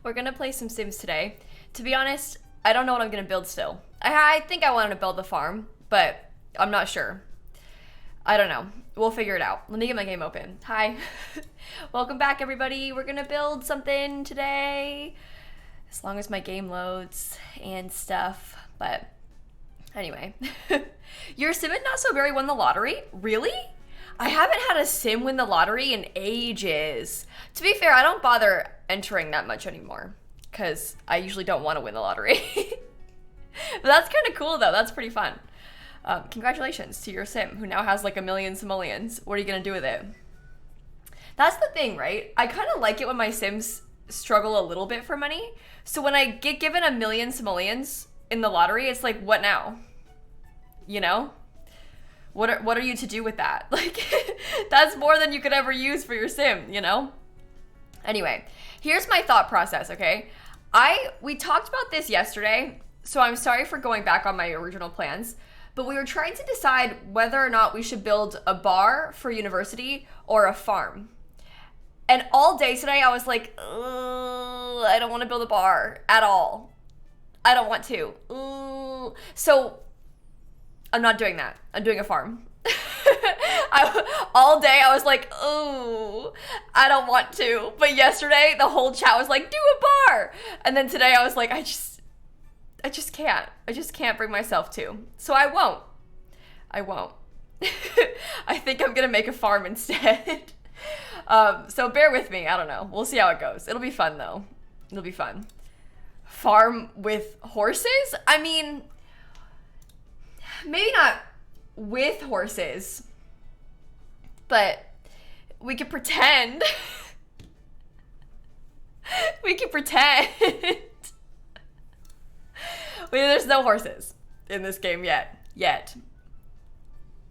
We're gonna play some Sims today. To be honest, I don't know what I'm gonna build still. I think I wanted to build the farm, but I'm not sure. I don't know. We'll figure it out. Let me get my game open. Hi. Welcome back, everybody. We're gonna build something today. As long as my game loads and stuff. But anyway. Your Sim and Not So Berry won the lottery? Really? I haven't had a Sim win the lottery in ages. To be fair, I don't bother entering that much anymore because I usually don't want to win the lottery. But that's kind of cool though. That's pretty fun. Congratulations to your Sim who now has like a million simoleons. What are you gonna do with it? That's the thing, right? I kind of like it when my Sims struggle a little bit for money. So when I get given a million simoleons in the lottery, it's like, what now? You know? What are you to do with that? Like, that's more than you could ever use for your Sim, you know? Anyway, here's my thought process, okay? We talked about this yesterday, so I'm sorry for going back on my original plans, but we were trying to decide whether or not we should build a bar for university or a farm. And all day today, I was like, ugh, I don't want to build a bar at all. I don't want to. Ugh. So I'm not doing that. I'm doing a farm. All day I was like, oh, I don't want to. But yesterday the whole chat was like, do a bar. And then today I was like, I just can't. I just can't bring myself to. So I won't. I think I'm gonna make a farm instead. So bear with me. I don't know. We'll see how it goes. It'll be fun though. It'll be fun. Farm with horses? I mean, maybe not with horses, but we could pretend. We could pretend. There's no horses in this game yet.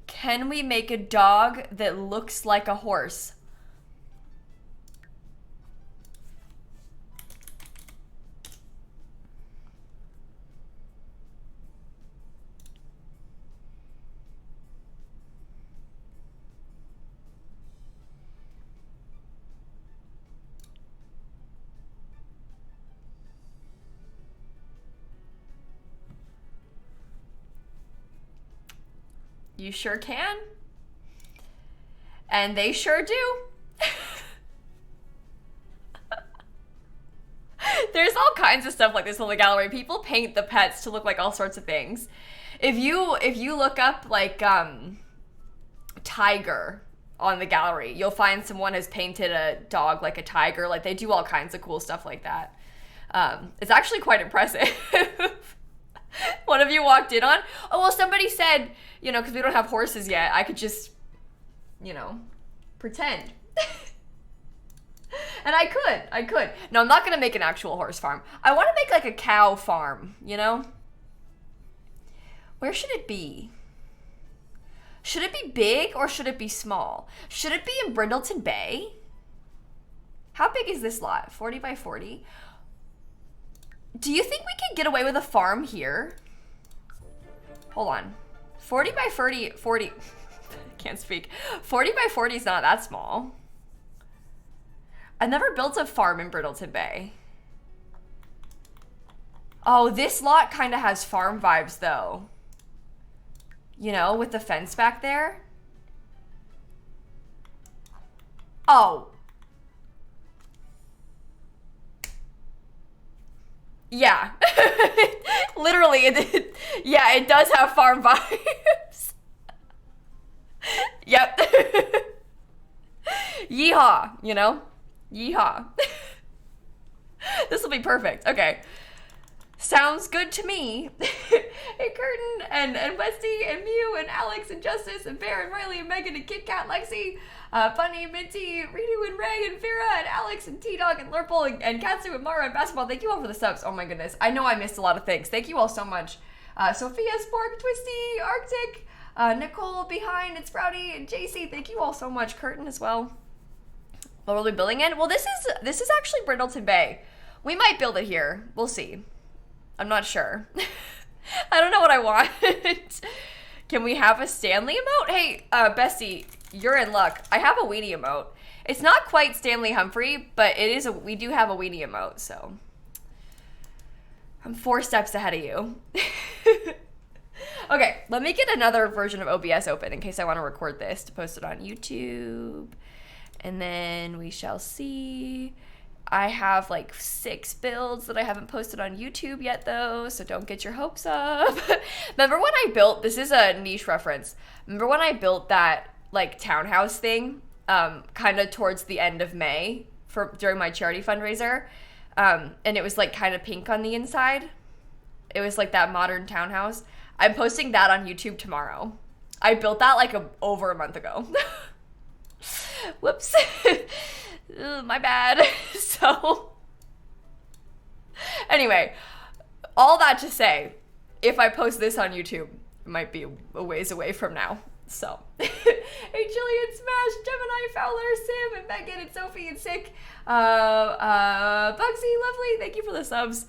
Can we make a dog that looks like a horse? You sure can. And they sure do. There's all kinds of stuff like this on the gallery. People paint the pets to look like all sorts of things. If you look up like tiger on the gallery, you'll find someone has painted a dog like a tiger. Like they do all kinds of cool stuff like that. It's actually quite impressive. One of you walked in on, oh, well, somebody said, you know, because we don't have horses yet, I could just, you know, pretend. And I could. No, I'm not going to make an actual horse farm. I want to make like a cow farm, you know? Where should it be? Should it be big or should it be small? Should it be in Brindleton Bay? How big is this lot? 40 by 40? Do you think we can get away with a farm here? Hold on. 40 by 40, can't speak. 40 by 40 is not that small. I've never built a farm in Brindleton Bay. Oh, this lot kind of has farm vibes though. You know, with the fence back there. Oh. Yeah. Literally, yeah, it does have farm vibes. Yep. Yeehaw, you know? Yeehaw. This will be perfect. Okay. Sounds good to me. Hey, Curtin and Westy and Mew and Alex and Justice and Bear and Riley and Megan and Kit Kat, Lexi, Bunny, Minty, Ritu and Ray and Vera and Alex and T-Dog and Lurple and Katsu and Mara and Basketball. Thank you all for the subs. Oh my goodness. I know I missed a lot of things. Thank you all so much. Sophia, Spork, Twisty, Arctic, Nicole, Behind, and Sprouty, and JC. Thank you all so much. Curtin as well. What are we building in? Well, this is actually Brindleton Bay. We might build it here. We'll see. I'm not sure. I don't know what I want. Can we have a Stanley emote? Hey, Bessie, you're in luck. I have a weenie emote. It's not quite Stanley Humphrey, but it is we do have a weenie emote, so I'm 4 steps ahead of you. Okay, let me get another version of OBS open in case I want to record this to post it on YouTube. And then we shall see. I have like 6 builds that I haven't posted on YouTube yet though, so don't get your hopes up. Remember when I built, this is a niche reference, remember when I built that like townhouse thing kind of towards the end of May during my charity fundraiser? And it was like kind of pink on the inside. It was like that modern townhouse. I'm posting that on YouTube tomorrow. I built that like over a month ago. Whoops. My bad. So, anyway, all that to say, if I post this on YouTube, it might be a ways away from now. So, hey, Jillian, Smash, Gemini, Fowler, Sam, and Megan, and Sophie, and Sick, Bugsy, lovely, thank you for the subs.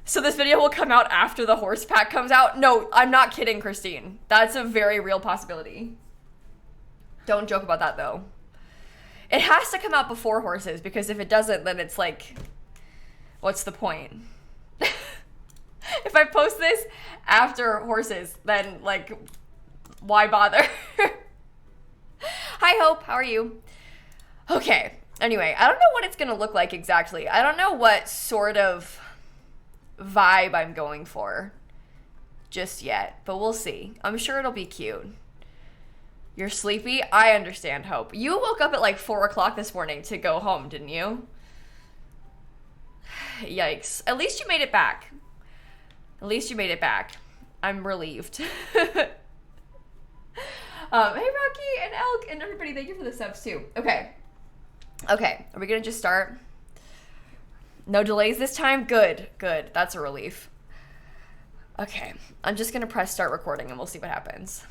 So this video will come out after the horse pack comes out? No, I'm not kidding, Christine. That's a very real possibility. Don't joke about that, though. It has to come out before horses, because if it doesn't, then it's like, what's the point? If I post this after horses, then, like, why bother? Hi, Hope. How are you? Okay. Anyway, I don't know what it's going to look like exactly. I don't know what sort of vibe I'm going for just yet, but we'll see. I'm sure it'll be cute. You're sleepy? I understand, Hope. You woke up at like 4 o'clock this morning to go home, didn't you? Yikes. At least you made it back. At least you made it back. I'm relieved. Hey, Rocky and Elk and everybody, thank you for the subs too. Okay. Okay, are we gonna just start? No delays this time? Good, good. That's a relief. Okay, I'm just gonna press start recording and we'll see what happens.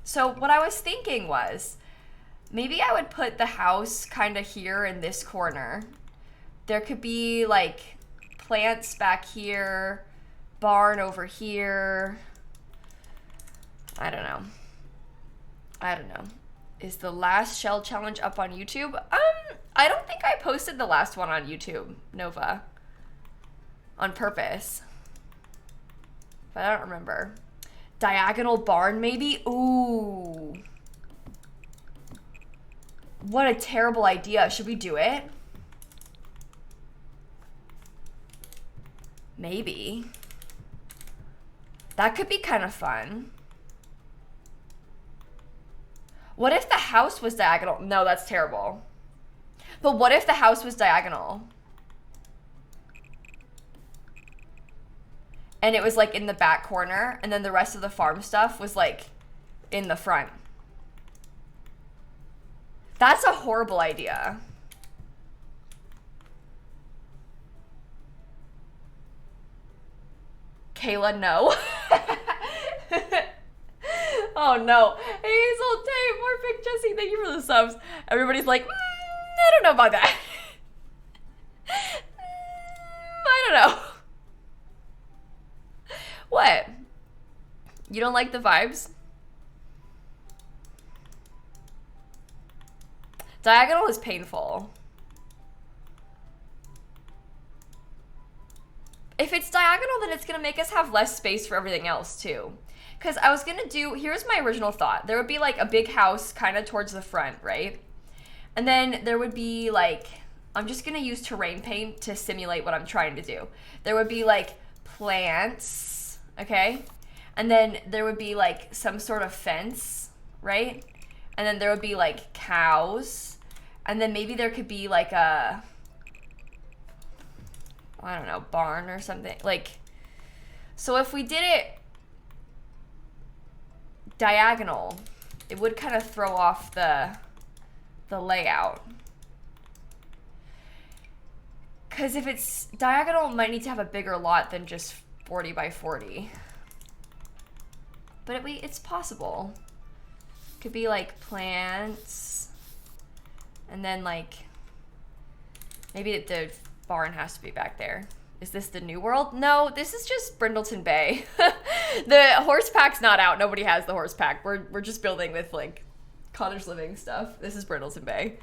So what I was thinking was, maybe I would put the house kind of here in this corner. There could be like plants back here, barn over here. I don't know. Is the last shell challenge up on YouTube? I don't think I posted the last one on YouTube, Nova. On purpose. But I don't remember. Diagonal barn, maybe? Ooh. What a terrible idea. Should we do it? Maybe. That could be kind of fun. What if the house was diagonal? No, that's terrible. But what if the house was diagonal? And it was like in the back corner, and then the rest of the farm stuff was like in the front. That's a horrible idea. Kayla, no. Oh no. Hazel, Tay, Morphic, Jesse, thank you for the subs. Everybody's like, I don't know about that. I don't know. What? You don't like the vibes? Diagonal is painful. If it's diagonal, then it's gonna make us have less space for everything else too. Because I was gonna do, here's my original thought. There would be like a big house kind of towards the front, right? And then there would be like, I'm just gonna use terrain paint to simulate what I'm trying to do. There would be like plants, okay? And then there would be like some sort of fence, right? And then there would be like cows. And then maybe there could be like a, I don't know, barn or something. Like, so if we did it diagonal, it would kind of throw off the layout. Because if it's diagonal, it might need to have a bigger lot than just 40 by 40. But it's possible. Could be like plants, and then like maybe the barn has to be back there. Is this the new world? No, this is just Brindleton Bay. The horse pack's not out. Nobody has the horse pack. We're just building with like cottage living stuff. This is Brindleton Bay.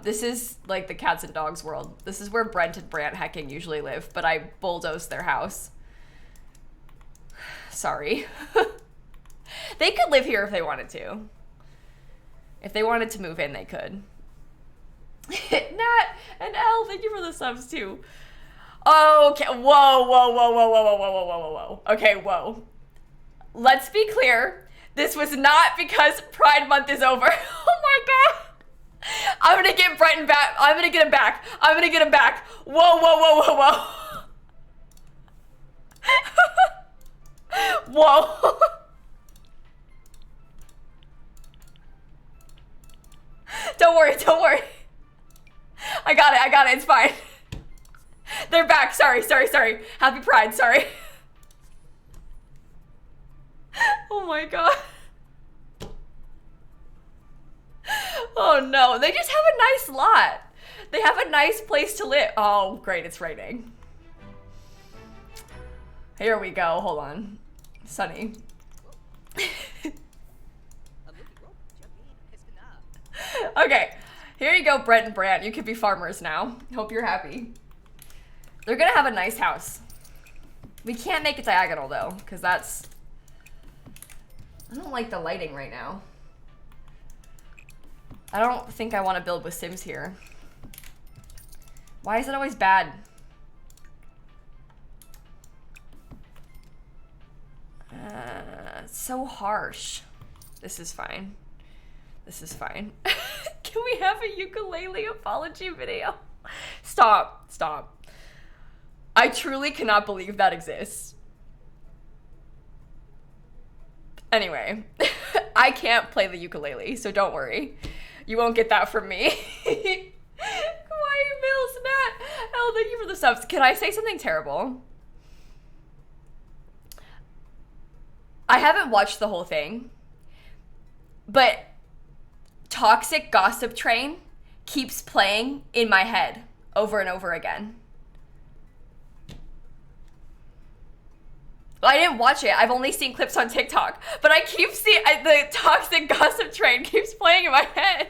This is like the cats and dogs world. This is where Brent and Brant Hecking usually live, but I bulldozed their house. Sorry. They could live here if they wanted to. If they wanted to move in, they could. Nat and Elle, thank you for the subs too. Okay, whoa, whoa, whoa, whoa, whoa, whoa, whoa, whoa, whoa, whoa. Okay, whoa. Let's be clear. This was not because Pride Month is over. Oh my God. I'm gonna get Brenton back. I'm gonna get him back. I'm gonna get him back. Whoa, whoa, whoa, whoa, whoa. Whoa. Don't worry, don't worry. I got it, it's fine. They're back, sorry. Happy Pride, sorry. Oh my God. Oh no, they just have a nice lot. They have a nice place to live. Oh great, it's raining. Here we go, hold on. Sunny. Okay, here you go, Brett and Brant. You could be farmers now. Hope you're happy. They're gonna have a nice house. We can't make it diagonal though, because that's... I don't like the lighting right now. I don't think I want to build with Sims here. Why is it always bad? It's so harsh. This is fine. This is fine. Can we have a ukulele apology video? Stop. I truly cannot believe that exists. Anyway, I can't play the ukulele, so don't worry. You won't get that from me. Why Mills, Nat? Oh, thank you for the subs. Can I say something terrible? I haven't watched the whole thing, but Toxic Gossip Train keeps playing in my head over and over again. I didn't watch it. I've only seen clips on TikTok, but I keep seeing the Toxic Gossip Train keeps playing in my head.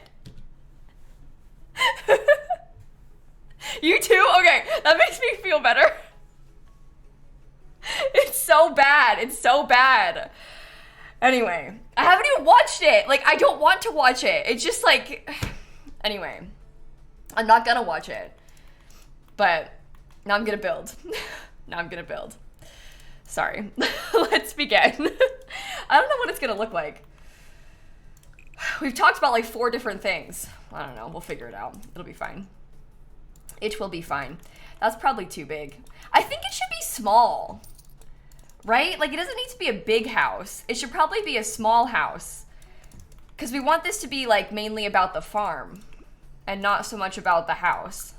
You too? Okay, that makes me feel better. It's so bad. It's so bad. Anyway, I haven't even watched it. Like, I don't want to watch it. It's just like, anyway, I'm not gonna watch it. But now I'm gonna build. Now I'm gonna build. Sorry. Let's begin. I don't know what it's gonna look like. We've talked about like 4 different things. I don't know. We'll figure it out. It'll be fine. It will be fine. That's probably too big. I think it should be small. Right? Like, it doesn't need to be a big house. It should probably be a small house. Because we want this to be like mainly about the farm and not so much about the house.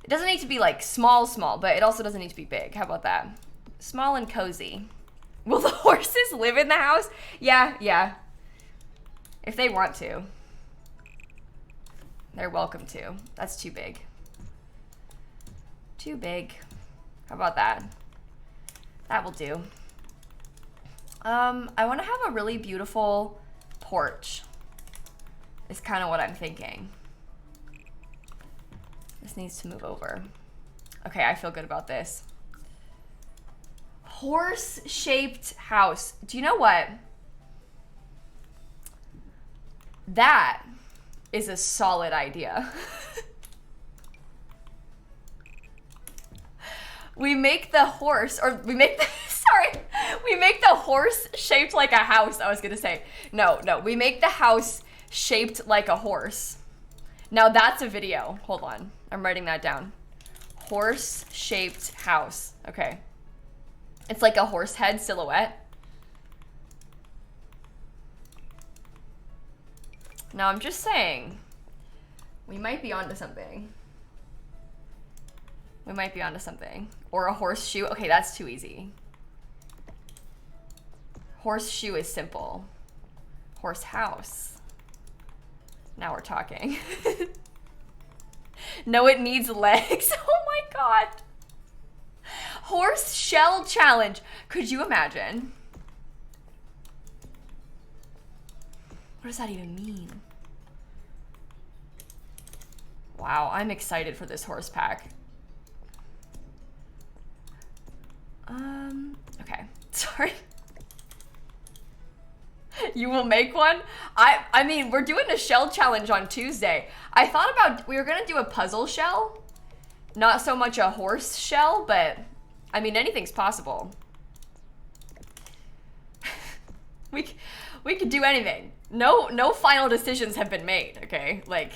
It doesn't need to be like small, but it also doesn't need to be big. How about that? Small and cozy. Will the horses live in the house? Yeah. If they want to. They're welcome to. That's too big. Too big. How about that? That will do. I want to have a really beautiful porch. Is kind of what I'm thinking. This needs to move over. Okay, I feel good about this. Horse-shaped house. Do you know what? That is a solid idea. We make the horse, or we make the, sorry, we make the horse shaped like a house, I was gonna say. No, we make the house shaped like a horse. Now that's a video. Hold on, I'm writing that down. Horse shaped house, okay. It's like a horse head silhouette. Now I'm just saying, we might be onto something. We might be onto something. Or a horseshoe. Okay, that's too easy. Horseshoe is simple. Horse house. Now we're talking. No, it needs legs. Oh my God. Horse shell challenge. Could you imagine? What does that even mean? Wow, I'm excited for this horse pack. Okay, sorry. You will make one? I mean, we're doing a shell challenge on Tuesday. I thought about, we were gonna do a puzzle shell. Not so much a horse shell, but I mean, anything's possible. We could do anything. No final decisions have been made, okay? Like,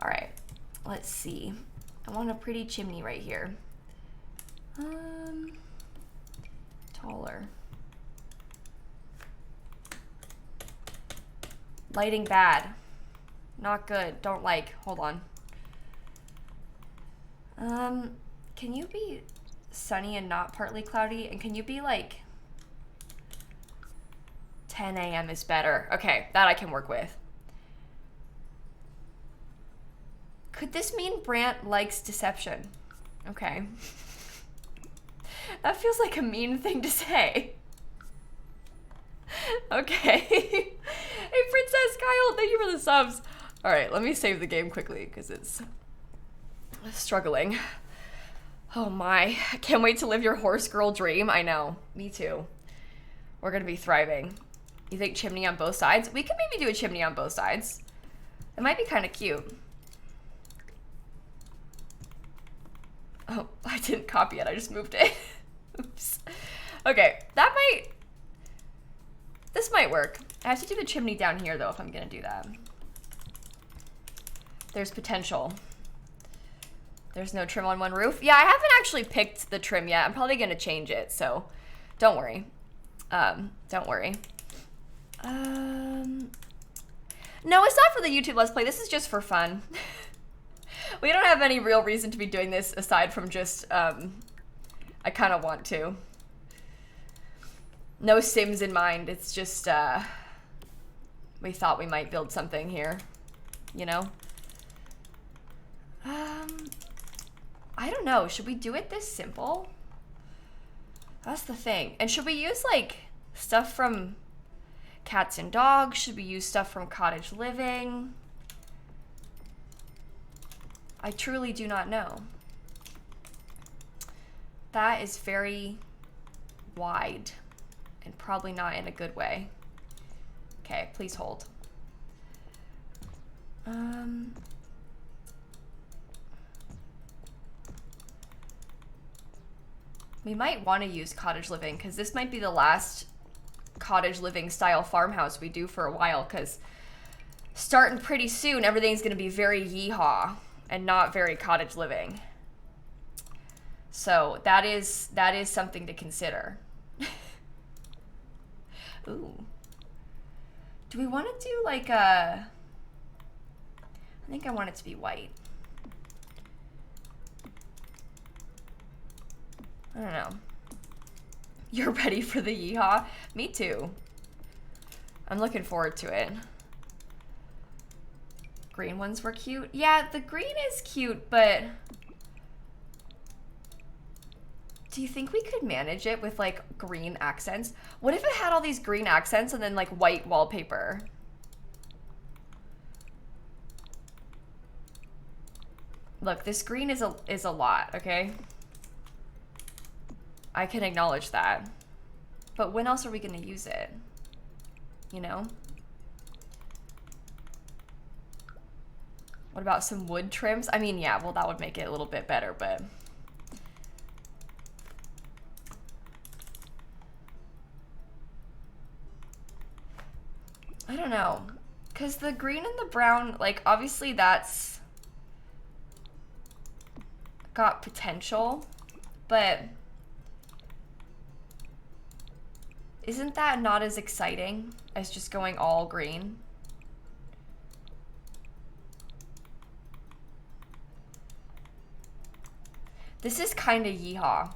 all right, let's see. I want a pretty chimney right here. Taller. Lighting bad. Not good. Don't like. Hold on. Can you be sunny and not partly cloudy? And can you be like 10 a.m. is better? Okay, that I can work with. Could this mean Brant likes deception? Okay. That feels like a mean thing to say. Okay. Hey, Princess Kyle, thank you for the subs. All right, let me save the game quickly because it's struggling. Oh my, I can't wait to live your horse girl dream. I know, me too. We're gonna be thriving. You think chimney on both sides? We could maybe do a chimney on both sides. It might be kind of cute. Oh, I didn't copy it, I just moved it. Oops. Okay, this might work. I have to do the chimney down here though if I'm gonna do that. There's potential. There's no trim on one roof. Yeah, I haven't actually picked the trim yet. I'm probably gonna change it, so don't worry. Don't worry. No, it's not for the YouTube Let's Play. This is just for fun. We don't have any real reason to be doing this aside from just, I kind of want to. No Sims in mind. It's just, we thought we might build something here, you know? I don't know. Should we do it this simple? That's the thing. And should we use, like, stuff from Cats and Dogs? Should we use stuff from Cottage Living? I truly do not know. That is very wide and probably not in a good way. Okay, please hold. We might want to use Cottage Living because this might be the last Cottage Living style farmhouse we do for a while, because starting pretty soon everything's going to be very yeehaw and not very Cottage Living. So that is something to consider. Ooh. Do we want to do like a... I think I want it to be white. I don't know. You're ready for the yeehaw? Me too. I'm looking forward to it. Green ones were cute. Yeah, the green is cute, but do you think we could manage it with like green accents? What if it had all these green accents and then like white wallpaper? Look, this green is a lot, okay? I can acknowledge that. But when else are we gonna use it? You know? What about some wood trims? I mean, yeah, well, that would make it a little bit better, but... I don't know. Because the green and the brown, like, obviously that's got potential, but isn't that not as exciting as just going all green? This is kind of yeehaw.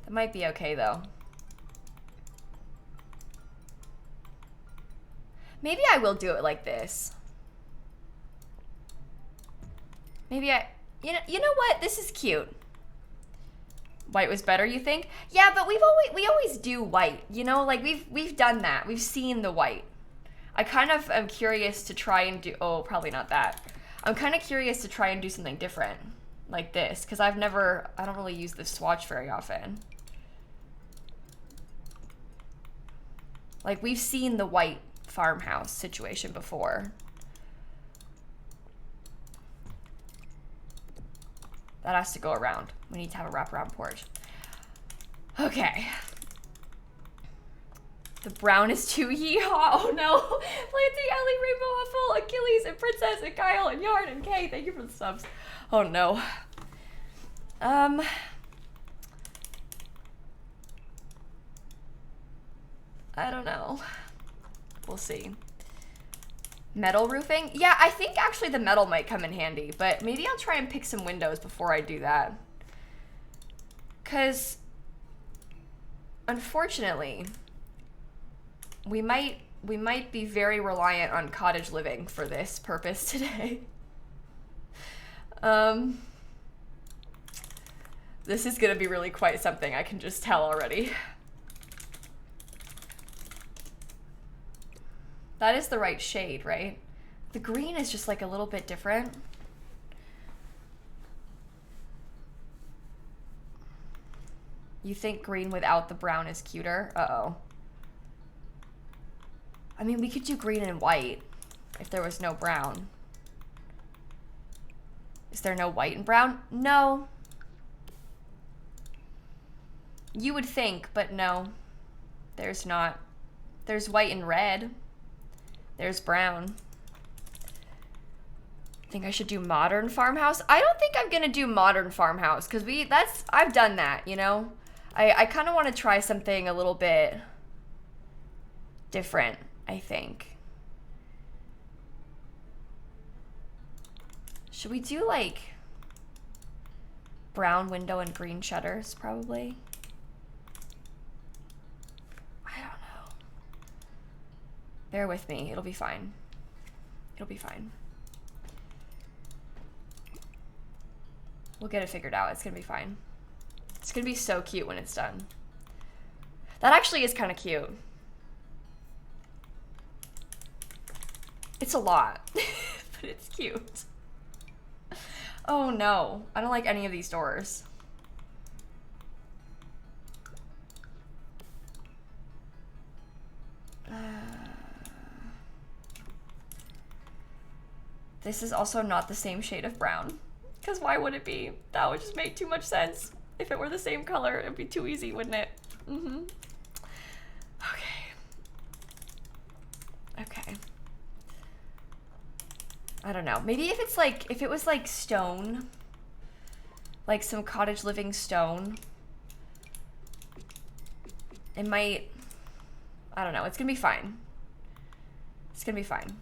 That might be okay though. Maybe I will do it like this. Maybe you know what? This is cute. White was better, you think? Yeah, but we always do white. You know, like we've done that. We've seen the white. I kind of am curious to try and do. Oh, probably not that. I'm kind of curious to try and do something different. like this, because I don't really use this swatch very often. Like, we've seen the white farmhouse situation before. That has to go around. We need to have a wraparound porch. Okay. The brown is too yeehaw. Oh no. Planty, Ellie, Rainbow, Huffle, Achilles, and Princess, and Kyle, and Yarn, and Kay. Thank you for the subs. Oh no. I don't know. We'll see. Metal roofing? Yeah, I think actually the metal might come in handy, but maybe I'll try and pick some windows before I do that. Because, unfortunately, we might be very reliant on cottage living for this purpose today. This is gonna be really quite something, I can just tell already. That is the right shade, right? The green is just like a little bit different. You think green without the brown is cuter? Uh-oh. I mean, we could do green and white if there was no brown. Is there no white and brown? No. You would think, but no. There's not. There's white and red. There's brown. Think I should do modern farmhouse? I don't think I'm gonna do modern farmhouse because I've done that, you know? I kind of want to try something a little bit different, I think. Should we do like brown window and green shutters probably? I don't know. Bear with me, it'll be fine. It'll be fine. We'll get it figured out, it's gonna be fine. It's gonna be so cute when it's done. That actually is kind of cute. It's a lot, but it's cute. Oh no, I don't like any of these doors. This is also not the same shade of brown. Because why would it be? That would just make too much sense. If it were the same color, it'd be too easy, wouldn't it? Mm-hmm. Okay. Okay. I don't know. Maybe if it's like, if it was like stone, like some cottage living stone, it might, I don't know. It's gonna be fine. It's gonna be fine.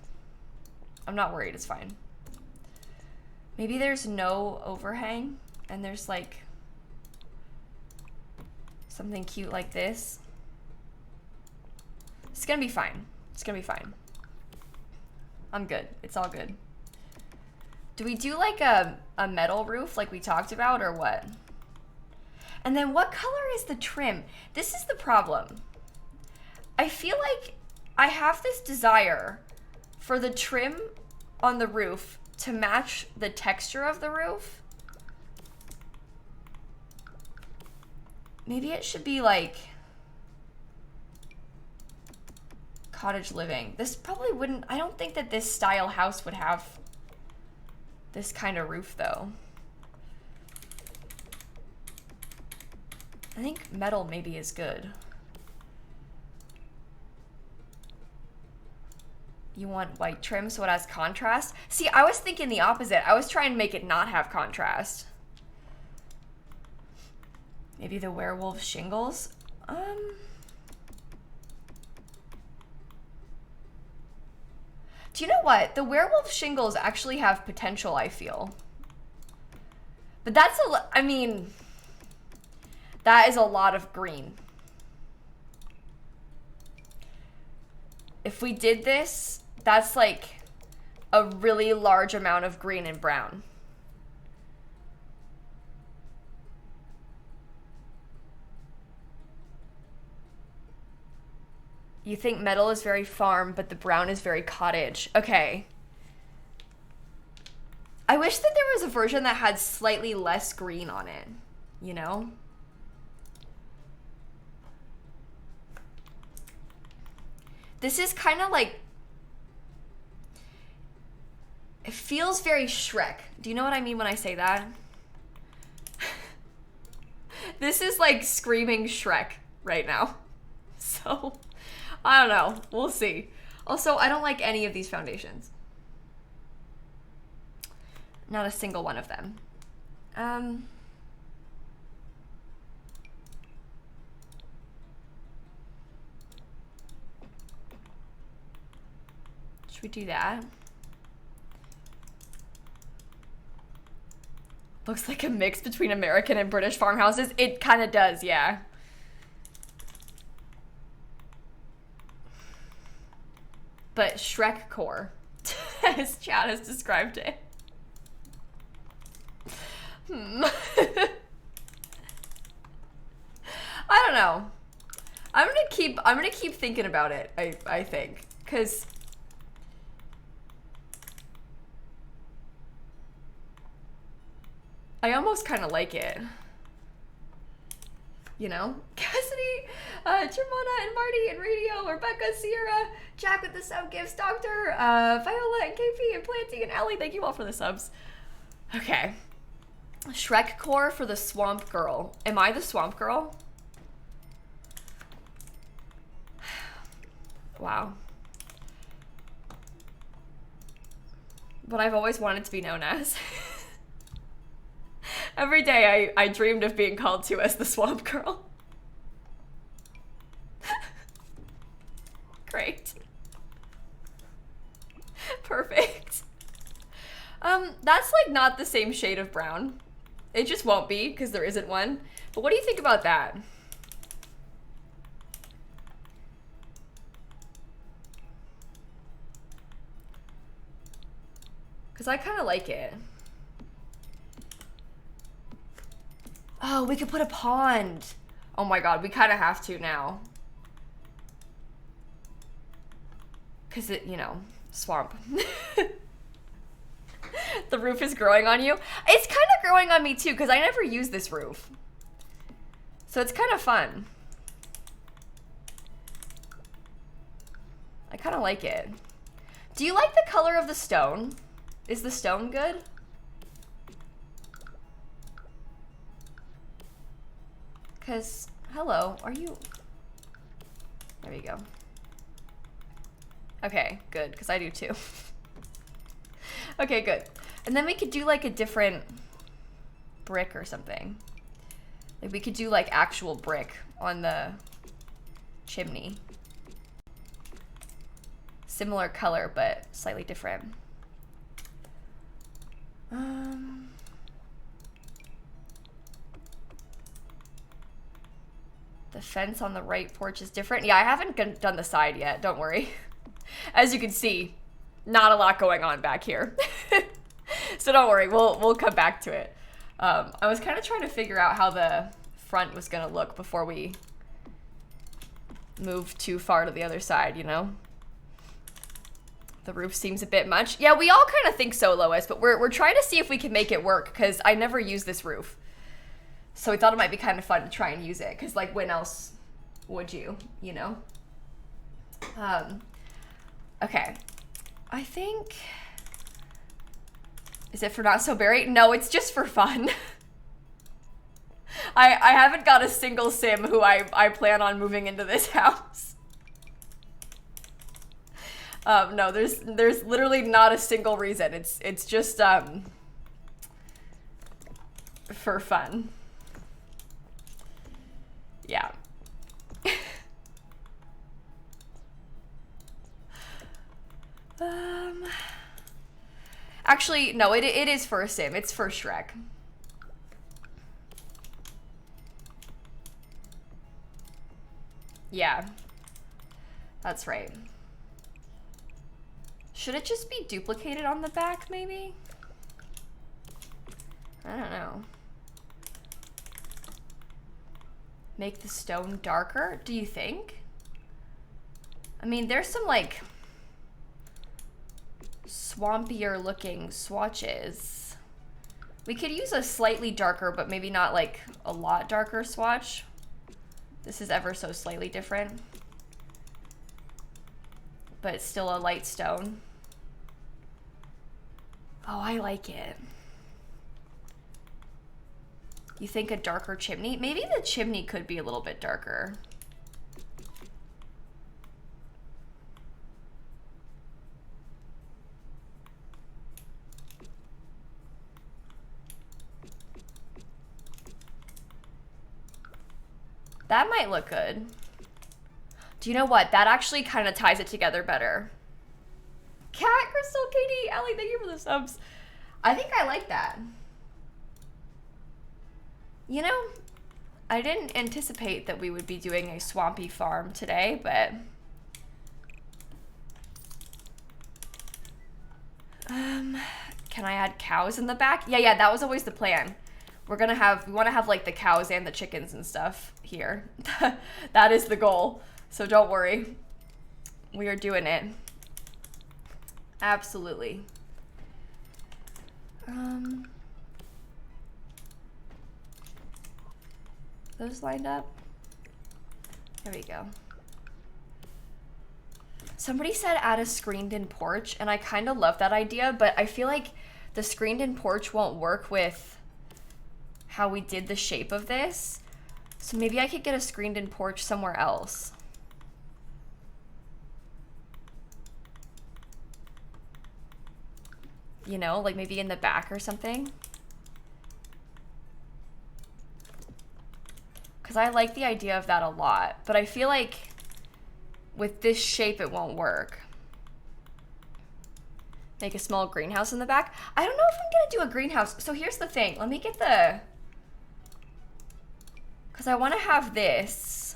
I'm not worried, it's fine. Maybe there's no overhang and there's like something cute like this. It's gonna be fine. It's gonna be fine. I'm good. It's all good. Do we do like a metal roof like we talked about or what? And then what color is the trim? This is the problem. I feel like I have this desire for the trim on the roof to match the texture of the roof. Maybe it should be like cottage living. This probably wouldn't, I don't think that this style house would have this kind of roof though. I think metal maybe is good. You want white trim so it has contrast? See, I was thinking the opposite. I was trying to make it not have contrast. Maybe the werewolf shingles? Do you know what? The werewolf shingles actually have potential, I feel. But that's I mean, that is a lot of green. If we did this, that's like a really large amount of green and brown. You think metal is very farm, but the brown is very cottage. Okay. I wish that there was a version that had slightly less green on it, you know? This is kind of like, it feels very Shrek. Do you know what I mean when I say that? This is like screaming Shrek right now. So, I don't know. We'll see. Also, I don't like any of these foundations. Not a single one of them. Should we do that? Looks like a mix between American and British farmhouses. It kind of does, yeah. But Shrek core, as Chad has described it. I don't know. I'm gonna keep thinking about it, I think. 'Cause I almost kind of like it. You know? Cassidy, Jermona, and Marty, and Radio, Rebecca, Sierra, Jack with the sub gifts, Doctor, Viola, and KP, and Planty, and Ellie. Thank you all for the subs. Okay. Shrek core for the Swamp Girl. Am I the Swamp Girl? Wow. What I've always wanted to be known as. Every day I dreamed of being called to as the Swamp Girl. Great. Perfect. That's like not the same shade of brown. It just won't be because there isn't one. But what do you think about that? Because I kind of like it. Oh, we could put a pond. Oh my god, we kind of have to now. Because it, you know, swamp. The roof is growing on you. It's kind of growing on me too, because I never use this roof. So it's kind of fun. I kind of like it. Do you like the color of the stone? Is the stone good? Because, hello, are you... There we go. Okay, good, because I do too. Okay, good. And then we could do like a different brick or something. Like we could do like actual brick on the chimney. Similar color, but slightly different. The fence on the right porch is different. Yeah, I haven't done the side yet, don't worry. As you can see, not a lot going on back here. So don't worry, we'll come back to it. I was kind of trying to figure out how the front was gonna look before we move too far to the other side, you know? The roof seems a bit much. Yeah, we all kind of think so, Lois, but we're trying to see if we can make it work, because I never use this roof. So we thought it might be kind of fun to try and use it, because like when else would you know? Okay. I think... Is it for not so berry? No, it's just for fun. I haven't got a single sim who I plan on moving into this house. No, there's literally not a single reason. It's just for fun. Yeah. Actually, no, it is for a sim. It's for Shrek. Yeah. That's right. Should it just be duplicated on the back, maybe? I don't know. Make the stone darker, do you think? I mean, there's some, like, swampier looking swatches. We could use a slightly darker, but maybe not like a lot darker swatch. This is ever so slightly different, but it's still a light stone. Oh, I like it. You think a darker chimney? Maybe the chimney could be a little bit darker. That might look good. Do you know what? That actually kind of ties it together better. Cat, Crystal, Katie, Allie, thank you for the subs. I think I like that. You know, I didn't anticipate that we would be doing a swampy farm today, but can I add cows in the back? Yeah, that was always the plan. We want to have like the cows and the chickens and stuff here. That is the goal. So don't worry. We are doing it. Absolutely. Those lined up? There we go. Somebody said add a screened-in porch, and I kind of love that idea, but I feel like the screened-in porch won't work with how we did the shape of this. So maybe I could get a screened-in porch somewhere else. You know, like maybe in the back or something. Because I like the idea of that a lot, but I feel like with this shape it won't work. Make a small greenhouse in the back. I don't know if I'm gonna do a greenhouse. So here's the thing. Let me get the... Because I want to have this.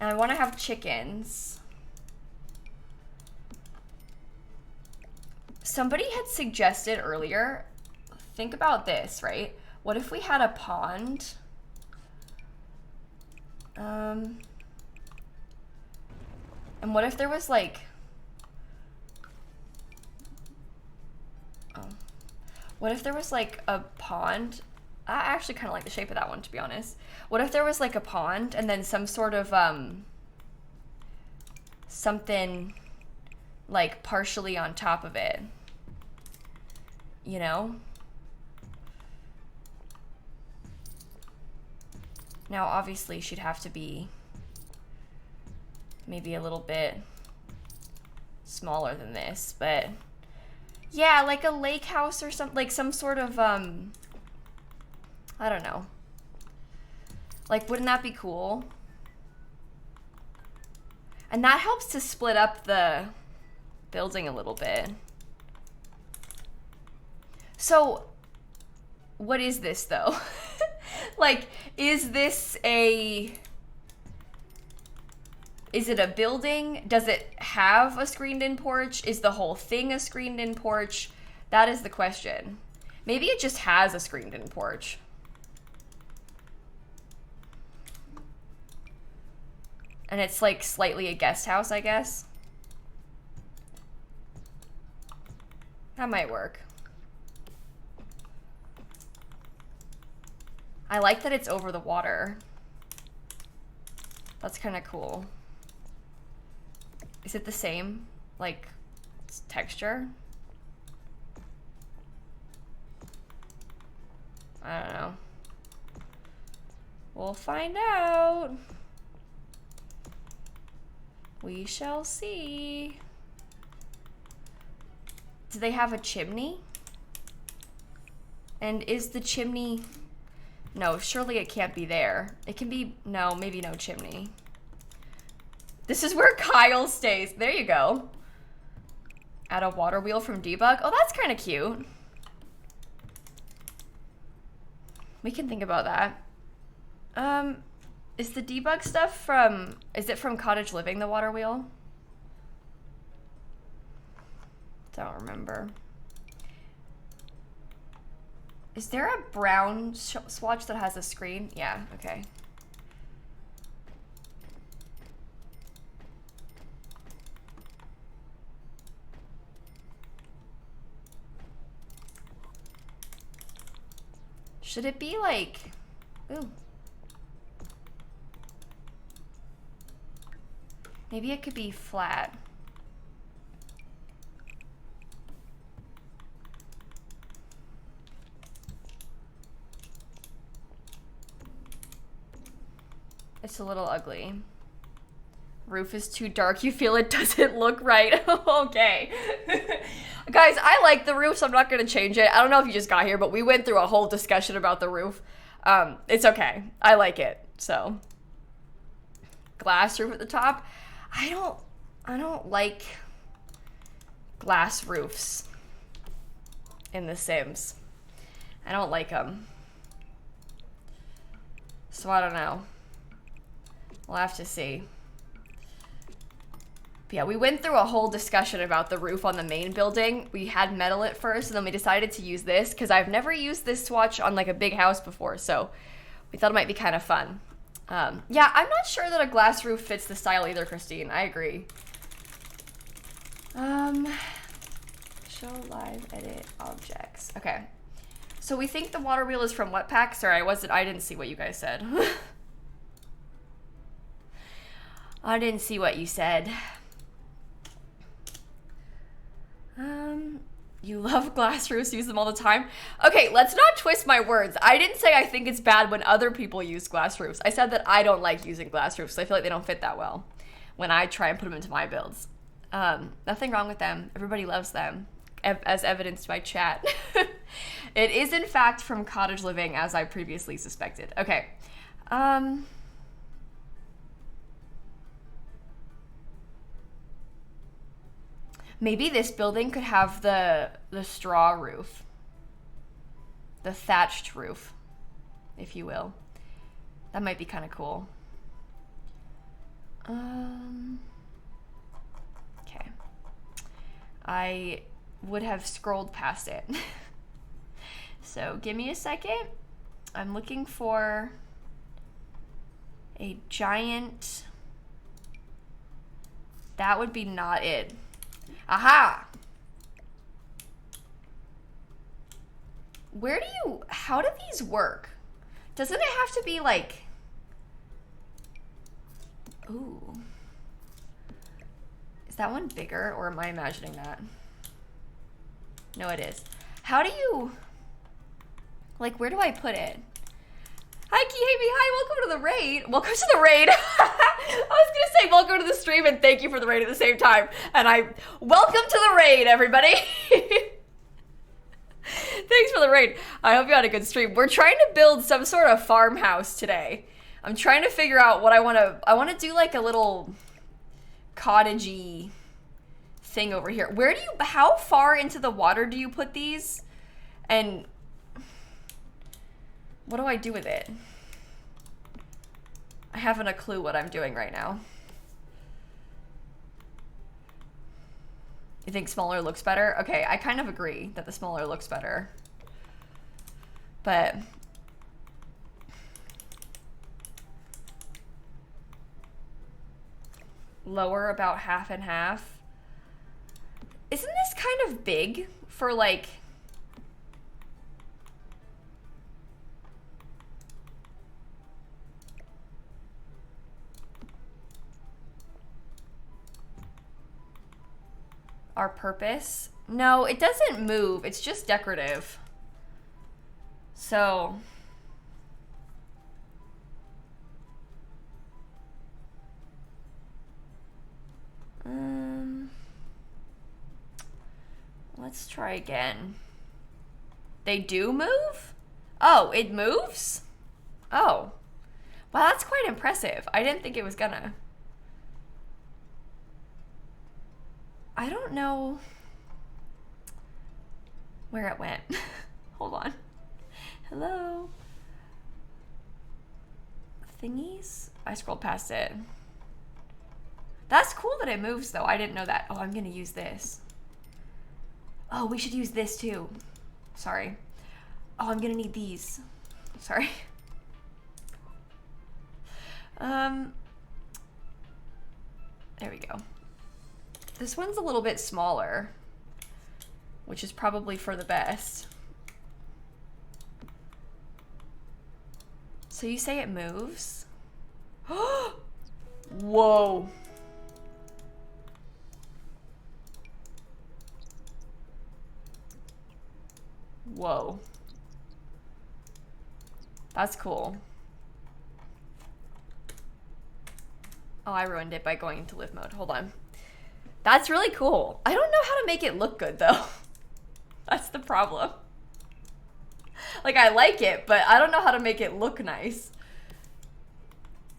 And I want to have chickens. Somebody had suggested earlier, think about this, right? What if we had a pond? And what if there was like... What if there was like a pond? I actually kind of like the shape of that one, to be honest. What if there was like a pond and then some sort of something like partially on top of it, you know? Now obviously she'd have to be maybe a little bit smaller than this, but yeah, like a lake house or something, like some sort of I don't know. Like, wouldn't that be cool? And that helps to split up the building a little bit. So, what is this though? Like, is it a building? Does it have a screened-in porch? Is the whole thing a screened-in porch? That is the question. Maybe it just has a screened-in porch. And it's like slightly a guest house, I guess. That might work. I like that it's over the water. That's kind of cool. Is it the same, like, texture? I don't know. We'll find out. We shall see. Do they have a chimney? And is the chimney... No, surely it can't be there. It can be... No, maybe no chimney. This is where Kyle stays. There you go. Add a water wheel from Debug. Oh, that's kind of cute. We can think about that. Is the Debug stuff from... Is it from Cottage Living, the water wheel? Don't remember. Is there a brown swatch that has a screen? Yeah, okay. Should it be like, ooh. Maybe it could be flat. It's a little ugly. Roof is too dark. You feel it doesn't look right. Okay. Guys, I like the roof, so I'm not going to change it. I don't know if you just got here, but we went through a whole discussion about the roof. It's okay. I like it. So, glass roof at the top. I don't like glass roofs in The Sims. I don't like them. So I don't know. We'll have to see. But yeah, we went through a whole discussion about the roof on the main building. We had metal at first, and then we decided to use this because I've never used this swatch on like a big house before, so we thought it might be kind of fun. Yeah, I'm not sure that a glass roof fits the style either, Christine. I agree. Show live edit objects. Okay. So we think the water wheel is from what pack? Sorry, I didn't see what you guys said. I didn't see what you said. You love glass roofs, use them all the time. Okay, let's not twist my words. I didn't say I think it's bad when other people use glass roofs. I said that I don't like using glass roofs. I feel like they don't fit that well when I try and put them into my builds. Nothing wrong with them. Everybody loves them, as evidenced by chat. It is, in fact, from Cottage Living, as I previously suspected. Okay. Maybe this building could have the straw roof. The thatched roof, if you will. That might be kind of cool. Okay. I would have scrolled past it. So give me a second. I'm looking for a giant... That would be not it. Aha! How do these work? Doesn't it have to be like... Ooh. Is that one bigger, or am I imagining that? No, it is. How do you... Like, where do I put it? Hi, Kihabi. Hi, welcome to the raid. Welcome to the raid. I was gonna say welcome to the stream and thank you for the raid at the same time. And welcome to the raid, everybody. Thanks for the raid. I hope you had a good stream. We're trying to build some sort of farmhouse today. I'm trying to figure out what I want to do, like a little cottagey thing over here. How far into the water do you put these? And what do I do with it? I haven't a clue what I'm doing right now. You think smaller looks better? Okay, I kind of agree that the smaller looks better. But lower about half and half. Isn't this kind of big for like... our purpose? No, it doesn't move. It's just decorative. So... let's try again. They do move? Oh, it moves? Oh. Wow, that's quite impressive. I didn't think it was gonna. I don't know where it went. Hold on. Hello? Thingies? I scrolled past it. That's cool that it moves, though. I didn't know that. Oh, I'm gonna use this. Oh, we should use this, too. Sorry. Oh, I'm gonna need these. Sorry. There we go. This one's a little bit smaller, which is probably for the best. So you say it moves? Whoa. Whoa. That's cool. Oh, I ruined it by going into live mode. Hold on. That's really cool. I don't know how to make it look good though. That's the problem. Like, I like it, but I don't know how to make it look nice.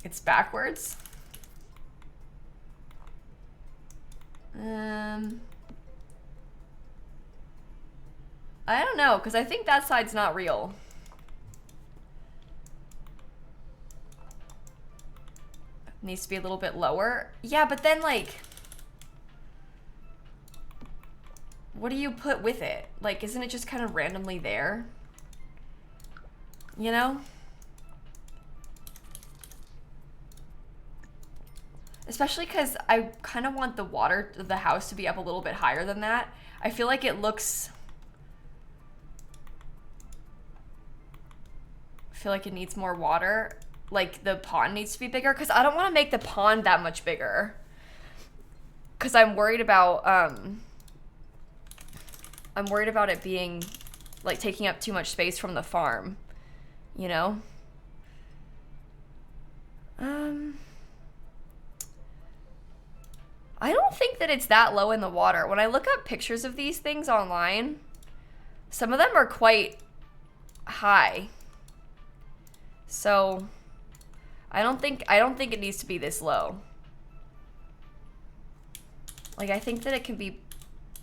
It's backwards. I don't know, because I think that side's not real. Needs to be a little bit lower. Yeah, but then, like, what do you put with it? Like, isn't it just kind of randomly there? You know? Especially because I kind of want the water of the house to be up a little bit higher than that. I feel like it looks... I feel like it needs more water. Like, the pond needs to be bigger. Because I don't want to make the pond that much bigger. Because I'm worried about... I'm worried about it being... like, taking up too much space from the farm. You know? I don't think that it's that low in the water. When I look up pictures of these things online, some of them are quite high. So I don't think it needs to be this low. Like, I think that it can be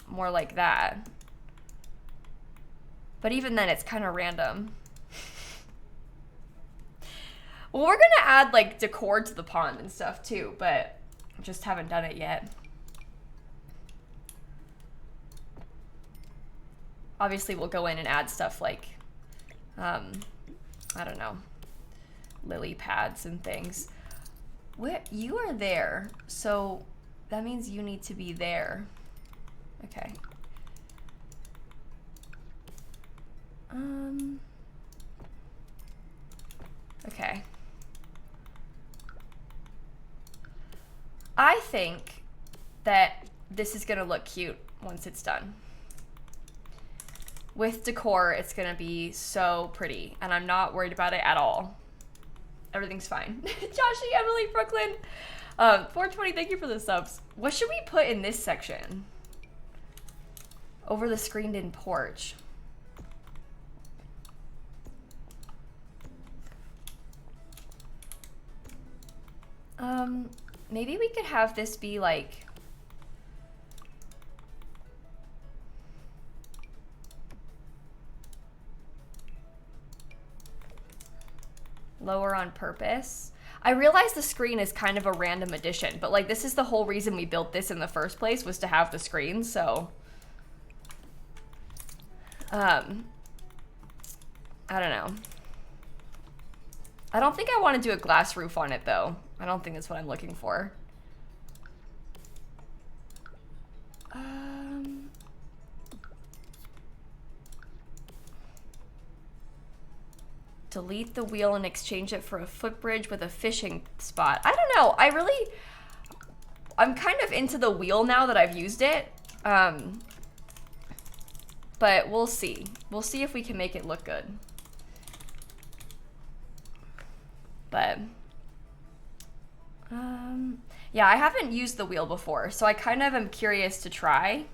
more like that. But even then, it's kind of random. Well, we're gonna add, like, decor to the pond and stuff too, but just haven't done it yet. Obviously, we'll go in and add stuff like, I don't know, lily pads and things. You are there, so that means you need to be there. Okay. Okay. I think that this is gonna look cute once it's done. With decor, it's gonna be so pretty, and I'm not worried about it at all. Everything's fine. Joshy, Emily, Brooklyn. 420, thank you for the subs. What should we put in this section? Over the screened-in porch. Maybe we could have this be like... lower on purpose. I realize the screen is kind of a random addition, but like this is the whole reason we built this in the first place, was to have the screen, so... I don't know. I don't think I want to do a glass roof on it though. I don't think that's what I'm looking for. Delete the wheel and exchange it for a footbridge with a fishing spot. I don't know. I'm kind of into the wheel now that I've used it. But we'll see. We'll see if we can make it look good. But, yeah, I haven't used the wheel before, so I kind of am curious to try.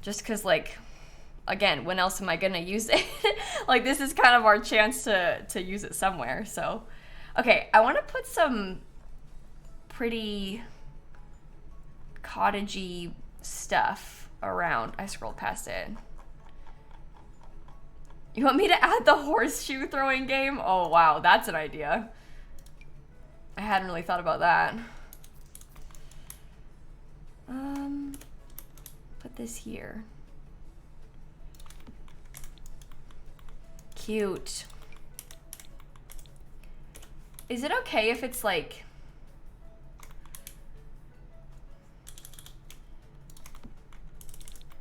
Just because, like, again, when else am I gonna use it? Like, this is kind of our chance to use it somewhere, so. Okay, I want to put some pretty cottagey stuff around. I scrolled past it. You want me to add the horseshoe throwing game? Oh, wow, that's an idea. I hadn't really thought about that. Put this here. Cute. Is it okay if it's like...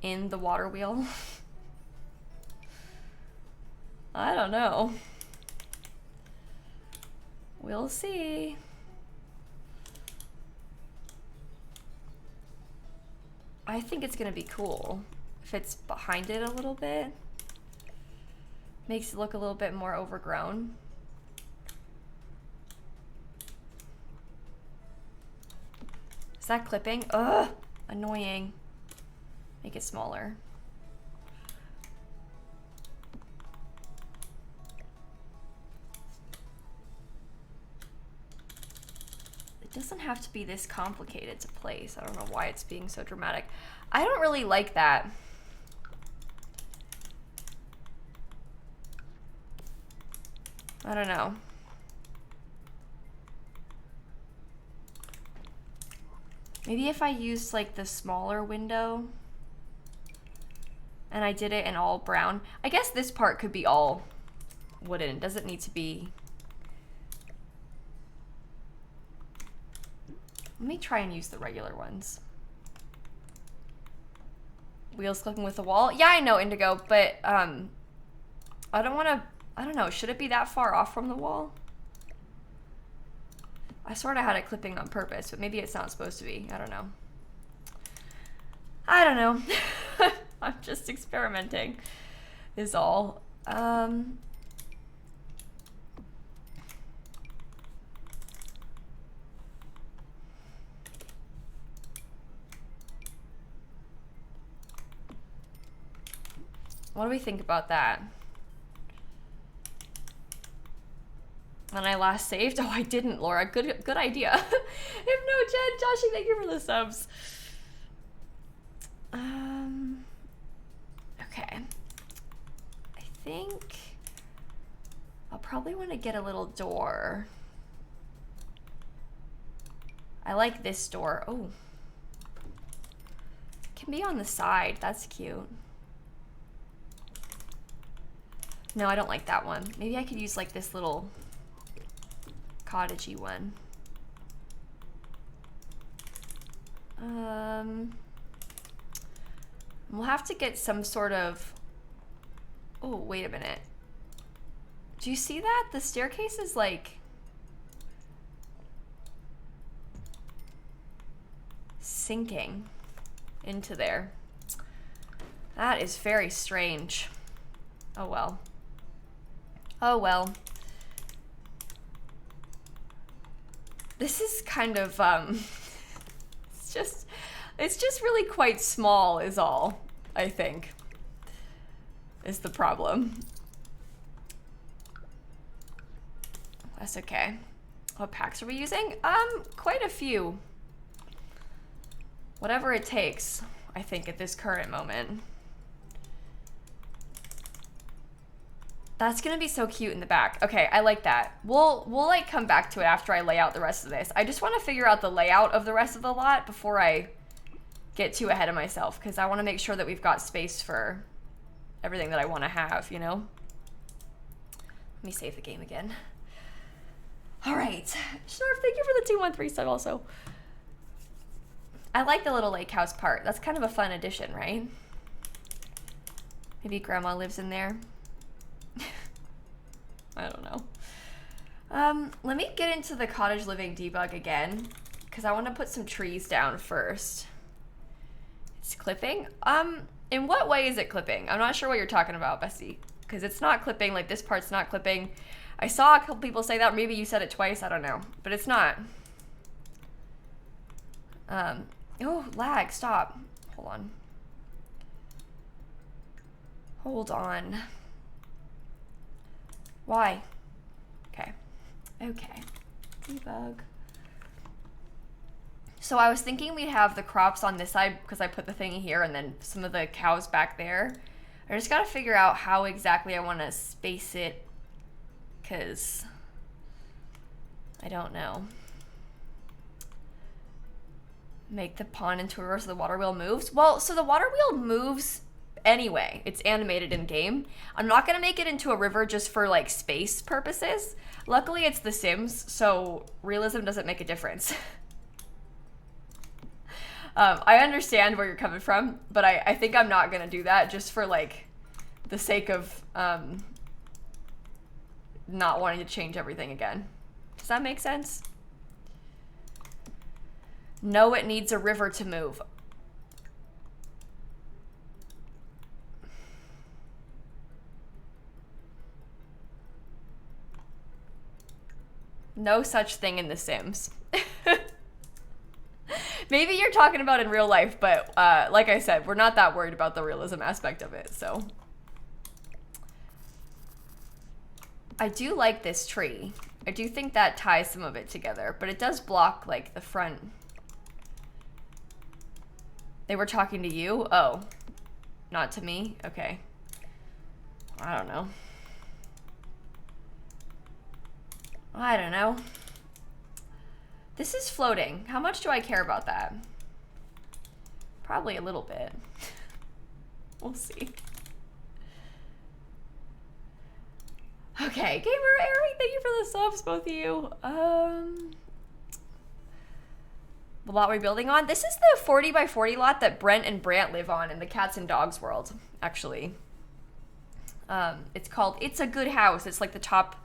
in the water wheel? I don't know. We'll see. I think it's gonna be cool if it's behind it a little bit. Makes it look a little bit more overgrown. Is that clipping? Ugh, annoying. Make it smaller. It doesn't have to be this complicated to place. I don't know why it's being so dramatic. I don't really like that. I don't know. Maybe if I used like the smaller window and I did it in all brown. I guess this part could be all wooden. It doesn't need to be. Let me try and use the regular ones. Wheels clicking with the wall. Yeah, I know, Indigo, but I don't want to, I don't know, should it be that far off from the wall? I sort of had it clipping on purpose, but maybe it's not supposed to be. I don't know. I don't know. I'm just experimenting is all. What do we think about that? When I last saved? Oh, I didn't, Laura. Good idea. If no, Jen, Joshy, thank you for the subs. Okay. I think I'll probably want to get a little door. I like this door. Oh. It can be on the side. That's cute. No, I don't like that one. Maybe I could use like this little cottagey one. We'll have to get some sort of, oh, wait a minute. Do you see that? The staircase is like sinking into there. That is very strange. Oh well. Oh well. This is kind of it's just really quite small is all, I think. Is the problem. That's okay. What packs are we using? Quite a few. Whatever it takes, I think, at this current moment. That's gonna be so cute in the back. Okay, I like that. We'll like come back to it after I lay out the rest of this. I just want to figure out the layout of the rest of the lot before I get too ahead of myself, because I want to make sure that we've got space for everything that I want to have, you know? Let me save the game again. All right. Snarf, thank you for the 213 sub also. I like the little lake house part. That's kind of a fun addition, right? Maybe grandma lives in there. I don't know. Let me get into the cottage living debug again, because I want to put some trees down first. It's clipping? In what way is it clipping? I'm not sure what you're talking about, Bessie, because it's not clipping. Like, this part's not clipping. I saw a couple people say that. Maybe you said it twice. I don't know, but it's not. Oh, lag, stop. Hold on. Hold on. Why? Okay. Okay. Debug. So I was thinking we'd have the crops on this side because I put the thing here and then some of the cows back there. I just gotta figure out how exactly I want to space it, because I don't know. Make the pond into a river so the water wheel moves. Well, so the water wheel moves anyway. It's animated in game. I'm not gonna make it into a river just for like space purposes. Luckily it's The Sims, so realism doesn't make a difference. I understand where you're coming from, but I think I'm not gonna do that just for like the sake of not wanting to change everything again. Does that make sense? No, it needs a river to move. No such thing in The Sims. Maybe you're talking about in real life, but like I said, we're not that worried about the realism aspect of it, so. I do like this tree. I do think that ties some of it together, but it does block like the front. They were talking to you? Oh, not to me? Okay. I don't know. I don't know. This is floating. How much do I care about that? Probably a little bit. We'll see. Okay, Gamer Eric, thank you for the subs, both of you. The lot we're building on. This is the 40 by 40 lot that Brent and Brant live on in the cats and dogs world, actually. It's called It's a Good House. It's like the top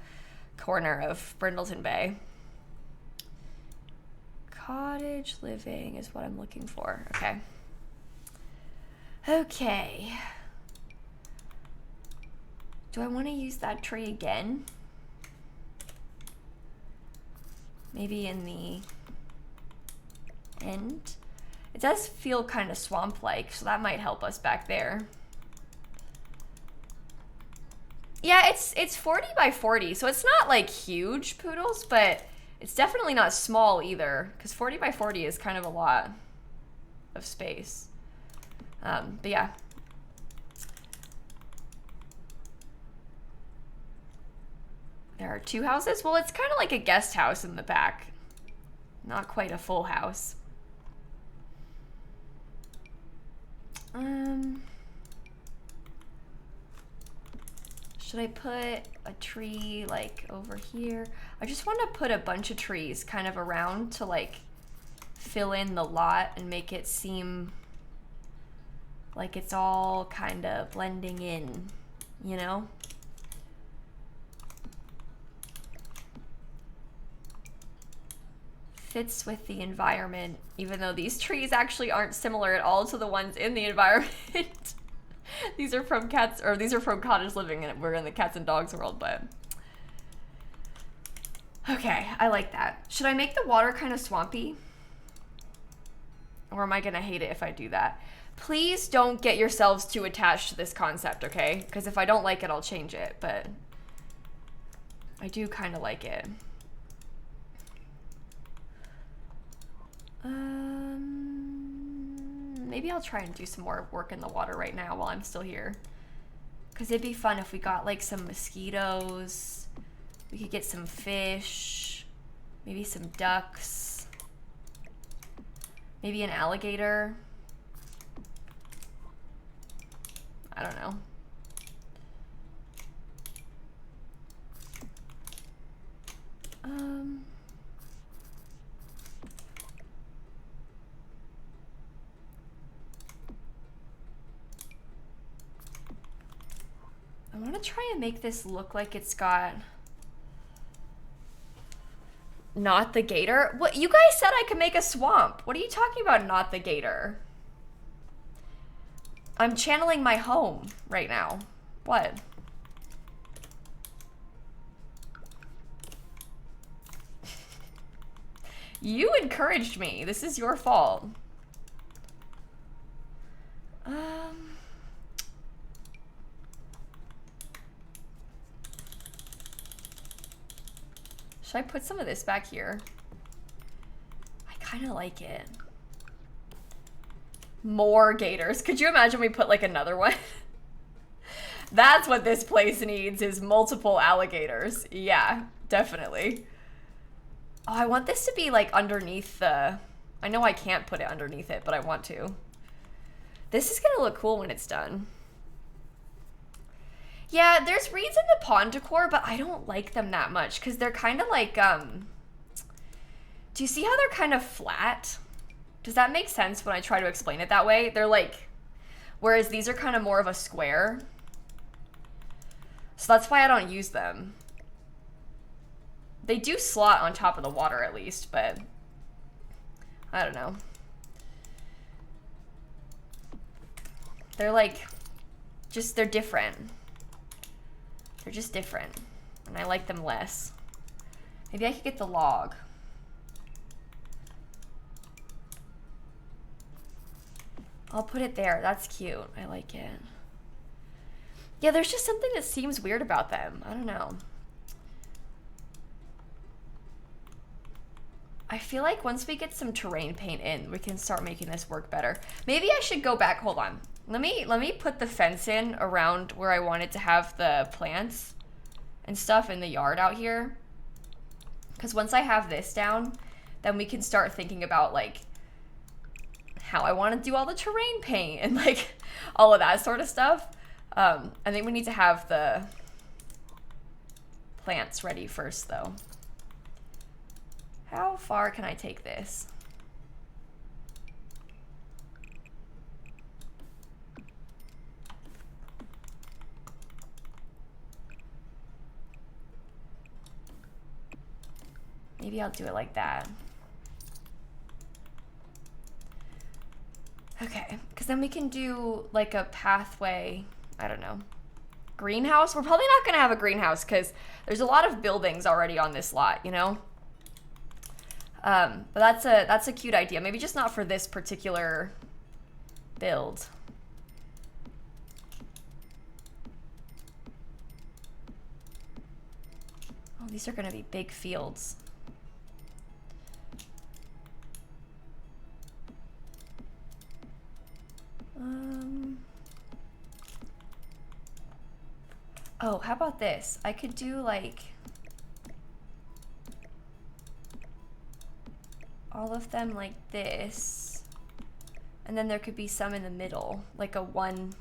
corner of Brindleton Bay. Cottage living is what I'm looking for. Okay. Okay. Do I want to use that tree again? Maybe in the end? It does feel kind of swamp-like, so that might help us back there. Yeah, it's 40 by 40, so it's not like huge poodles, but it's definitely not small either, because 40 by 40 is kind of a lot of space. But yeah. There are 2 houses? Well, it's kind of like a guest house in the back. Not quite a full house. Should I put a tree like over here? I just want to put a bunch of trees kind of around to like fill in the lot and make it seem like it's all kind of blending in, you know? Fits with the environment, even though these trees actually aren't similar at all to the ones in the environment. These are from cats, or these are from cottage living, and we're in the cats and dogs world, but. Okay, I like that. Should I make the water kind of swampy? Or am I gonna hate it if I do that? Please don't get yourselves too attached to this concept, okay? Because if I don't like it, I'll change it, but I do kind of like it. Maybe I'll try and do some more work in the water right now while I'm still here. Because it'd be fun if we got like some mosquitoes. We could get some fish. Maybe some ducks. Maybe an alligator. I don't know. I want to try and make this look like it's got not the gator. What, you guys said I could make a swamp. What are you talking about, not the gator? I'm channeling my home right now. What? You encouraged me. This is your fault. Should I put some of this back here? I kind of like it. More gators. Could you imagine we put like another one? That's what this place needs, is multiple alligators. Yeah, definitely. Oh, I want this to be like underneath the... I know I can't put it underneath it, but I want to. This is gonna look cool when it's done. Yeah, there's reeds in the pond decor, but I don't like them that much because they're kind of like, do you see how they're kind of flat? Does that make sense when I try to explain it that way? They're like, whereas these are kind of more of a square. So that's why I don't use them. They do slot on top of the water at least, but I don't know. They're like, they're different. They're just different, and I like them less. Maybe I could get the log. I'll put it there. That's cute. I like it. Yeah, there's just something that seems weird about them. I don't know. I feel like once we get some terrain paint in, we can start making this work better. Maybe I should go back. Hold on. Let me put the fence in around where I wanted to have the plants and stuff in the yard out here. Because once I have this down, then we can start thinking about like how I want to do all the terrain paint and like all of that sort of stuff. I think we need to have the plants ready first though. How far can I take this? Maybe I'll do it like that. Okay, because then we can do like a pathway, I don't know, greenhouse? We're probably not gonna have a greenhouse because there's a lot of buildings already on this lot, you know? But that's a cute idea. Maybe just not for this particular build. Oh, these are gonna be big fields. Oh, how about this? I could do like all of them like this, and then there could be some in the middle, like a one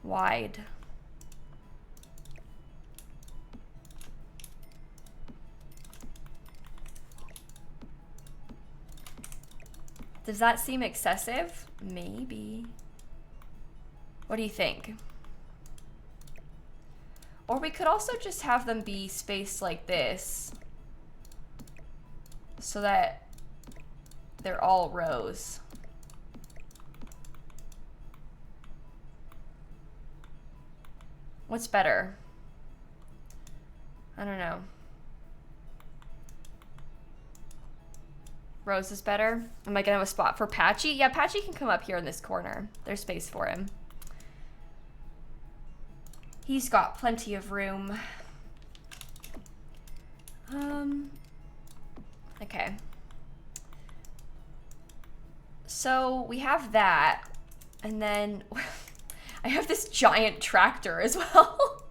wide. Does that seem excessive? Maybe. What do you think? Or we could also just have them be spaced like this so that they're all rows. What's better? I don't know. Rose is better. Am I gonna have a spot for Patchy? Yeah, Patchy can come up here in this corner. There's space for him. He's got plenty of room. Okay. So we have that, and then I have this giant tractor as well.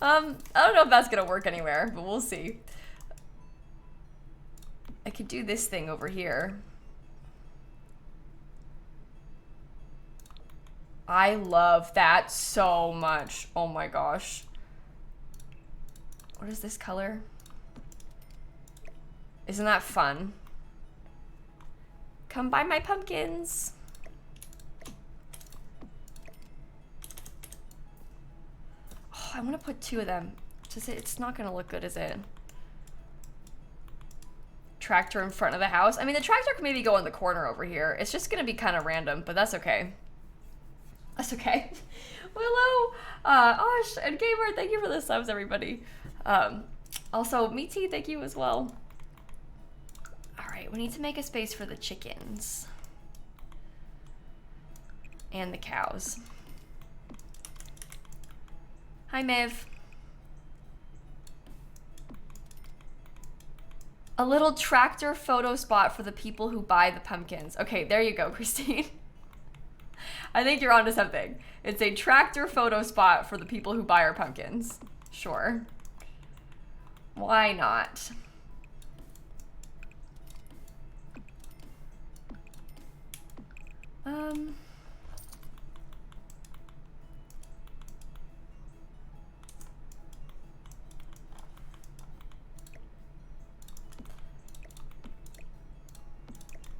I don't know if that's gonna work anywhere, but we'll see. I could do this thing over here. I love that so much. Oh my gosh. What is this color? Isn't that fun? Come buy my pumpkins. Oh, I want to put two of them. It's not gonna look good, is it? Tractor in front of the house. I mean, the tractor can maybe go in the corner over here. It's just gonna be kind of random, but that's okay. That's okay. Willow, Osh, and Gamer, thank you for the subs, everybody. Also, Meaty, thank you as well. All right, we need to make a space for the chickens and the cows. Hi, Miv. A little tractor photo spot for the people who buy the pumpkins. Okay, there you go, Christine. I think you're onto something. It's a tractor photo spot for the people who buy our pumpkins. Sure. Why not?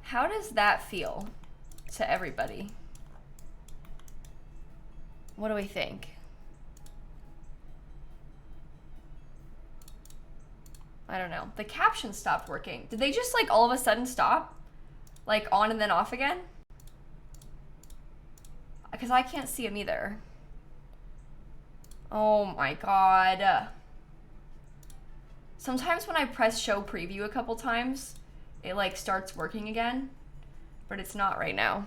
How does that feel to everybody? What do we think? I don't know. The caption stopped working. Did they just like all of a sudden stop? Like on and then off again? Because I can't see them either. Oh my god. Sometimes when I press show preview a couple times, it like starts working again, but it's not right now.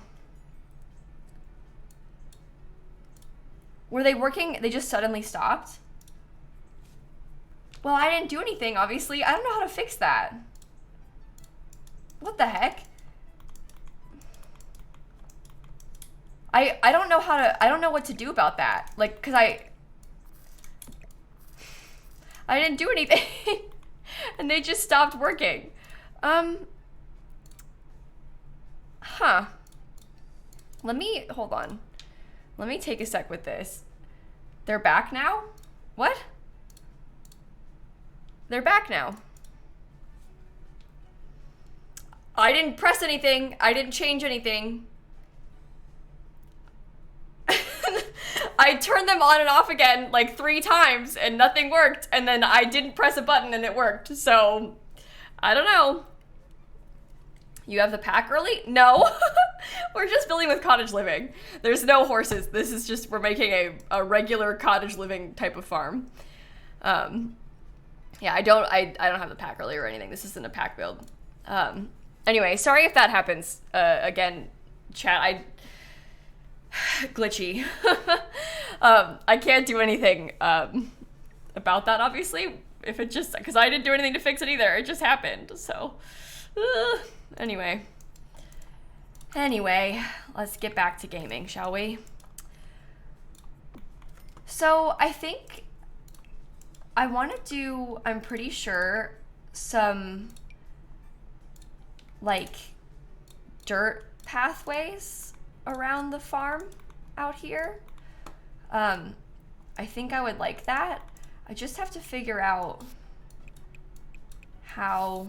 Were they working? They just suddenly stopped? Well, I didn't do anything, obviously. I don't know how to fix that. What the heck? I don't know how to, I don't know what to do about that. Like, cause I didn't do anything and they just stopped working. Huh. Hold on. Let me take a sec with this. They're back now? What? They're back now. I didn't press anything. I didn't change anything. I turned them on and off again like 3 times and nothing worked, and then I didn't press a button and it worked. So I don't know. You have the pack early? No. We're just building with cottage living. There's no horses. This is just, we're making a regular cottage living type of farm. Yeah, I don't have the pack early or anything. This isn't a pack build. Anyway, sorry if that happens. Again, chat, glitchy. I can't do anything about that, obviously. If it just, because I didn't do anything to fix it either. It just happened. So, anyway, let's get back to gaming, shall we? So I think I want to do, I'm pretty sure, some like dirt pathways around the farm out here. I think I would like that. I just have to figure out how.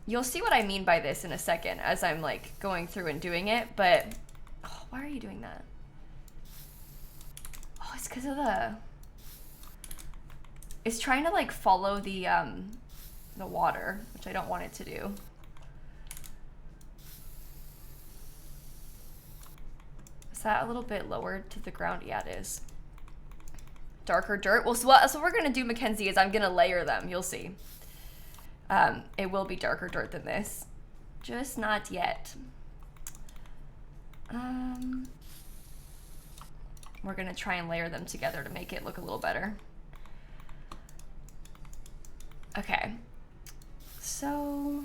You'll see what I mean by this in a second as I'm like going through and doing it, but oh, why are you doing that? Oh, it's because of it's trying to like follow the water, which I don't want it to do. Is that a little bit lower to the ground? Yeah, it is. Darker dirt. Well, so what we're gonna do, Mackenzie, is I'm gonna layer them. You'll see. It will be darker dirt than this, just not yet. We're gonna try and layer them together to make it look a little better. Okay, so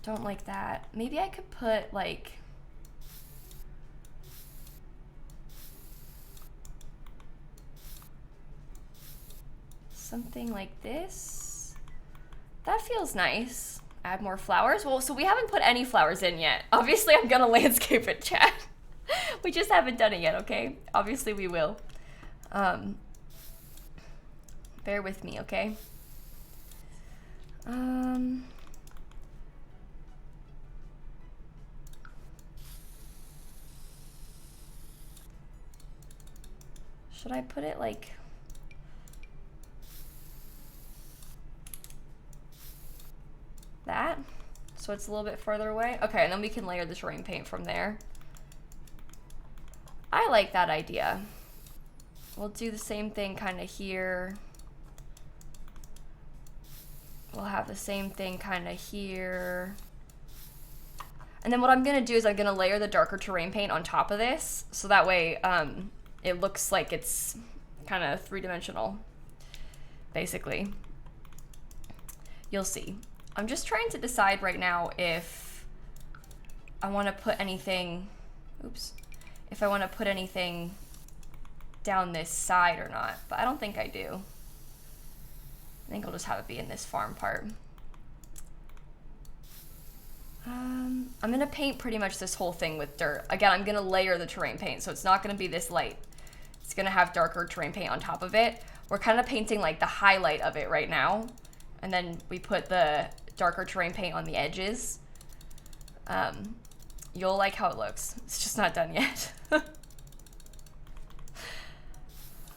don't like that. Maybe I could put like something like this. That feels nice. Add more flowers. Well, so we haven't put any flowers in yet. Obviously, I'm gonna landscape it, chat. We just haven't done it yet, okay? Obviously, we will. Bear with me, okay? Should I put it like that? So it's a little bit further away? Okay, and then we can layer the terrain paint from there. I like that idea. We'll do the same thing kind of here. We'll have the same thing kind of here. And then what I'm gonna do is I'm gonna layer the darker terrain paint on top of this, so that way it looks like it's kind of 3-dimensional, basically. You'll see. I'm just trying to decide right now if I want to put anything, if I want to put anything down this side or not, but I don't think I do. I think I'll just have it be in this farm part. I'm gonna paint pretty much this whole thing with dirt. Again, I'm gonna layer the terrain paint, so it's not gonna be this light. It's gonna have darker terrain paint on top of it. We're kind of painting like the highlight of it right now, and then we put the darker terrain paint on the edges. You'll like how it looks. It's just not done yet.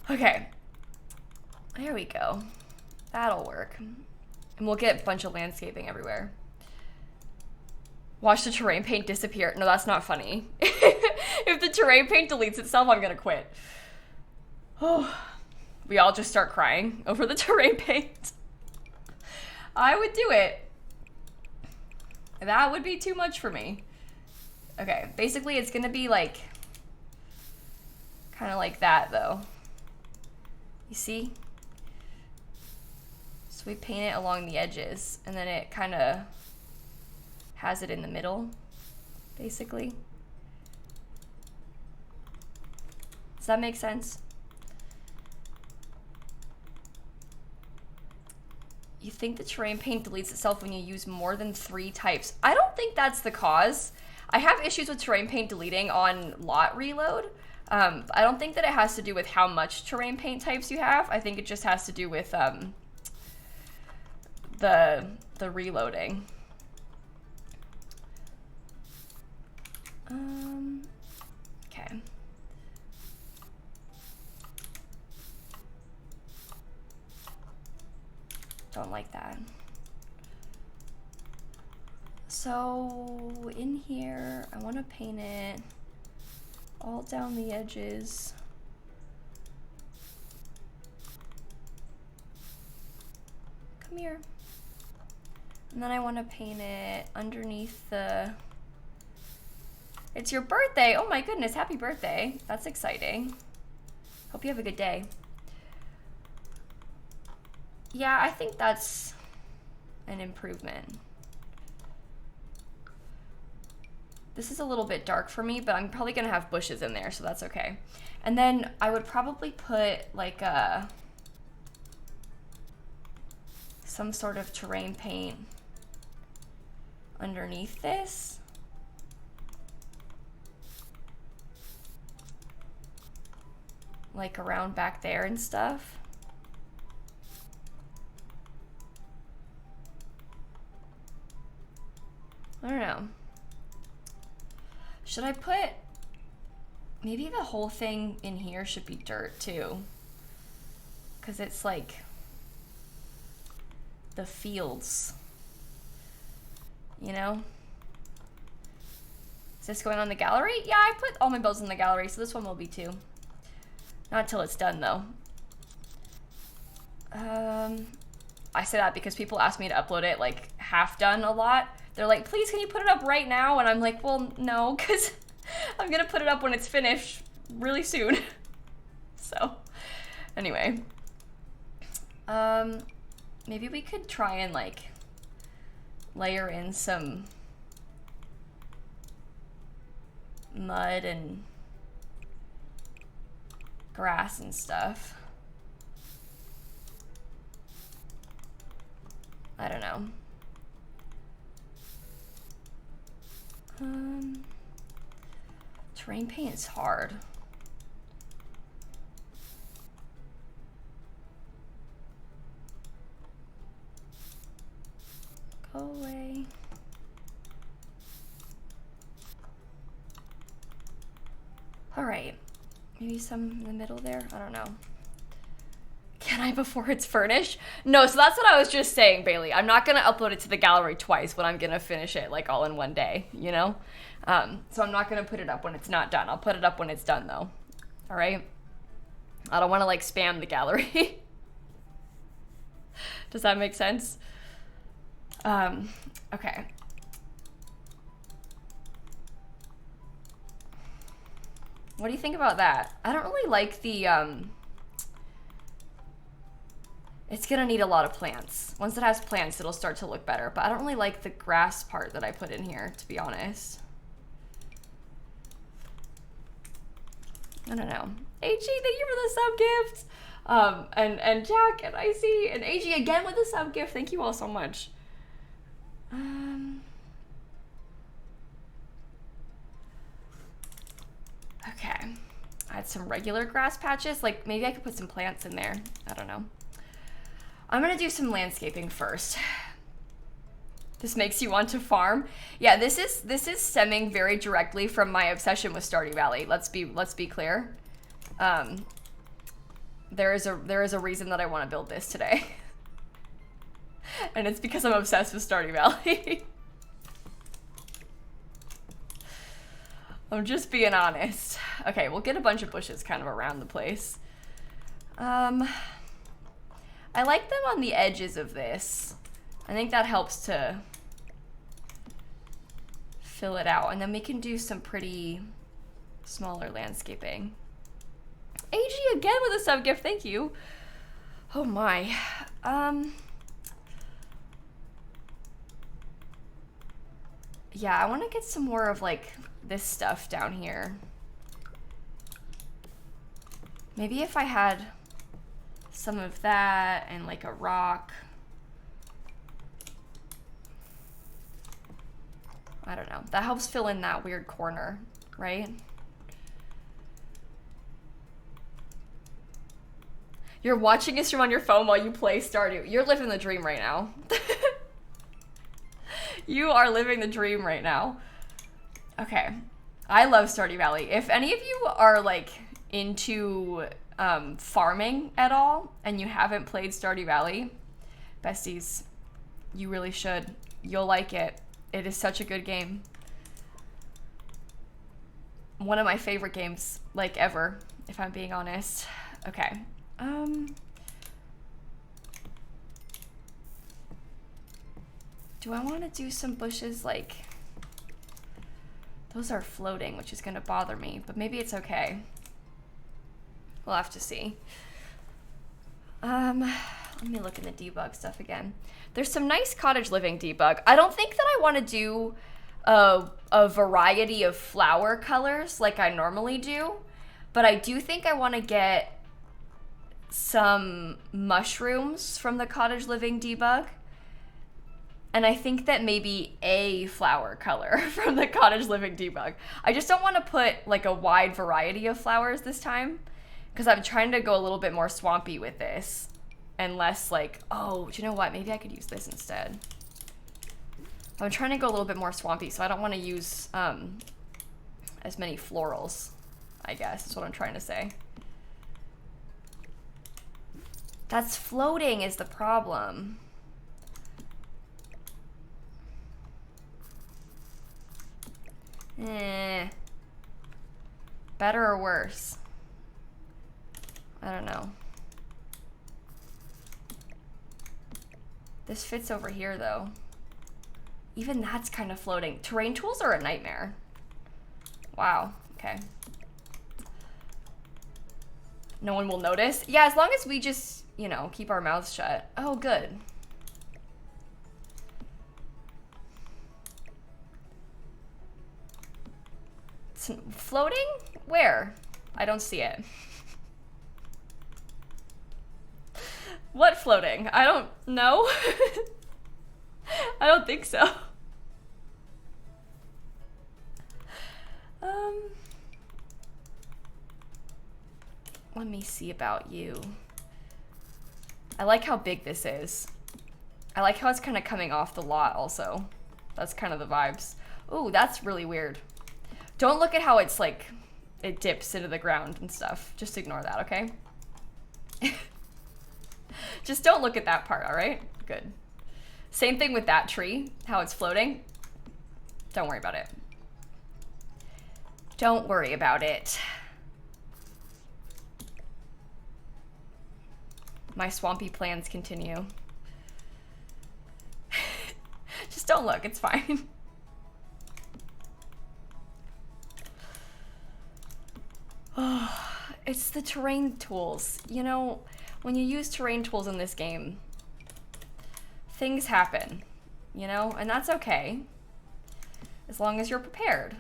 Okay, There we go. That'll work. And we'll get a bunch of landscaping everywhere. Watch the terrain paint disappear. No, that's not funny. If the terrain paint deletes itself, I'm gonna quit. Oh, we all just start crying over the terrain paint. I would do it. That would be too much for me. Okay, basically it's gonna be like, kind of like that though. You see? So we paint it along the edges and then it kind of has it in the middle, basically. Does that make sense? You think the terrain paint deletes itself when you use more than 3 types. I don't think that's the cause. I have issues with terrain paint deleting on lot reload. I don't think that it has to do with how much terrain paint types you have. I think it just has to do with the reloading. Okay. Don't like that. So in here, I want to paint it all down the edges. Come here. And then I want to paint it underneath the... It's your birthday! Oh my goodness, happy birthday. That's exciting. Hope you have a good day. Yeah, I think that's an improvement. This is a little bit dark for me, but I'm probably gonna have bushes in there, so that's okay. And then I would probably put like some sort of terrain paint underneath this. Like around back there and stuff. I don't know. Should I put, maybe the whole thing in here should be dirt too. Cause it's like the fields, you know? Is this going on the gallery? Yeah, I put all my builds in the gallery, so this one will be too. Not till it's done though. I say that because people ask me to upload it like half done a lot. They're like, please, can you put it up right now? And I'm like, well, no, because I'm going to put it up when it's finished really soon. So, anyway. Maybe we could try and, like, layer in some mud and grass and stuff. I don't know. Terrain paint is hard. Go away. All right, maybe some in the middle there. I don't know. Can I before it's furnished? No, so that's what I was just saying, Bailey. I'm not gonna upload it to the gallery twice when I'm gonna finish it like all in one day, you know? So I'm not gonna put it up when it's not done. I'll put it up when it's done though, all right? I don't wanna like spam the gallery. Does that make sense? Okay. What do you think about that? I don't really like the, it's gonna need a lot of plants. Once it has plants, it'll start to look better, but I don't really like the grass part that I put in here, to be honest. I don't know. AG, thank you for the sub gift. And Jack and Icy and AG again with the sub gift. Thank you all so much. Okay. Add some regular grass patches. Like maybe I could put some plants in there. I don't know. I'm gonna do some landscaping first. This makes you want to farm. Yeah, this is stemming very directly from my obsession with Stardew Valley. Let's be clear. there is a reason that I want to build this today. And it's because I'm obsessed with Stardew Valley. I'm just being honest. Okay, we'll get a bunch of bushes kind of around the place. I like them on the edges of this. I think that helps to fill it out. And then we can do some pretty smaller landscaping. AG again with a sub gift, thank you. Oh my. Yeah, I want to get some more of like this stuff down here. Maybe if I had some of that and like a rock. I don't know. That helps fill in that weird corner, right? You're watching a stream on your phone while you play Stardew. You're living the dream right now. You are living the dream right now. Okay. I love Stardew Valley. If any of you are like into farming at all and you haven't played Stardew Valley, besties, you really should. You'll like it. It is such a good game. One of my favorite games, like, ever, if I'm being honest. Okay. Do I want to do some bushes like... Those are floating, which is going to bother me, but maybe it's okay. We'll have to see. Let me look in the debug stuff again. There's some nice cottage living debug. I don't think that I want to do a variety of flower colors like I normally do, but I do think I want to get some mushrooms from the cottage living debug. And I think that maybe a flower color from the cottage living debug. I just don't want to put like a wide variety of flowers this time because I'm trying to go a little bit more swampy with this and less like, oh, do you know what? Maybe I could use this instead. I'm trying to go a little bit more swampy, so I don't want to use as many florals, I guess is what I'm trying to say. That's floating is the problem. Better or worse? I don't know. This fits over here though. Even that's kind of floating. Terrain tools are a nightmare. Wow, okay. No one will notice? Yeah, as long as we just, you know, keep our mouths shut. Oh, good. It's floating? Where? I don't see it. What floating? I don't know. I don't think so. Let me see about you. I like how big this is. I like how it's kind of coming off the lot also. That's kind of the vibes. Ooh, that's really weird. Don't look at how it's like, it dips into the ground and stuff. Just ignore that, okay? Just don't look at that part, all right? Good. Same thing with that tree, how it's floating. Don't worry about it. Don't worry about it. My swampy plans continue. Just don't look, it's fine. Oh, it's the terrain tools. You know, when you use terrain tools in this game, things happen, you know, and that's okay, as long as you're prepared.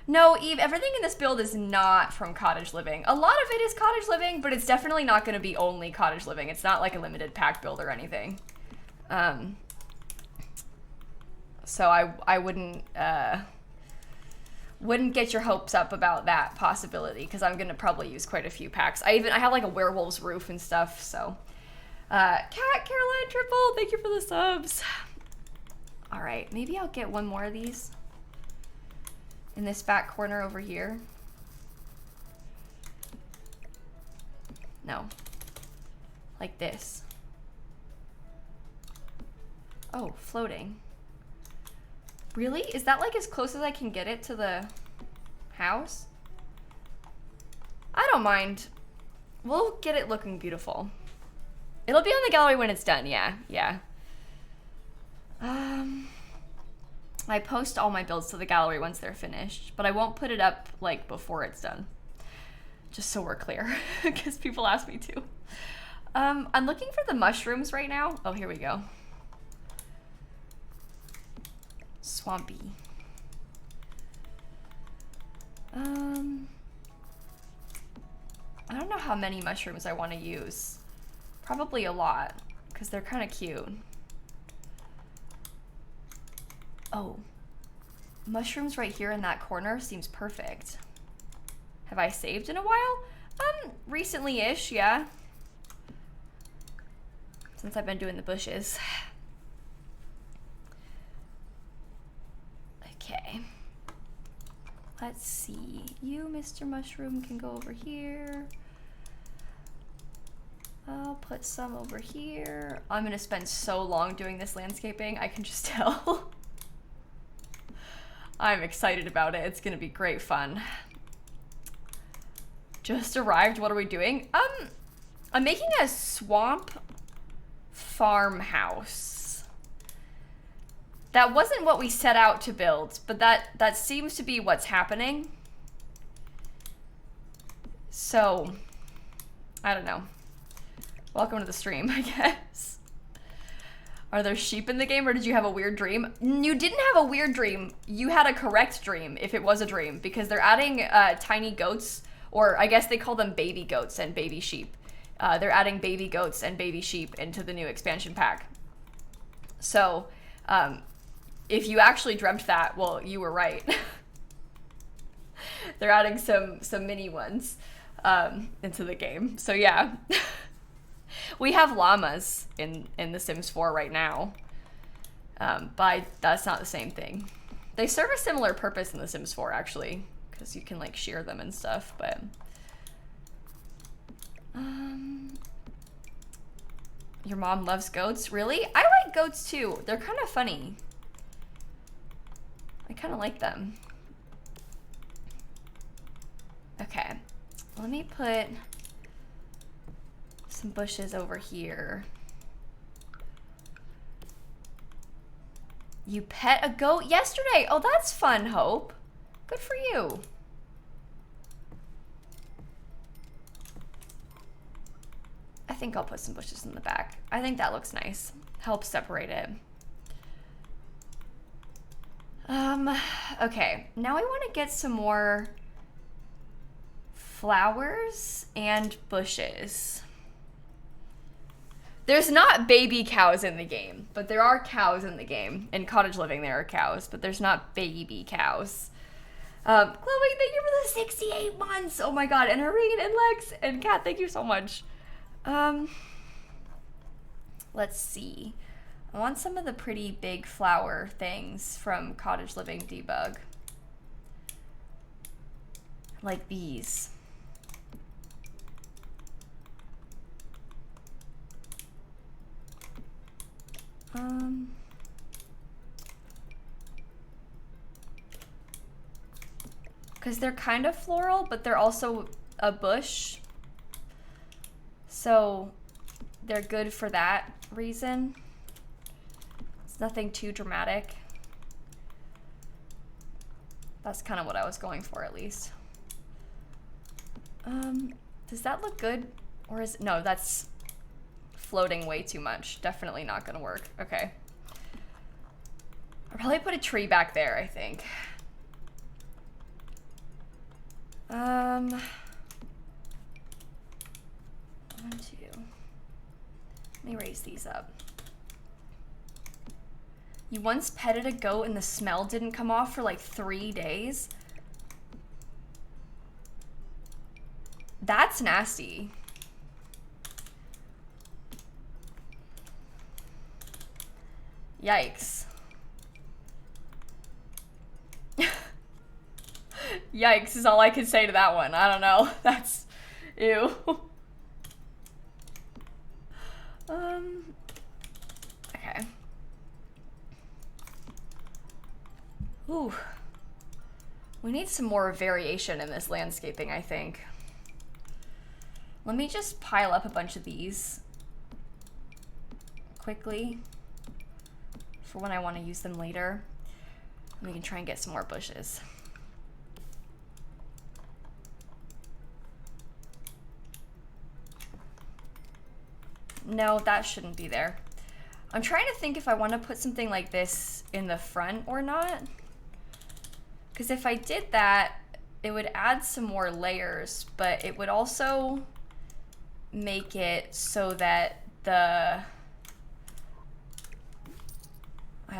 No, Eve, everything in this build is not from cottage living. A lot of it is cottage living, but it's definitely not going to be only cottage living. It's not like a limited pack build or anything. So I wouldn't get your hopes up about that possibility, because I'm going to probably use quite a few packs. I have like a werewolf's roof and stuff, so. Cat Caroline Triple, thank you for the subs. All right, maybe I'll get one more of these in this back corner over here. No. Like this. Oh, floating. Really? Is that like as close as I can get it to the house? I don't mind. We'll get it looking beautiful. It'll be on the gallery when it's done, yeah, yeah. I post all my builds to the gallery once they're finished, but I won't put it up like before it's done. Just so we're clear, because people ask me to. I'm looking for the mushrooms right now. Oh, here we go. Swampy. I don't know how many mushrooms I want to use. Probably a lot, because they're kind of cute. Oh, mushrooms right here in that corner seems perfect. Have I saved in a while? Recently-ish, yeah. Since I've been doing the bushes. Okay. Let's see. You, Mr. Mushroom, can go over here. I'll put some over here. I'm gonna spend so long doing this landscaping, I can just tell. I'm excited about it. It's gonna be great fun. Just arrived. What are we doing? I'm making a swamp farmhouse. That wasn't what we set out to build, but that seems to be what's happening. So, I don't know. Welcome to the stream, I guess. Are there sheep in the game, or did you have a weird dream? You didn't have a weird dream. You had a correct dream, if it was a dream, because they're adding tiny goats, or I guess they call them baby goats and baby sheep. They're adding baby goats and baby sheep into the new expansion pack. So, if you actually dreamt that, well, you were right. They're adding some mini ones into the game. So yeah. We have llamas in The Sims 4 right now, but that's not the same thing. They serve a similar purpose in The Sims 4, actually, because you can, like, shear them and stuff, but... Your mom loves goats? Really? I like goats, too. They're kind of funny. I kind of like them. Okay. Let me put... some bushes over here. You pet a goat yesterday. Oh, that's fun, Hope. Good for you. I think I'll put some bushes in the back. I think that looks nice. Helps separate it. Okay. Now I want to get some more flowers and bushes. There's not baby cows in the game, but there are cows in the game. In Cottage Living, there are cows, but there's not baby cows. Chloe, thank you for the 68 months. Oh my god, and Irene and Lex and Kat, thank you so much. Let's see. I want some of the pretty big flower things from Cottage Living Debug. Like these. Because they're kind of floral, but they're also a bush. So they're good for that reason. It's nothing too dramatic. That's kind of what I was going for, at least. Does that look good? Or is it, no, that's floating way too much. Definitely not gonna work. Okay. I'll probably put a tree back there, I think. 1, 2. Let me raise these up. You once petted a goat and the smell didn't come off for like 3 days? That's nasty. Yikes. Yikes is all I can say to that one. I don't know. That's... ew. Okay. Ooh. We need some more variation in this landscaping, I think. Let me just pile up a bunch of these quickly for when I want to use them later. We can try and get some more bushes. No, that shouldn't be there. I'm trying to think if I want to put something like this in the front or not. Because if I did that, it would add some more layers, but it would also make it so that I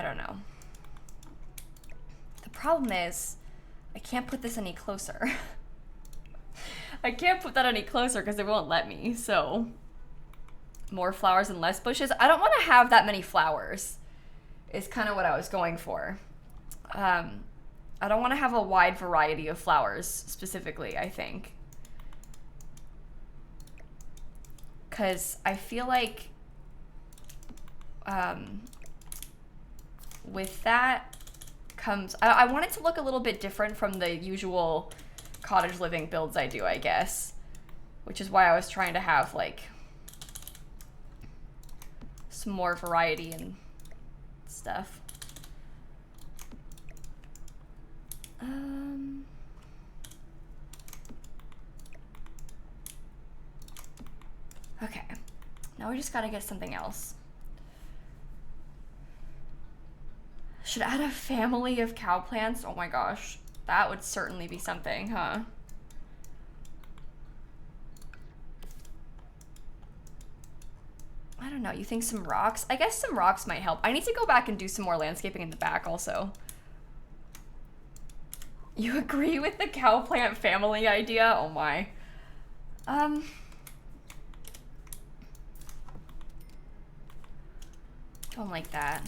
don't know. The problem is, I can't put this any closer. I can't put that any closer because it won't let me, so. More flowers and less bushes. I don't want to have that many flowers, is kind of what I was going for. I don't want to have a wide variety of flowers, specifically, I think. Because I feel like with that comes... I want it to look a little bit different from the usual cottage living builds I do, I guess. Which is why I was trying to have, like, some more variety and stuff. Okay, now we just gotta get something else. Should add a family of cow plants? Oh my gosh, that would certainly be something, huh? I don't know, you think some rocks? I guess some rocks might help. I need to go back and do some more landscaping in the back also. You agree with the cow plant family idea? Oh my. Don't like that.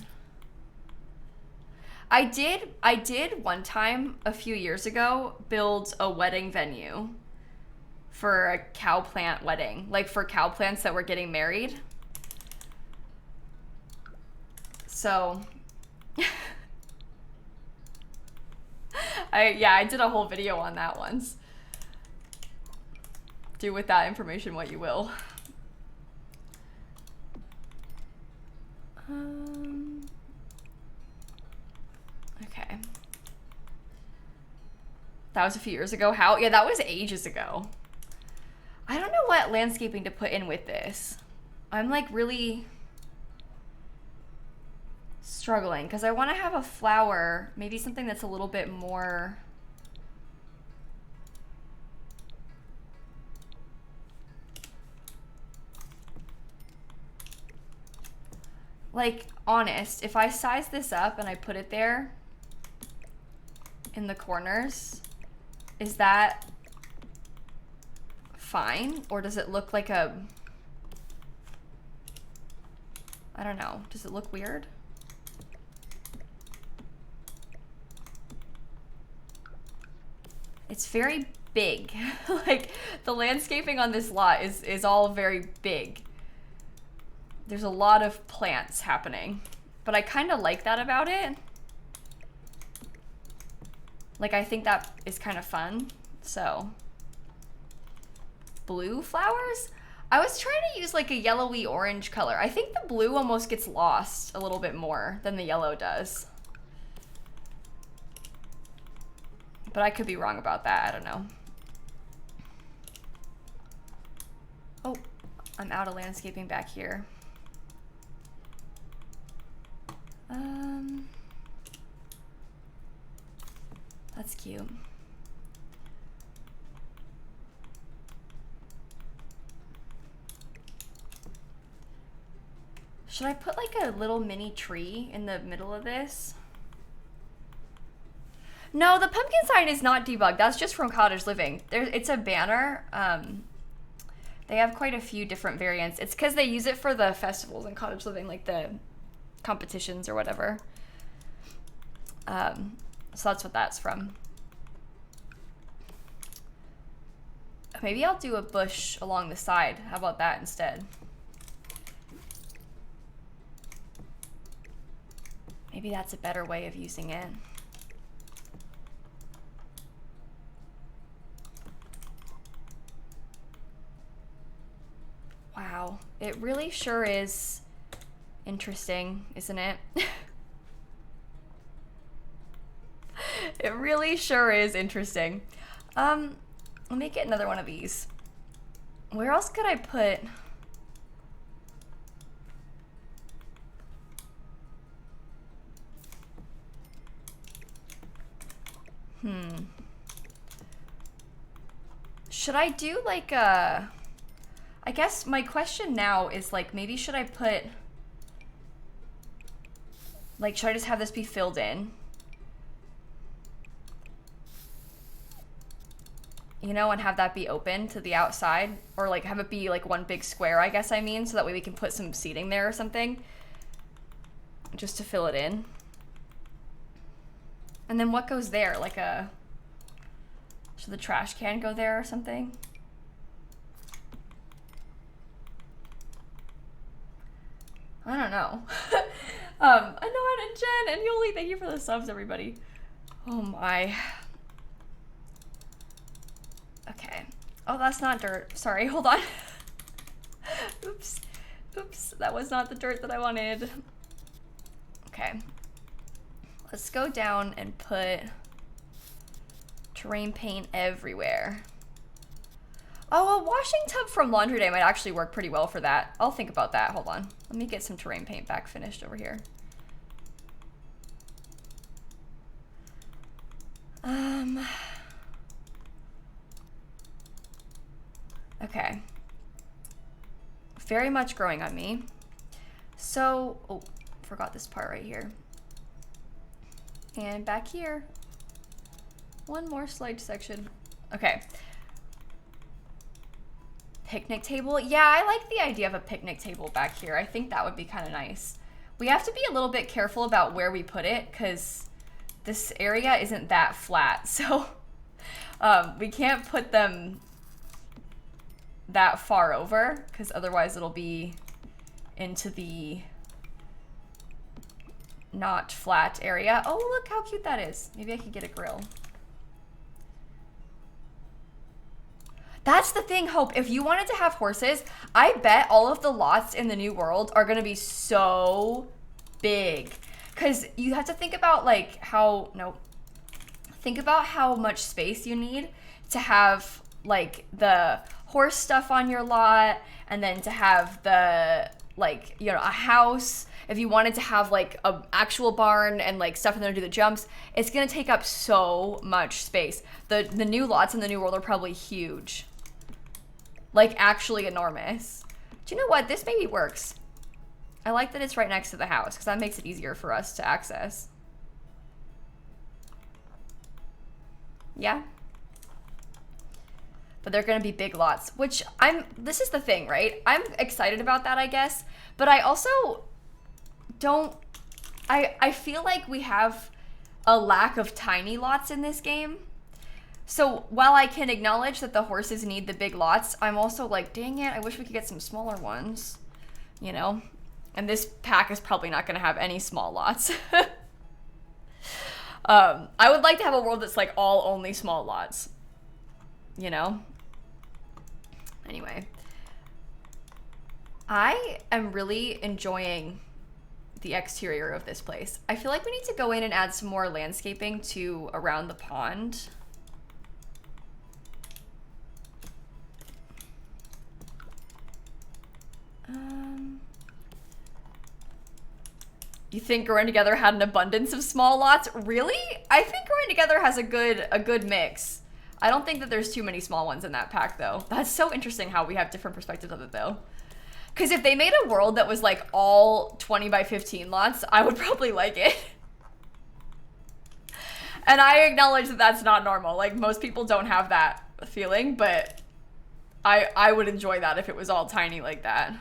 I did one time a few years ago build a wedding venue for a cow plant wedding, like for cow plants that were getting married. So I did a whole video on that once. Do with that information what you will. Okay. That was a few years ago. How? Yeah, that was ages ago. I don't know what landscaping to put in with this. I'm like really struggling because I want to have a flower, maybe something that's a little bit more like honest. If I size this up and I put it there in the corners, is that fine? Or does it look like a, I don't know, does it look weird? It's very big. Like the landscaping on this lot is all very big. There's a lot of plants happening, but I kind of like that about it. Like I think that is kind of fun. So blue flowers? I was trying to use like a yellowy orange color. I think the blue almost gets lost a little bit more than the yellow does. But I could be wrong about that, I don't know. Oh, I'm out of landscaping back here. That's cute. Should I put like a little mini tree in the middle of this? No, the pumpkin sign is not debugged. That's just from Cottage Living. It's a banner. They have quite a few different variants. It's because they use it for the festivals in Cottage Living, like the competitions or whatever. So that's what that's from. Maybe I'll do a bush along the side. How about that instead? Maybe that's a better way of using it. Wow, it really sure is interesting, isn't it? It really sure is interesting. Let me get another one of these. Where else could I put? Should I do like a, I guess my question now is like, maybe should I put, like, should I just have this be filled in? You know, and have that be open to the outside, or like have it be like one big square, I guess I mean, so that way we can put some seating there or something, just to fill it in. And then what goes there? Like a, should the trash can go there or something? I don't know. I know, and Jen and Yuli, thank you for the subs, everybody. Oh my. Okay. Oh, that's not dirt. Sorry, hold on. Oops. Oops, that was not the dirt that I wanted. Okay. Let's go down and put terrain paint everywhere. Oh, a washing tub from Laundry Day might actually work pretty well for that. I'll think about that. Hold on. Let me get some terrain paint back finished over here. Okay. Very much growing on me. So, oh, forgot this part right here. And back here. One more slide section. Okay. Picnic table. Yeah, I like the idea of a picnic table back here. I think that would be kind of nice. We have to be a little bit careful about where we put it because this area isn't that flat. So we can't put them that far over because otherwise it'll be into the not flat area. Oh, look how cute that is. Maybe I could get a grill. That's the thing, Hope. If you wanted to have horses, I bet all of the lots in the New World are gonna be so big. Cause you have to think about like how, think about how much space you need to have like the horse stuff on your lot and then to have the, like, you know, a house. If you wanted to have like an actual barn and like stuff in there to do the jumps, it's gonna take up so much space. The new lots in the New World are probably huge. Like actually enormous. Do you know what? This maybe works. I like that it's right next to the house because that makes it easier for us to access. Yeah. But they're gonna be big lots, which this is the thing, right? I'm excited about that, I guess. But I also don't, I feel like we have a lack of tiny lots in this game. So while I can acknowledge that the horses need the big lots, I'm also like, dang it, I wish we could get some smaller ones, you know? And this pack is probably not gonna have any small lots. I would like to have a world that's like all only small lots, you know? Anyway. I am really enjoying the exterior of this place. I feel like we need to go in and add some more landscaping to around the pond. You think Growing Together had an abundance of small lots? Really? I think Growing Together has a good mix. I don't think that there's too many small ones in that pack though. That's so interesting how we have different perspectives of it though. Because if they made a world that was like all 20 by 15 lots, I would probably like it. And I acknowledge that that's not normal. Like most people don't have that feeling, but I would enjoy that if it was all tiny like that.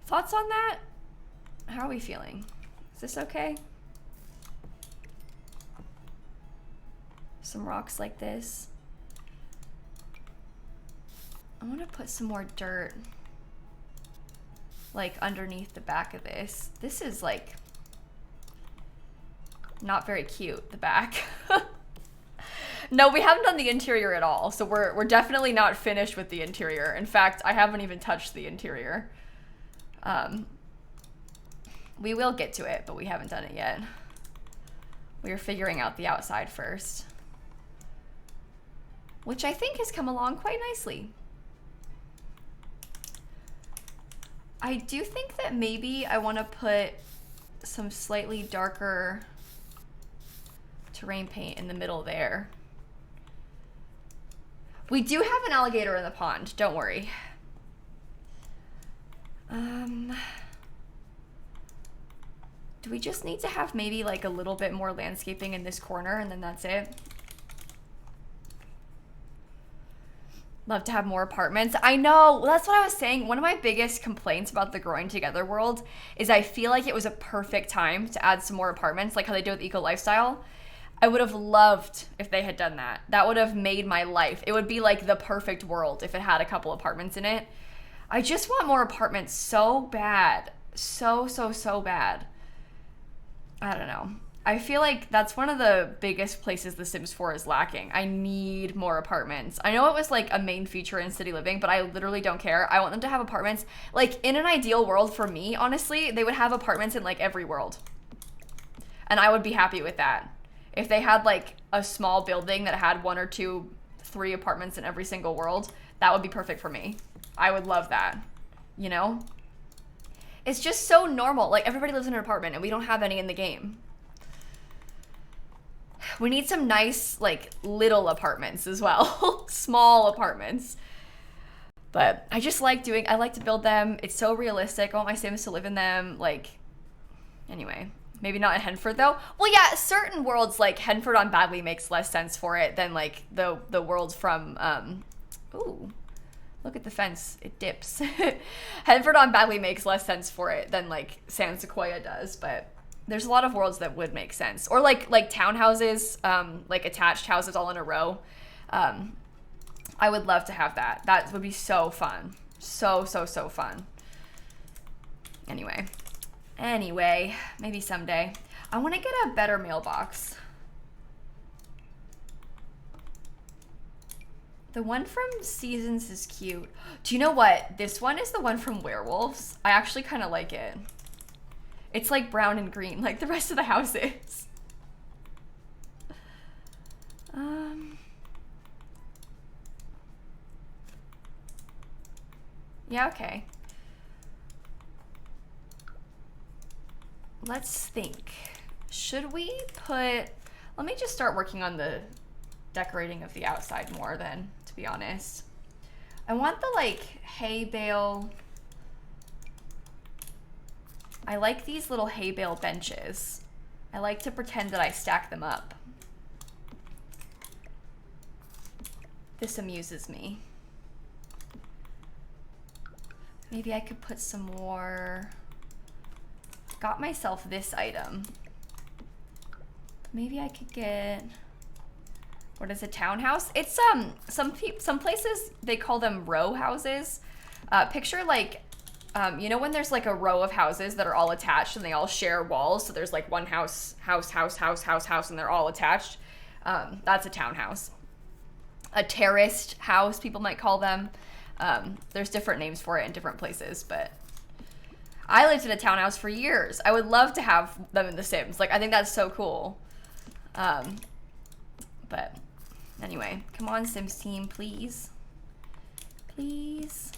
Thoughts on that? How are we feeling? Is this okay? Some rocks like this. I want to put some more dirt like underneath the back of this. This is like not very cute, the back. No, we haven't done the interior at all, so we're definitely not finished with the interior. In fact, I haven't even touched the interior. We will get to it, but we haven't done it yet. We are figuring out the outside first, which I think has come along quite nicely. I do think that maybe I want to put some slightly darker terrain paint in the middle there. We do have an alligator in the pond, don't worry. Do we just need to have maybe like a little bit more landscaping in this corner and then that's it? Love to have more apartments. I know, that's what I was saying. One of my biggest complaints about the Growing Together world is I feel like it was a perfect time to add some more apartments, like how they do with Eco Lifestyle. I would have loved if they had done that. That would have made my life. It would be like the perfect world if it had a couple apartments in it. I just want more apartments so bad. So bad. I don't know. I feel like that's one of the biggest places The Sims 4 is lacking. I need more apartments. I know it was like a main feature in City Living, but I literally don't care. I want them to have apartments. Like in an ideal world for me, honestly, they would have apartments in like every world. And I would be happy with that. If they had like a small building that had 1 or 2, 3 apartments in every single world, that would be perfect for me. I would love that, you know? It's just so normal. Like everybody lives in an apartment and we don't have any in the game. We need some nice like little apartments as well. Small apartments. But I just like I like to build them. It's so realistic. I want my Sims to live in them. Like, anyway. Maybe not in Henford though. Well, yeah, certain worlds like Henford on Bagley makes less sense for it than like the worlds from, ooh, look at the fence, it dips. Henford on Bagley makes less sense for it than like San Sequoia does, but there's a lot of worlds that would make sense. Or like townhouses, like attached houses all in a row. I would love to have that. That would be so fun. So fun. Anyway, maybe someday. I want to get a better mailbox. The one from Seasons is cute. Do you know what? This one is the one from Werewolves. I actually kind of like it. It's like brown and green, like the rest of the house is. Yeah, okay. Let's think. Should we put... Let me just start working on the decorating of the outside more then, to be honest. I want the, like, hay bale... I like these little hay bale benches. I like to pretend that I stack them up. This amuses me. Maybe I could put some more... Got myself this item. Maybe I could get... What is a townhouse? It's some places they call them row houses. Picture like you know when there's like a row of houses that are all attached and they all share walls, so there's like one house, and they're all attached. That's a townhouse. A terraced house, people might call them. There's different names for it in different places, but I lived in a townhouse for years. I would love to have them in The Sims. Like, I think that's so cool. But anyway, come on, Sims team, please. Please.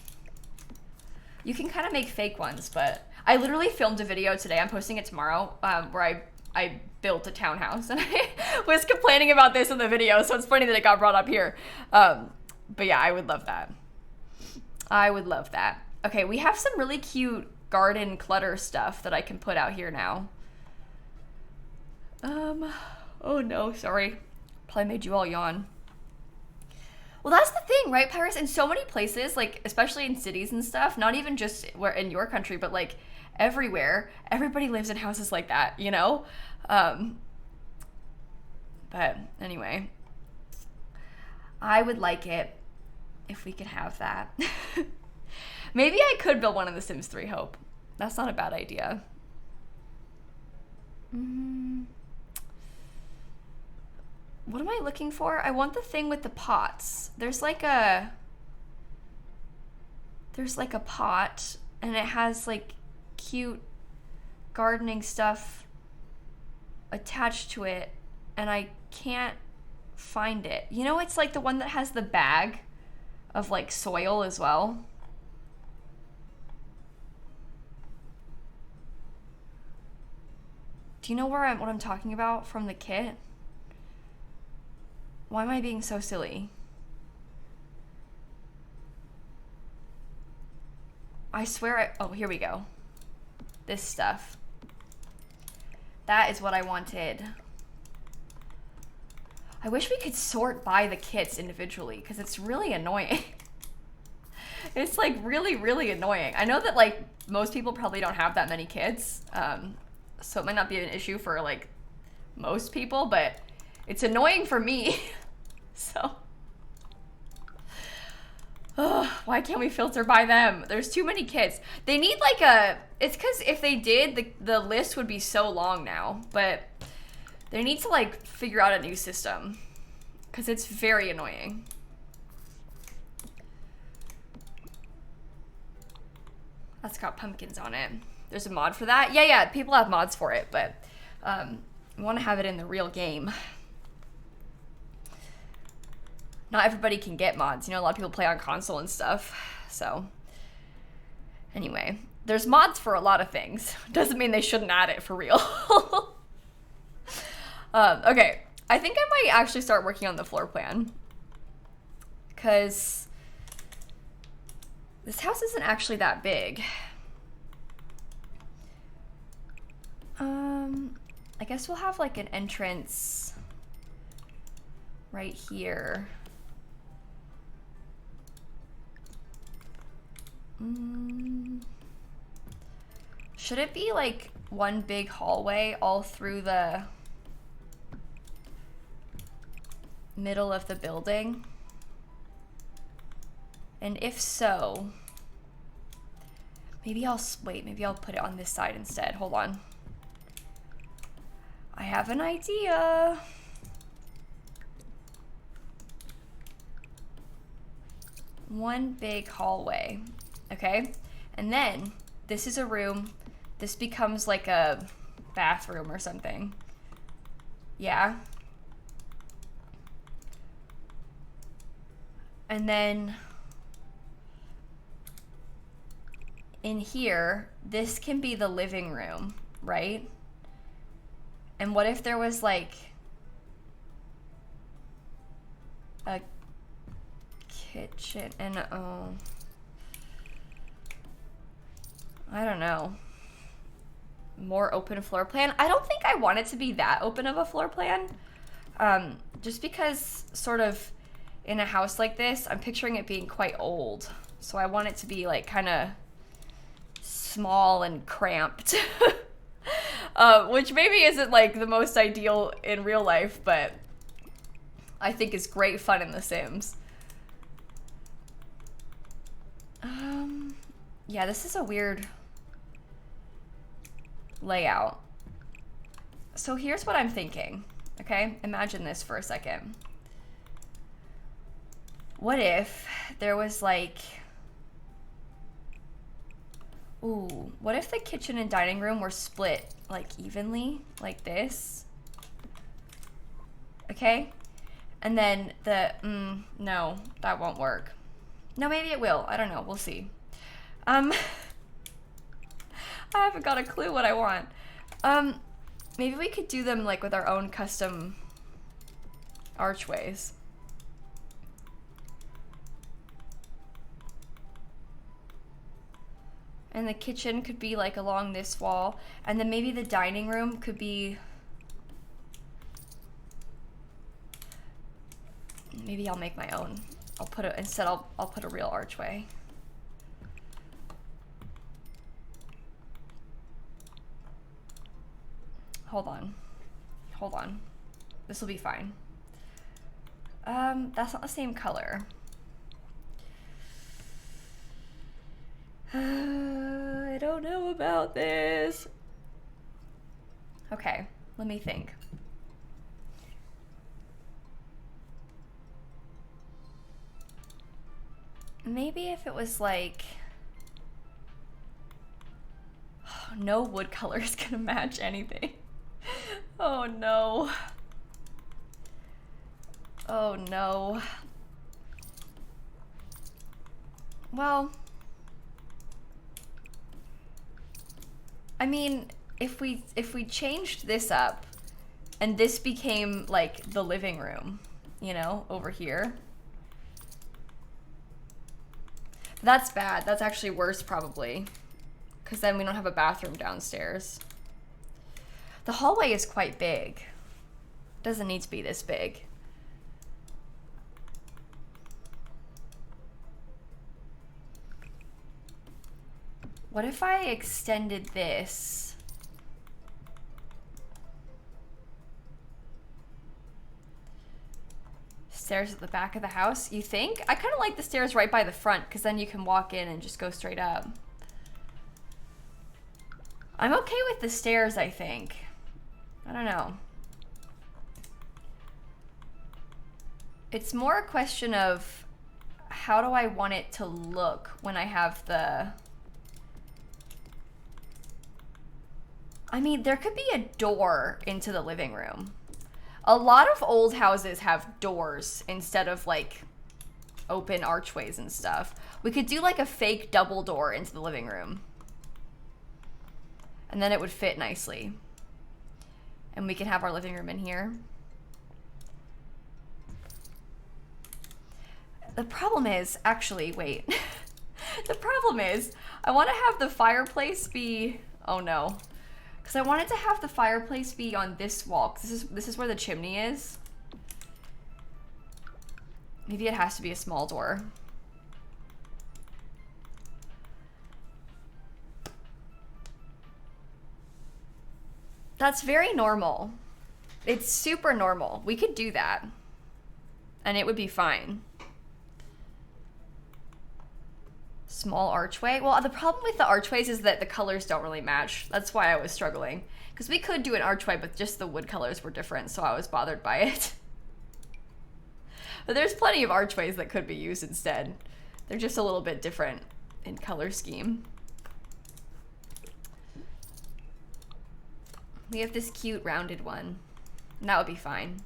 You can kind of make fake ones, but I literally filmed a video today. I'm posting it tomorrow, where I built a townhouse, and I was complaining about this in the video, so it's funny that it got brought up here. But yeah, I would love that. I would love that. Okay, we have some really cute garden clutter stuff that I can put out here now. Oh no, sorry. Probably made you all yawn. Well, that's the thing, right, Pyrus? In so many places, like, especially in cities and stuff, not even just where in your country, but like everywhere, everybody lives in houses like that, you know? But anyway, I would like it if we could have that. Maybe I could build one in The Sims 3 Hope. That's not a bad idea. What am I looking for? I want the thing with the pots. There's like a pot and it has like cute gardening stuff attached to it and I can't find it. You know, it's like the one that has the bag of like soil as well. Do you know what I'm talking about from the kit? Why am I being so silly? I swear oh, here we go. This stuff. That is what I wanted. I wish we could sort by the kits individually because it's really annoying. It's like really, really annoying. I know that like most people probably don't have that many kits. So it might not be an issue for like most people, but it's annoying for me. So, why can't we filter by them? There's too many kits. They need like it's because if they did, the list would be so long now, but they need to like figure out a new system because it's very annoying. That's got pumpkins on it. There's a mod for that? Yeah, people have mods for it, but I want to have it in the real game. Not everybody can get mods. You know, a lot of people play on console and stuff. So, anyway, there's mods for a lot of things. Doesn't mean they shouldn't add it for real. Okay, I think I might actually start working on the floor plan. Because this house isn't actually that big. I guess we'll have like an entrance right here. Should it be like one big hallway all through the middle of the building? And if so, maybe I'll put it on this side instead. Hold on. I have an idea. One big hallway, okay? And then this is a room. This becomes like a bathroom or something. Yeah. And then in here, this can be the living room, right? And what if there was like a kitchen and I don't know, more open floor plan? I don't think I want it to be that open of a floor plan, just because sort of in a house like this, I'm picturing it being quite old, so I want it to be like kind of small and cramped. Which maybe isn't like the most ideal in real life, but I think is great fun in The Sims. Yeah, this is a weird layout. So here's what I'm thinking, okay? Imagine this for a second. What if there was like, ooh, what if the kitchen and dining room were split like evenly, like this? Okay? And then the, no, that won't work. No, maybe it will. I don't know. We'll see. I haven't got a clue what I want. Maybe we could do them like with our own custom archways. And the kitchen could be like along this wall, and then maybe the dining room could be, maybe I'll make my own. I'll put it, instead I'll put a real archway. Hold on. This will be fine. That's not the same color. I don't know about this. Okay, let me think. Maybe if it was like, no wood color is gonna match anything. Oh no. Oh no. Well, I mean, if we changed this up and this became like the living room, you know, over here. That's bad. That's actually worse probably, because then we don't have a bathroom downstairs. The hallway is quite big. Doesn't need to be this big. What if I extended this? Stairs at the back of the house, you think? I kind of like the stairs right by the front, because then you can walk in and just go straight up. I'm okay with the stairs, I think. I don't know. It's more a question of how do I want it to look when I have the... I mean, there could be a door into the living room. A lot of old houses have doors instead of like open archways and stuff. We could do like a fake double door into the living room. And then it would fit nicely. And we can have our living room in here. The problem is, actually, wait. The problem is, I want to have the fireplace be, oh no. Because I wanted to have the fireplace be on this wall. This is where the chimney is. Maybe it has to be a small door. That's very normal. It's super normal. We could do that. And it would be fine. Small archway. Well, the problem with the archways is that the colors don't really match. That's why I was struggling. Because we could do an archway, but just the wood colors were different, so I was bothered by it. But there's plenty of archways that could be used instead. They're just a little bit different in color scheme. We have this cute rounded one. And that would be fine.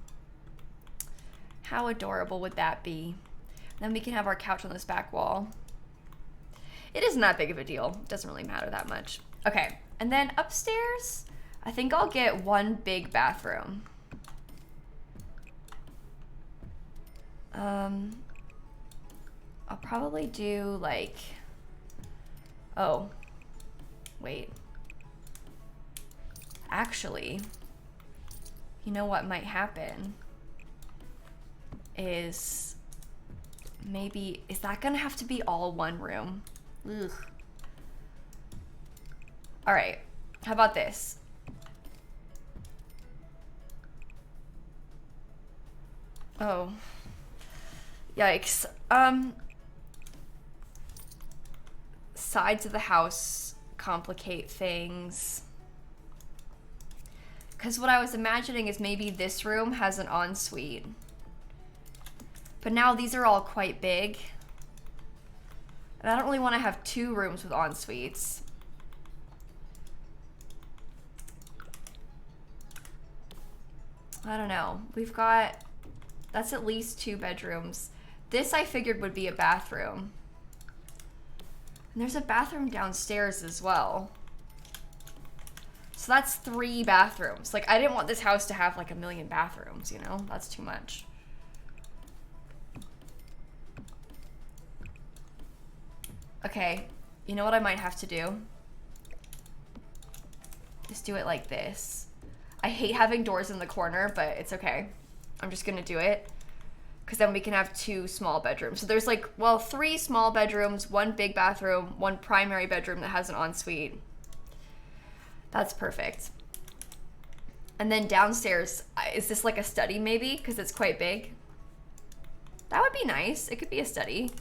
How adorable would that be? Then we can have our couch on this back wall. It isn't that big of a deal. It doesn't really matter that much. Okay, and then upstairs, I think I'll get one big bathroom. I'll probably do like, oh, wait. Actually, you know what might happen is maybe, is that gonna have to be all one room? Ugh. All right, how about this? Oh, yikes. Sides of the house complicate things. Because what I was imagining is maybe this room has an ensuite. But now these are all quite big. And I don't really want to have two rooms with en-suites. I don't know. We've got, that's at least 2 bedrooms. This I figured would be a bathroom. And there's a bathroom downstairs as well. So that's 3 bathrooms. Like, I didn't want this house to have like a million bathrooms, you know? That's too much. Okay, you know what I might have to do? Just do it like this. I hate having doors in the corner, but it's okay. I'm just gonna do it. Because then we can have 2 small bedrooms. So there's like, well, 3 small bedrooms, 1 big bathroom, 1 primary bedroom that has an ensuite. That's perfect. And then downstairs, is this like a study maybe? Because it's quite big. That would be nice. It could be a study.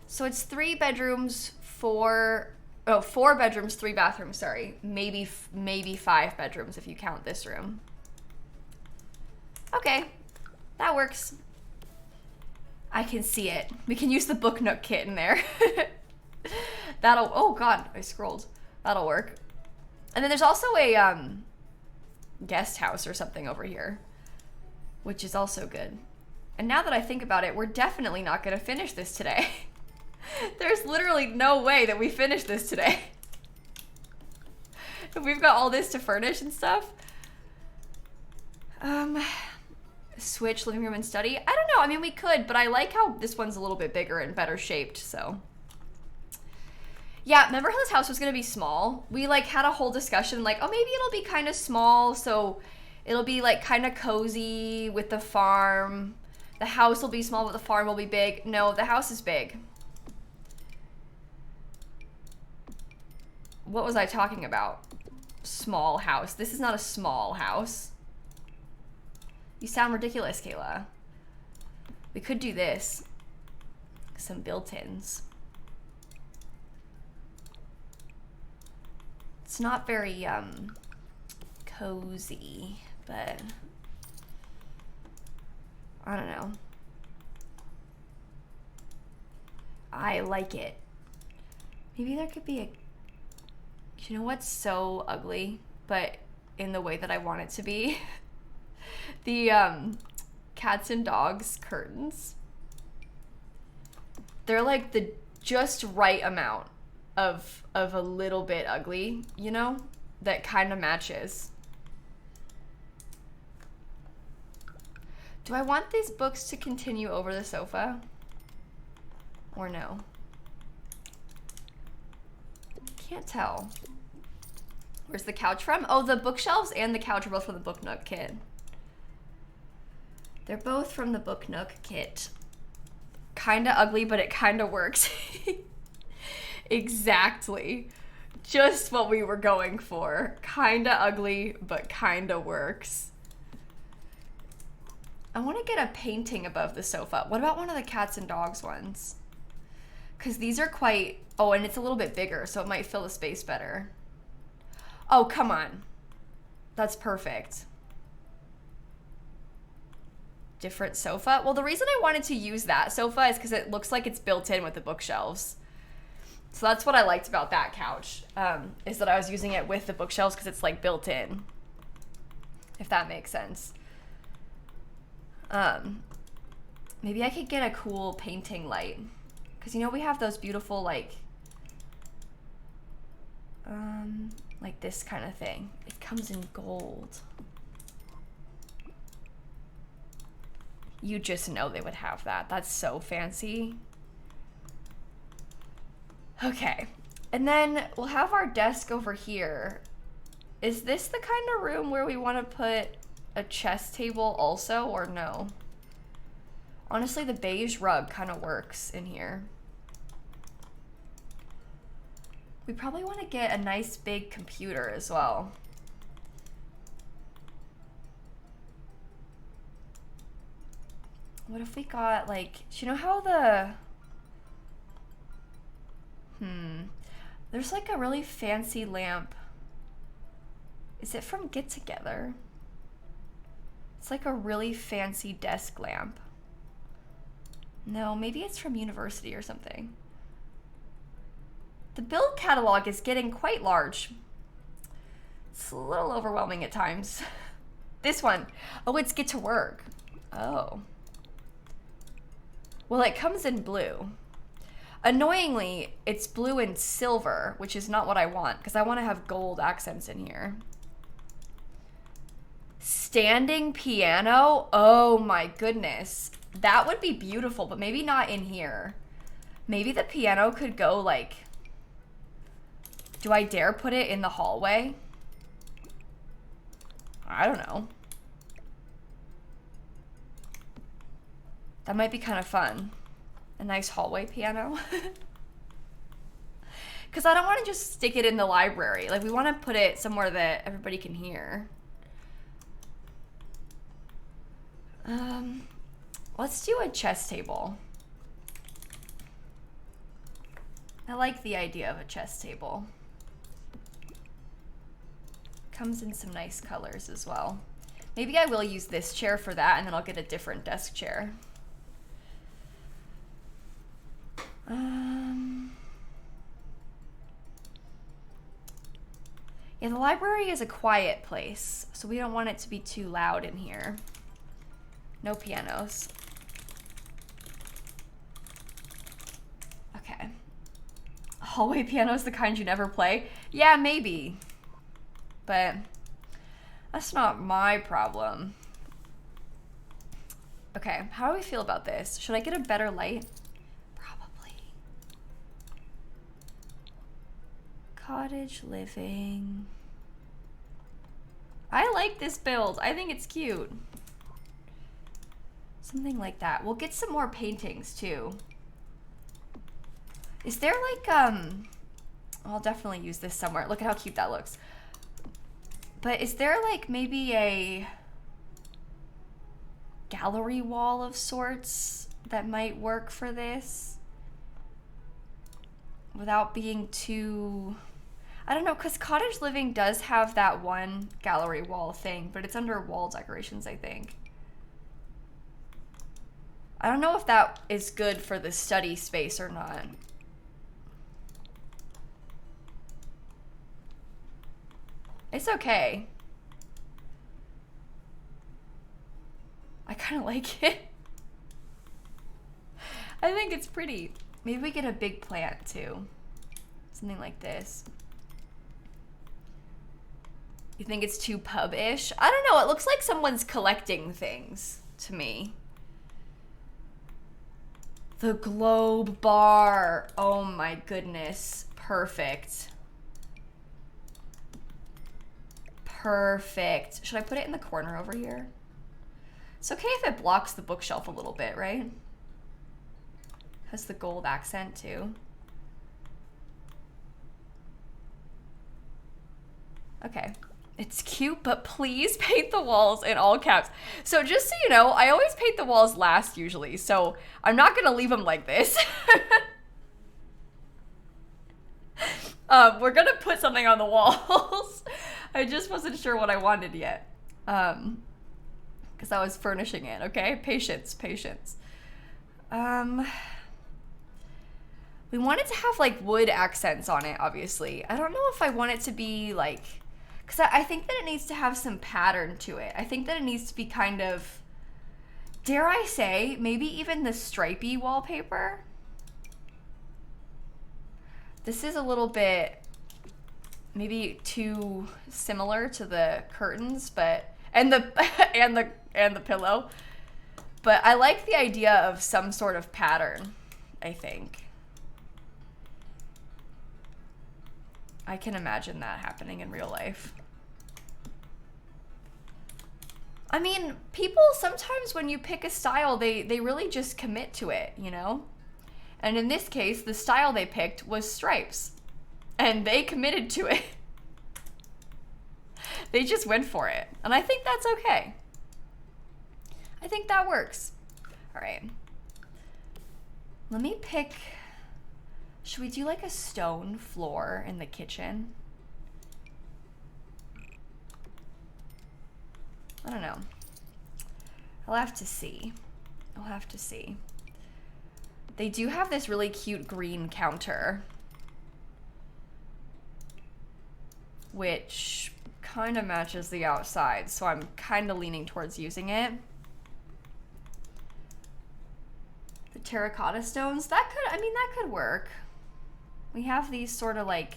So it's 3 bedrooms, 4 bedrooms, 3 bathrooms, sorry. Maybe 5 bedrooms if you count this room. Okay, that works. I can see it. We can use the book nook kit in there. That'll, oh God, I scrolled. That'll work. And then there's also a guest house or something over here, which is also good. And now that I think about it, we're definitely not gonna finish this today. There's literally no way that we finish this today. We've got all this to furnish and stuff. Switch living room and study. I don't know, I mean we could, but I like how this one's a little bit bigger and better shaped, so. Yeah, remember how this house was gonna be small? We like had a whole discussion like, oh, maybe it'll be kind of small, so it'll be like kind of cozy with the farm. The house will be small, but the farm will be big. No, the house is big. What was I talking about? Small house. This is not a small house. You sound ridiculous, Kayla. We could do this. Some built-ins. It's not very cozy, but I don't know. I like it. Maybe there could be a, you know what's so ugly, but in the way that I want it to be? The cats and dogs curtains. They're like the just right amount of a little bit ugly, you know, that kind of matches. Do I want these books to continue over the sofa or no? Can't tell. Where's the couch from? Oh, the bookshelves and the couch are both from the Book Nook kit. They're both from the Book Nook kit. Kinda ugly, but it kinda works. Exactly. Just what we were going for. Kinda ugly, but kinda works. I want to get a painting above the sofa. What about one of the cats and dogs ones? Because these are quite... Oh, and it's a little bit bigger, so it might fill the space better. Oh, come on. That's perfect. Different sofa. Well, the reason I wanted to use that sofa is because it looks like it's built in with the bookshelves. So that's what I liked about that couch, is that I was using it with the bookshelves because it's like built in, if that makes sense. Maybe I could get a cool painting light, because you know we have those beautiful like this kind of thing. It comes in gold. You just know they would have that. That's so fancy. Okay, and then we'll have our desk over here. Is this the kind of room where we want to put a chess table also, or no? Honestly, the beige rug kind of works in here. We probably want to get a nice big computer as well. What if we got like, do you know how the... There's like a really fancy lamp. Is it from Get Together? It's like a really fancy desk lamp. No, maybe it's from University or something. The build catalog is getting quite large. It's a little overwhelming at times. This one. Oh, it's Get to Work. Oh. Well, it comes in blue. Annoyingly, it's blue and silver, which is not what I want, because I want to have gold accents in here. Standing piano? Oh my goodness. That would be beautiful, but maybe not in here. Maybe the piano could go like... Do I dare put it in the hallway? I don't know. That might be kind of fun. A nice hallway piano. Because I don't want to just stick it in the library. Like, we want to put it somewhere that everybody can hear. Let's do a chess table. I like the idea of a chess table. Comes in some nice colors as well. Maybe I will use this chair for that, and then I'll get a different desk chair. Yeah, the library is a quiet place, so we don't want it to be too loud in here. No pianos. Okay. Hallway piano is the kind you never play? Yeah, maybe. But that's not my problem. Okay, how do we feel about this? Should I get a better light? Probably. Cottage living. I like this build. I think it's cute. Something like that. We'll get some more paintings too. Is there like, I'll definitely use this somewhere. Look at how cute that looks. But is there like maybe a gallery wall of sorts that might work for this? Without being too, I don't know, because cottage living does have that one gallery wall thing, but it's under wall decorations, I think. I don't know if that is good for the study space or not. It's okay. I kind of like it. I think it's pretty. Maybe we get a big plant too. Something like this. You think it's too pub-ish? I don't know. It looks like someone's collecting things to me. The globe bar. Oh my goodness. Perfect. Perfect. Should I put it in the corner over here? It's okay if it blocks the bookshelf a little bit, right? Has the gold accent too. Okay. It's cute, but please paint the walls in all caps. So just so you know, I always paint the walls last usually, so I'm not gonna leave them like this. We're gonna put something on the walls. I just wasn't sure what I wanted yet. Because I was furnishing it, okay? Patience, patience. We want it to have like wood accents on it, obviously. I don't know if I want it to be like, because I think that it needs to have some pattern to it. I think that it needs to be kind of, dare I say, maybe even the stripy wallpaper. This is a little bit maybe too similar to the curtains, but and the and the pillow. But I like the idea of some sort of pattern, I think. I can imagine that happening in real life. I mean, people sometimes when you pick a style, they really just commit to it, you know? And in this case, the style they picked was stripes. And they committed to it. They just went for it. And I think that's okay. I think that works. All right. Let me pick, should we do like a stone floor in the kitchen? I don't know. I'll have to see. I'll have to see. They do have this really cute green counter, which kind of matches the outside, so I'm kind of leaning towards using it. The terracotta stones, that could, I mean, that could work. We have these sort of like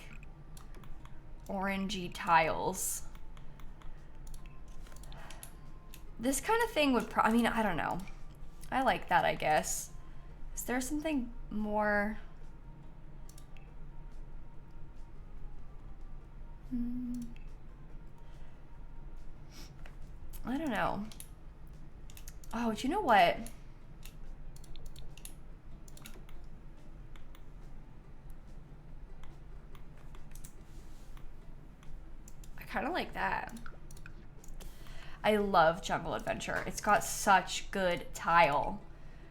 orangey tiles. This kind of thing would I mean, I don't know. I like that, I guess. Is there something more? I don't know. Oh, do you know what? I kind of like that. I love Jungle Adventure. It's got such good tile.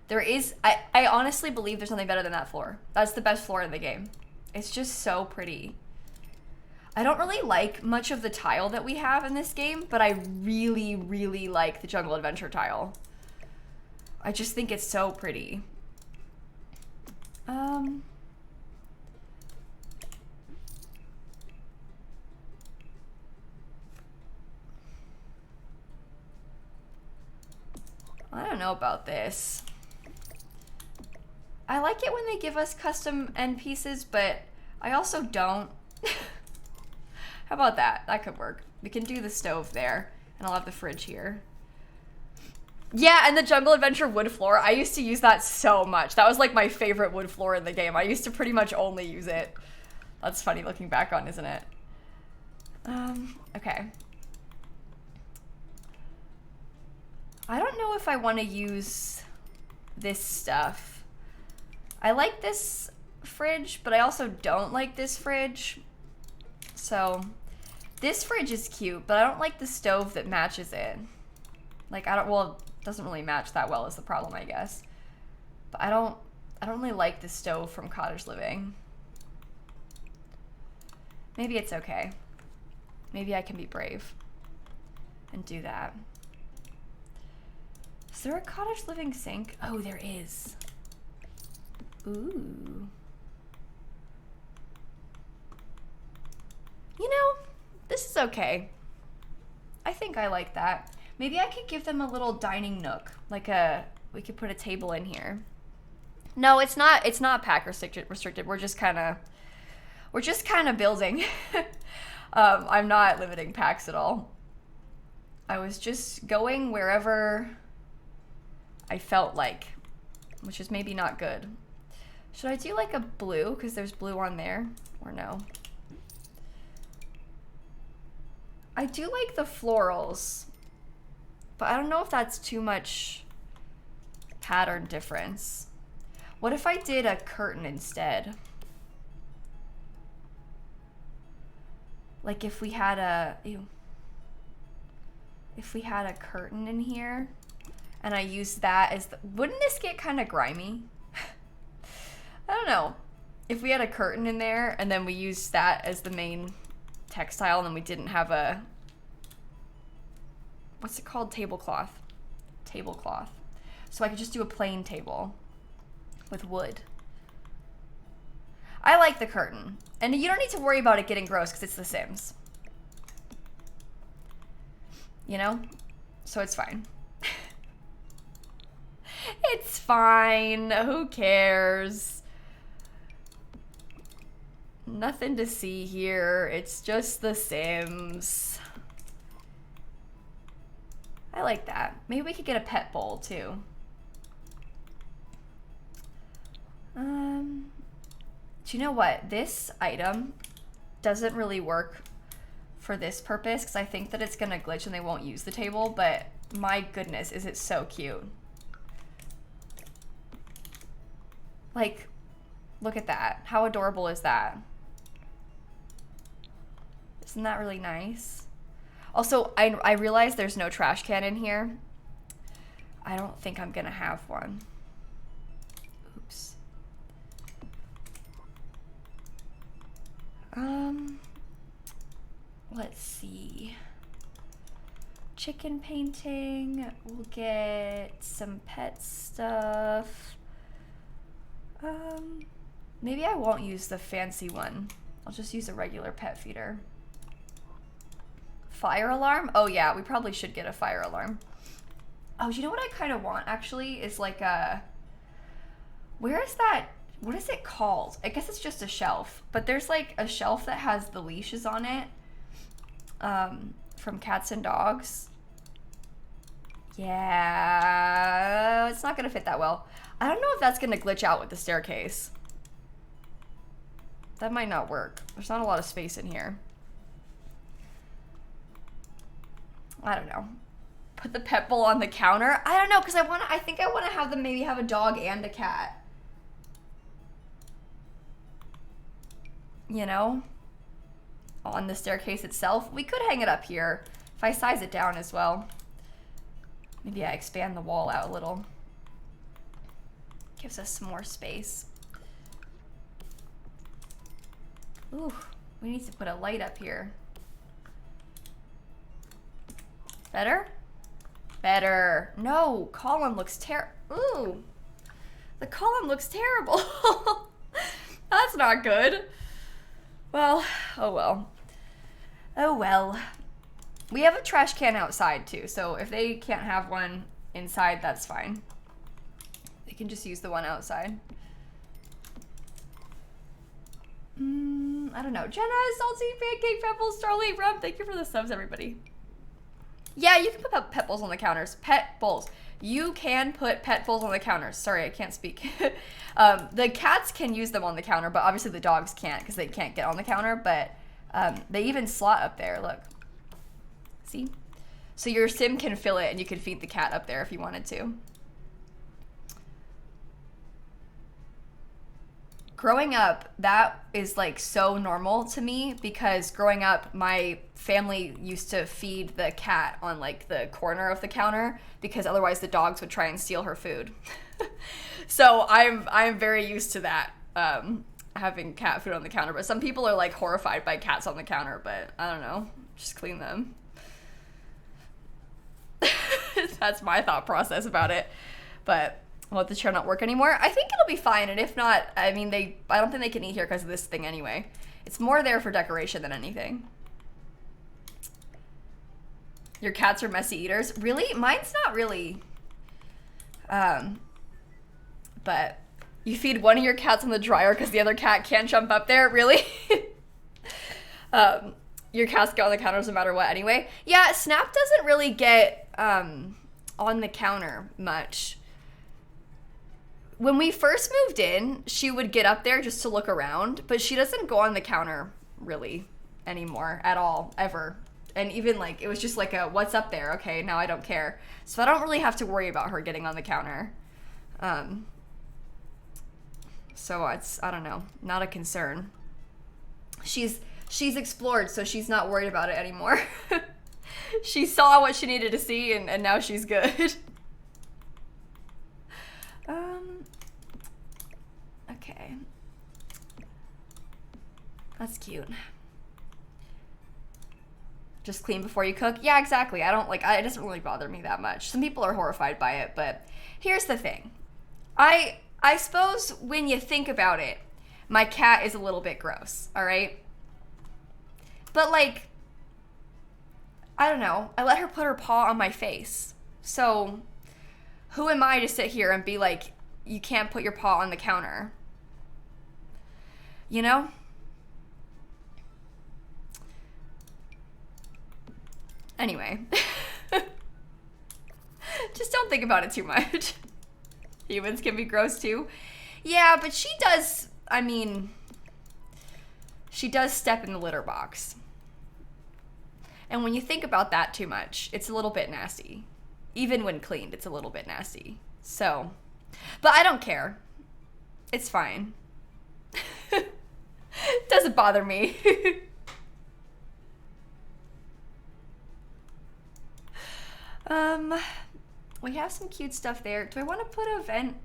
There is, I honestly believe there's something better than that floor. That's the best floor in the game. It's just so pretty. I don't really like much of the tile that we have in this game, but I really, really like the Jungle Adventure tile. I just think it's so pretty. I don't know about this. I like it when they give us custom end pieces, but I also don't. How about that? That could work. We can do the stove there, and I'll have the fridge here. Yeah, and the Jungle Adventure wood floor. I used to use that so much. That was like my favorite wood floor in the game. I used to pretty much only use it. That's funny looking back on, isn't it? Okay. I don't know if I want to use this stuff. I like this fridge, but I also don't like this fridge. So this fridge is cute, but I don't like the stove that matches it. Like, well, it doesn't really match that well is the problem, I guess. But I don't really like the stove from Cottage Living. Maybe it's okay. Maybe I can be brave and do that. Is there a Cottage Living sink? Oh, there is. Ooh. You know, this is okay. I think I like that. Maybe I could give them a little dining nook. Like we could put a table in here. No, it's not pack restricted. We're just kind of building. I'm not limiting packs at all. I was just going wherever I felt like, which is maybe not good. Should I do like a blue? Because there's blue on there, or no? I do like the florals, but I don't know if that's too much pattern difference. What if I did a curtain instead? Like if we had a, if we had a curtain in here and I used that as the, wouldn't this get kind of grimy? I don't know. If we had a curtain in there and then we used that as the main textile and then we didn't have a, what's it called? Tablecloth. Tablecloth. So I could just do a plain table with wood. I like the curtain. And you don't need to worry about it getting gross because it's The Sims. You know? So it's fine. It's fine. Who cares? Nothing to see here. It's just The Sims. I like that. Maybe we could get a pet bowl too. Do you know what? This item doesn't really work for this purpose because I think that it's gonna glitch and they won't use the table, but my goodness, is it so cute. Like, look at that. How adorable is that? Isn't that really nice? Also, I realize there's no trash can in here. I don't think I'm gonna have one. Oops. Let's see. Chicken painting. We'll get some pet stuff. Maybe I won't use the fancy one. I'll just use a regular pet feeder. Fire alarm? Oh yeah, we probably should get a fire alarm. Oh, you know what I kind of want actually is like a, where is that? What is it called? I guess it's just a shelf, but there's like a shelf that has the leashes on it, from cats and dogs. Yeah, it's not gonna fit that well. I don't know if that's gonna glitch out with the staircase. That might not work. There's not a lot of space in here. I don't know. Put the pet bowl on the counter. I don't know, because I think I want to have them maybe have a dog and a cat. You know? On the staircase itself. We could hang it up here if I size it down as well. Maybe I expand the wall out a little. Gives us some more space. Ooh, we need to put a light up here. Better? Better. No, column looks ooh. The column looks terrible. That's not good. Well, oh well. Oh well. We have a trash can outside too, so if they can't have one inside, that's fine. They can just use the one outside. I don't know. Jenna, Salty, Pancake, Pebbles, Charlie, Rum, thank you for the subs, everybody. Yeah, you can put pet bowls on the counters. Pet bowls. You can put pet bowls on the counters. Sorry, I can't speak. The cats can use them on the counter, but obviously the dogs can't because they can't get on the counter, but they even slot up there, look. See? So your sim can fill it and you can feed the cat up there if you wanted to. Growing up, that is like so normal to me because growing up, my family used to feed the cat on like the corner of the counter because otherwise the dogs would try and steal her food. So I'm very used to that, having cat food on the counter. But some people are like horrified by cats on the counter, but I don't know, just clean them. That's my thought process about it. But will the chair not work anymore? I think it'll be fine, and if not, I mean, I don't think they can eat here because of this thing anyway. It's more there for decoration than anything. Your cats are messy eaters? Really? Mine's not really. But you feed one of your cats on the dryer because the other cat can't jump up there? Really? Your cats go on the counters no matter what anyway. Yeah, Snap doesn't really get on the counter much. When we first moved in, she would get up there just to look around, but she doesn't go on the counter really anymore at all, ever. And even like, it was just like a, what's up there? Okay, now I don't care. So I don't really have to worry about her getting on the counter. So it's, I don't know, not a concern. She's explored, so she's not worried about it anymore. She saw what she needed to see, and now she's good. Okay. That's cute. Just clean before you cook? Yeah, exactly. I don't like, it doesn't really bother me that much. Some people are horrified by it, but here's the thing. I suppose when you think about it, my cat is a little bit gross, all right? But like, I don't know. I let her put her paw on my face. So who am I to sit here and be like, you can't put your paw on the counter? You know? Anyway. Just don't think about it too much. Humans can be gross too. Yeah, but she does, I mean, she does step in the litter box. And when you think about that too much, it's a little bit nasty. Even when cleaned, it's a little bit nasty. So, but I don't care. It's fine. Doesn't bother me. We have some cute stuff there. Do I want to put a vent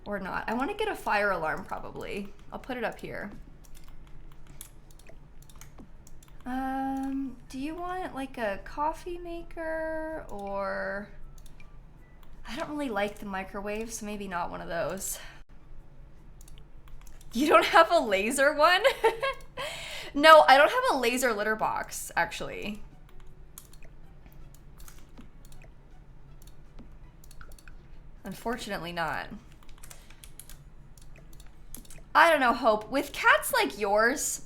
or not? I want to get a fire alarm probably. I'll put it up here. Do you want like a coffee maker or... I don't really like the microwave, so maybe not one of those. You don't have a laser one? No, I don't have a laser litter box, actually. Unfortunately not. I don't know, Hope. With cats like yours,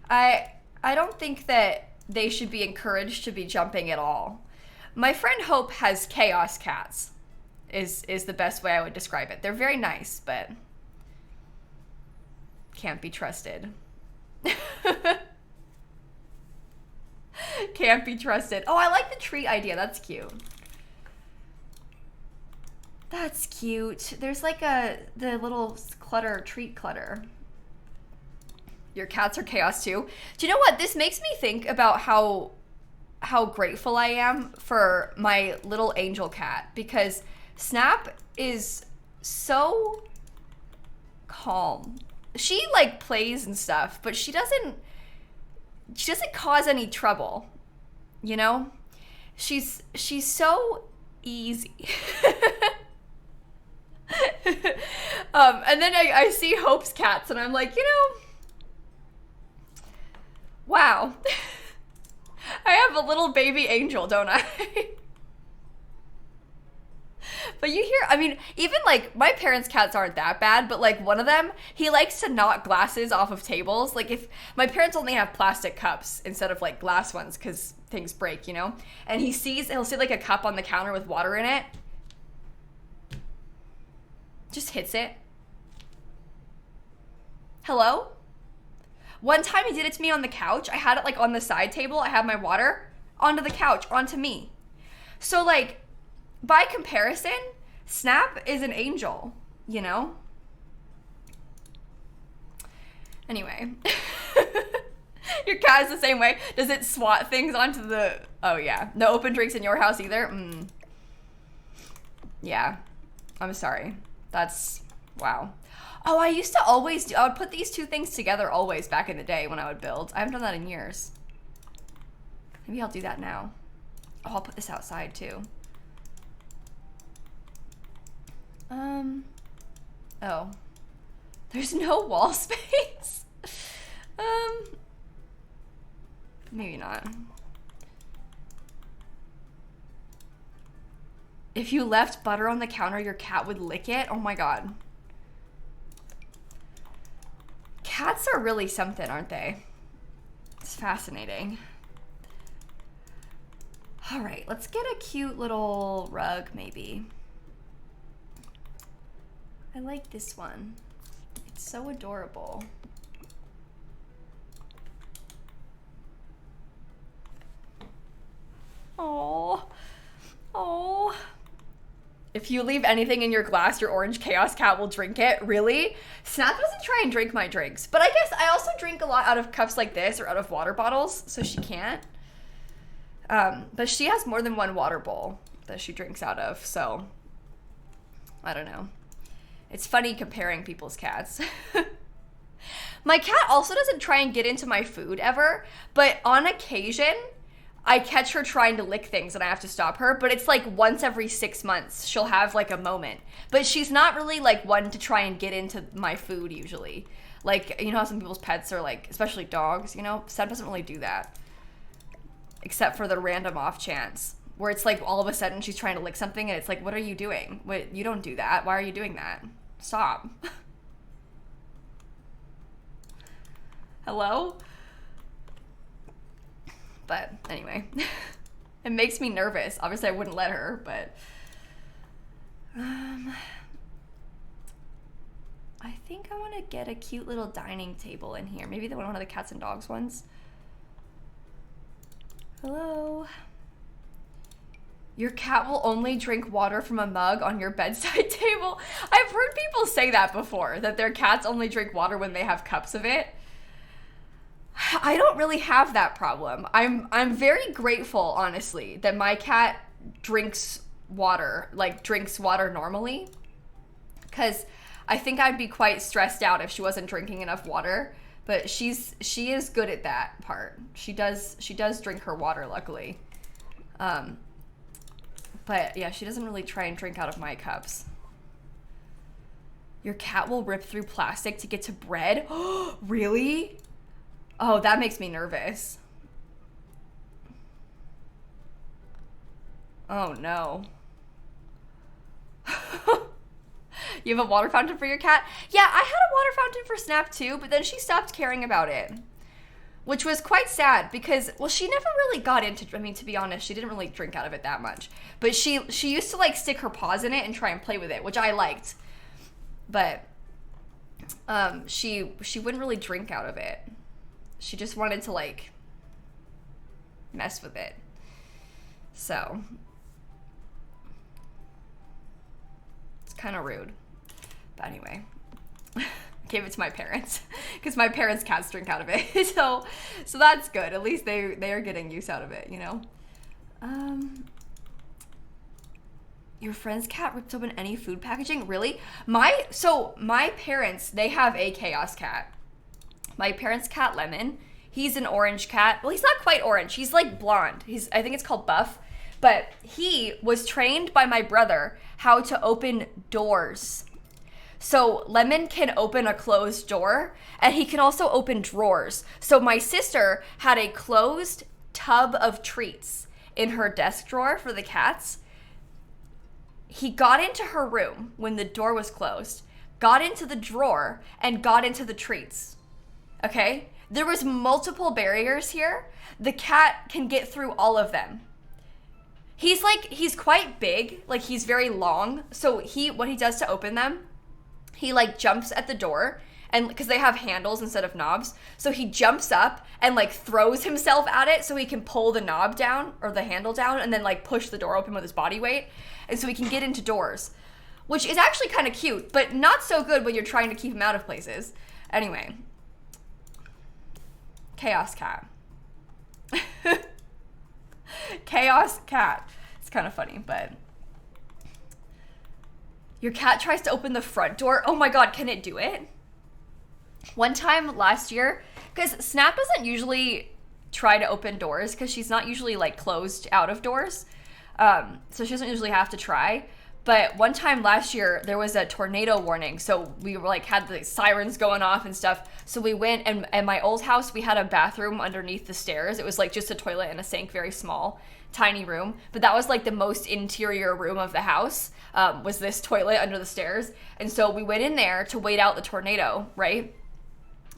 I don't think that they should be encouraged to be jumping at all. My friend Hope has chaos cats, is the best way I would describe it. They're very nice, but can't be trusted. Can't be trusted. Oh, I like the treat idea. That's cute. That's cute. There's like the little clutter, treat clutter. Your cats are chaos too. Do you know what? This makes me think about how grateful I am for my little angel cat, because Snap is so calm she like plays and stuff, but she doesn't cause any trouble, you know? She's so easy. And then I see Hope's cats and I'm like, you know, wow. I have a little baby angel, don't I? But you hear, I mean, even like my parents' cats aren't that bad, but like one of them, he likes to knock glasses off of tables. Like if my parents only have plastic cups instead of like glass ones because things break, you know? And he'll see like a cup on the counter with water in it. Just hits it. Hello? One time he did it to me on the couch. I had it like on the side table. I had my water onto the couch, onto me. So like, by comparison, Snap is an angel, you know? Anyway. Your cat is the same way. Does it swat things onto the... Oh, yeah. No open drinks in your house either? Yeah. I'm sorry. That's... Wow. Oh, I used to always do... I would put these two things together always back in the day when I would build. I haven't done that in years. Maybe I'll do that now. Oh, I'll put this outside too. Oh. There's no wall space? Maybe not. If you left butter on the counter, your cat would lick it? Oh my god. Cats are really something, aren't they? It's fascinating. All right, let's get a cute little rug, maybe. I like this one. It's so adorable. Oh, oh. If you leave anything in your glass, your orange chaos cat will drink it. Really? Snap doesn't try and drink my drinks, but I guess I also drink a lot out of cups like this or out of water bottles, so she can't. But she has more than one water bowl that she drinks out of, so I don't know. It's funny comparing people's cats. My cat also doesn't try and get into my food ever, but on occasion, I catch her trying to lick things and I have to stop her, but it's like once every 6 months she'll have like a moment. But she's not really like one to try and get into my food usually. Like, you know how some people's pets are like, especially dogs, you know? Seb doesn't really do that. Except for the random off chance where it's like all of a sudden she's trying to lick something and it's like, what are you doing? Wait, you don't do that. Why are you doing that? Stop. Hello? But anyway, it makes me nervous. Obviously I wouldn't let her, but I think I want to get a cute little dining table in here. Maybe one of the cats and dogs ones. Hello? Your cat will only drink water from a mug on your bedside table. I've heard people say that before, that their cats only drink water when they have cups of it. I don't really have that problem. I'm very grateful, honestly, that my cat drinks water normally. Because I think I'd be quite stressed out if she wasn't drinking enough water. But she is good at that part. She does drink her water, luckily. But yeah, she doesn't really try and drink out of my cups. Your cat will rip through plastic to get to bread? Really? Oh, that makes me nervous. Oh no. You have a water fountain for your cat? Yeah, I had a water fountain for Snap too, but then she stopped caring about it. Which was quite sad because, well, she never really got into, I mean, to be honest, she didn't really drink out of it that much. But she used to like stick her paws in it and try and play with it, which I liked. But she wouldn't really drink out of it. She just wanted to like mess with it. So it's kind of rude. But anyway, gave it to my parents because my parents' cats drink out of it. so that's good. At least they are getting use out of it, you know. Your friend's cat ripped open any food packaging? Really? So my parents, they have a chaos cat. My parents' cat, Lemon, he's an orange cat. Well, he's not quite orange. He's like blonde. I think it's called Buff. But he was trained by my brother how to open doors. So Lemon can open a closed door, and he can also open drawers. So my sister had a closed tub of treats in her desk drawer for the cats. He got into her room when the door was closed, got into the drawer, and got into the treats. Okay? There was multiple barriers here. The cat can get through all of them. He's quite big, like he's very long. So what he does to open them, he like jumps at the door, and because they have handles instead of knobs, so he jumps up and like throws himself at it so he can pull the knob down or the handle down and then like push the door open with his body weight. And so he can get into doors, which is actually kind of cute, but not so good when you're trying to keep him out of places. Anyway, chaos cat. Chaos cat. It's kind of funny, but your cat tries to open the front door. Oh my God, can it do it? One time last year, because Snap doesn't usually try to open doors because she's not usually like closed out of doors. So she doesn't usually have to try. But one time last year, there was a tornado warning. So we were like, had the sirens going off and stuff. So we went, and at my old house, we had a bathroom underneath the stairs. It was like just a toilet and a sink, very small, tiny room. But that was like the most interior room of the house, was this toilet under the stairs. And so we went in there to wait out the tornado, right?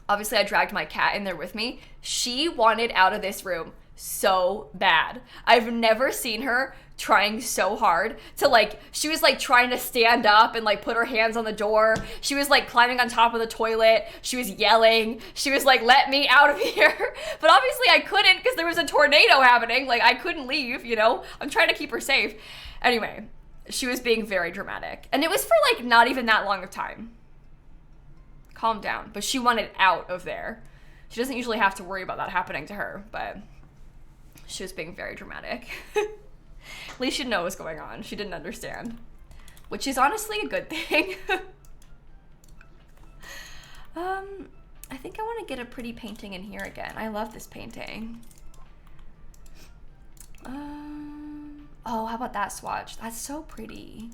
Obviously, I dragged my cat in there with me. She wanted out of this room so bad. I've never seen her trying so hard to like, she was like trying to stand up and like put her hands on the door. She was like climbing on top of the toilet. She was yelling. She was like, let me out of here. But obviously I couldn't because there was a tornado happening. Like I couldn't leave, you know? I'm trying to keep her safe. Anyway, she was being very dramatic. And it was for like not even that long of time. Calm down. But she wanted out of there. She doesn't usually have to worry about that happening to her, but she was being very dramatic. At least she didn't know what was going on. She didn't understand, which is honestly a good thing. I think I want to get a pretty painting in here again. I love this painting. Oh, how about that swatch? That's so pretty.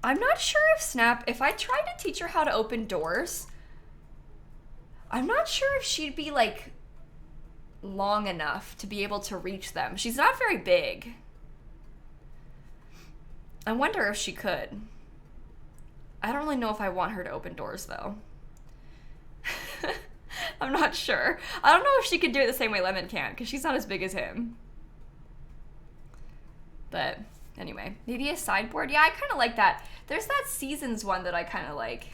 I'm not sure if Snap, if I tried to teach her how to open doors, I'm not sure if she'd be like long enough to be able to reach them. She's not very big. I wonder if she could. I don't really know if I want her to open doors though. I'm not sure. I don't know if she could do it the same way Lemon can, because she's not as big as him. But anyway, maybe a sideboard. Yeah, I kind of like that. There's that Seasons one that I kind of like.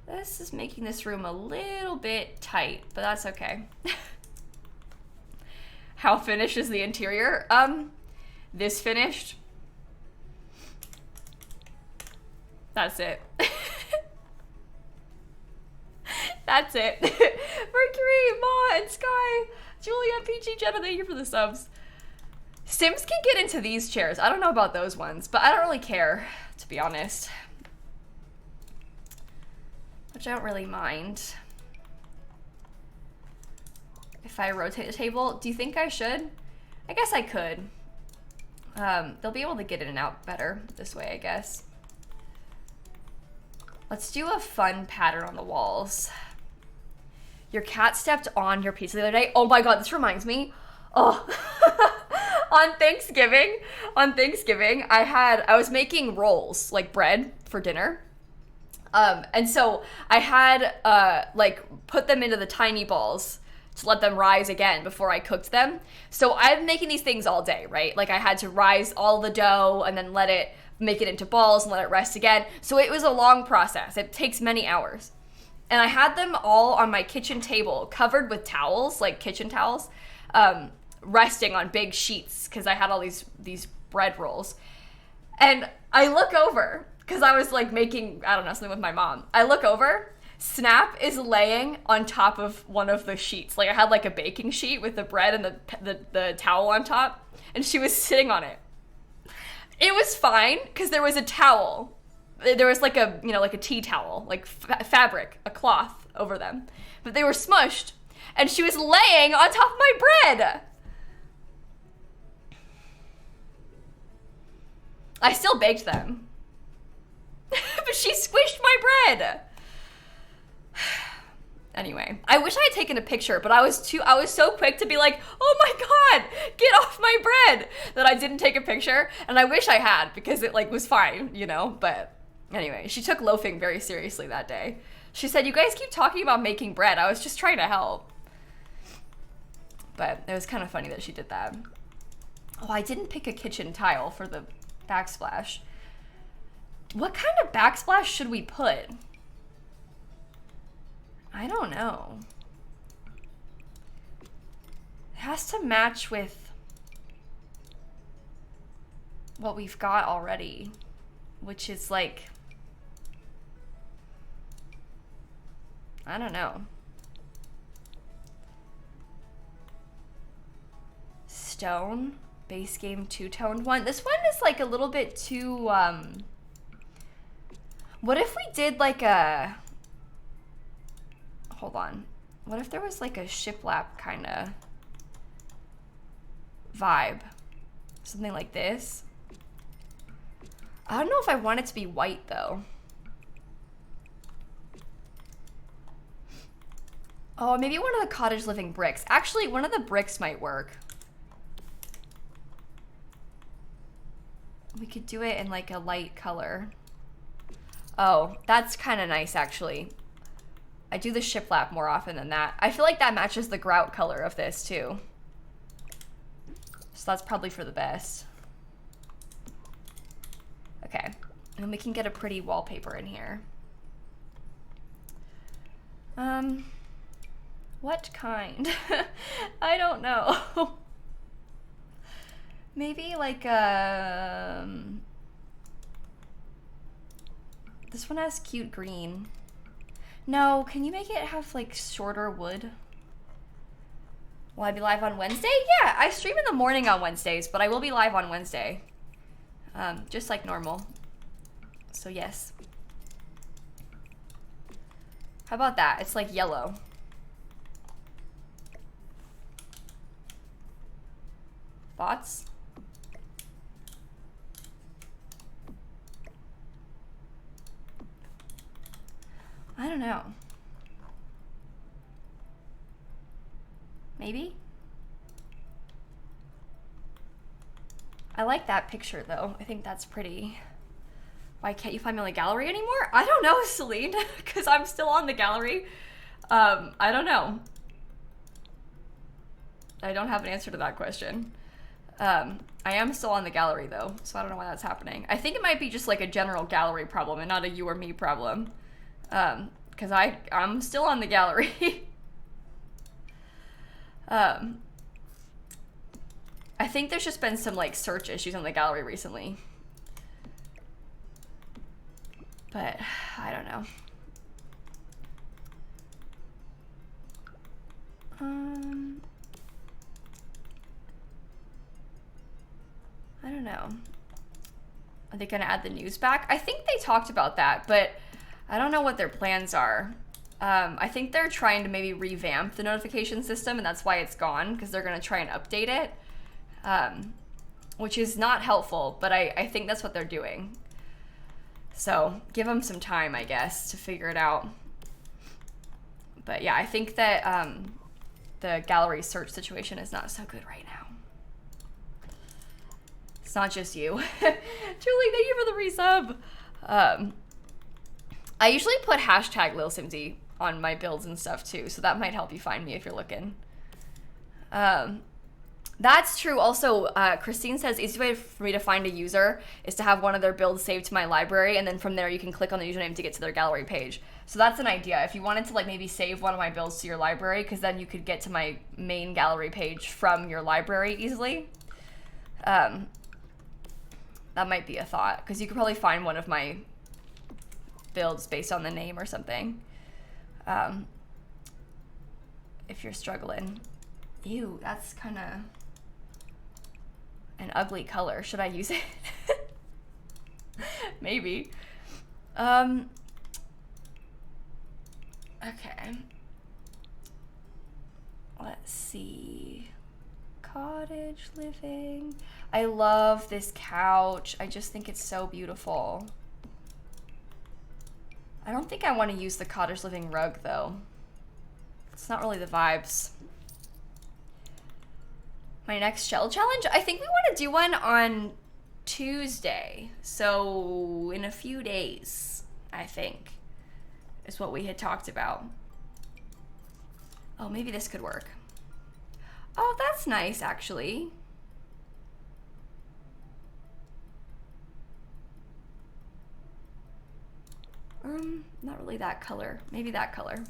This is making this room a little bit tight, but that's okay. How finished is the interior? This finished. That's it. That's it. Mercury, Ma, and Sky, Julia, PG, Jenna, thank you for the subs. Sims can get into these chairs. I don't know about those ones, but I don't really care, to be honest. Which I don't really mind. If I rotate the table, do you think I should? I guess I could. They'll be able to get in and out better this way, I guess. Let's do a fun pattern on the walls. Your cat stepped on your pizza the other day. Oh my God, this reminds me. Oh, on Thanksgiving, I was making rolls, like bread for dinner. And so I had, like put them into the tiny balls to let them rise again before I cooked them. So I'm making these things all day, right? Like I had to rise all the dough and then make it into balls and let it rest again. So it was a long process. It takes many hours. And I had them all on my kitchen table covered with towels, like kitchen towels, resting on big sheets because I had all these bread rolls. And I look over, because I was like making, I don't know, something with my mom. I look over, Snap is laying on top of one of the sheets. Like I had like a baking sheet with the bread and the towel on top, and she was sitting on it. It was fine because there was a towel. There was like a, you know, like a tea towel, like fabric, a cloth over them. But they were smushed, and she was laying on top of my bread. I still baked them. But she squished my bread. Anyway, I wish I had taken a picture, but I was so quick to be like, oh my God, get off my bread, that I didn't take a picture. And I wish I had, because it like was fine, you know, but anyway, she took loafing very seriously that day. She said, you guys keep talking about making bread. I was just trying to help. But it was kind of funny that she did that. Oh, I didn't pick a kitchen tile for the backsplash. What kind of backsplash should we put? I don't know. It has to match with what we've got already, which is like, I don't know. Stone, base game two-toned one. This one is like a little bit too, what if we did like a, hold on. What if there was like a shiplap kind of vibe? Something like this. I don't know if I want it to be white though. Oh, maybe one of the cottage living bricks. Actually, one of the bricks might work. We could do it in like a light color. Oh, that's kind of nice actually. I do the shiplap more often than that. I feel like that matches the grout color of this too. So that's probably for the best. Okay, and then we can get a pretty wallpaper in here. What kind? I don't know. Maybe like this one has cute green. No, can you make it have like shorter wood? Will I be live on Wednesday? Yeah, I stream in the morning on Wednesdays, but I will be live on Wednesday. Just like normal. So yes. How about that? It's like yellow. Thoughts? I don't know. Maybe? I like that picture though. I think that's pretty. Why can't you find me on the gallery anymore? I don't know, Celine, because I'm still on the gallery. I don't know. I don't have an answer to that question. I am still on the gallery though, so I don't know why that's happening. I think it might be just like a general gallery problem and not a you or me problem. Because I'm still on the gallery. I think there's just been some like search issues on the gallery recently. But I don't know. I don't know. Are they gonna add the news back? I think they talked about that, but I don't know what their plans are. I think they're trying to maybe revamp the notification system, and that's why it's gone, because they're gonna try and update it, which is not helpful, but I think that's what they're doing. So give them some time, I guess, to figure it out. But yeah, I think that the gallery search situation is not so good right now. It's not just you. Julie, thank you for the resub. I usually put hashtag lilsimsie on my builds and stuff too, so that might help you find me if you're looking. That's true. Also, Christine says, easy way for me to find a user is to have one of their builds saved to my library, and then from there you can click on the username to get to their gallery page. So that's an idea. If you wanted to like maybe save one of my builds to your library, because then you could get to my main gallery page from your library easily. That might be a thought, because you could probably find one of my builds based on the name or something. If you're struggling. Ew, that's kind of an ugly color. Should I use it? Maybe. Okay. Let's see. Cottage living. I love this couch. I just think it's so beautiful. I don't think I want to use the cottage living rug though. It's not really the vibes. My next shell challenge? I think we want to do one on Tuesday. So in a few days, I think, is what we had talked about. Oh, maybe this could work. Oh, that's nice, actually. Not really that color. Maybe that color.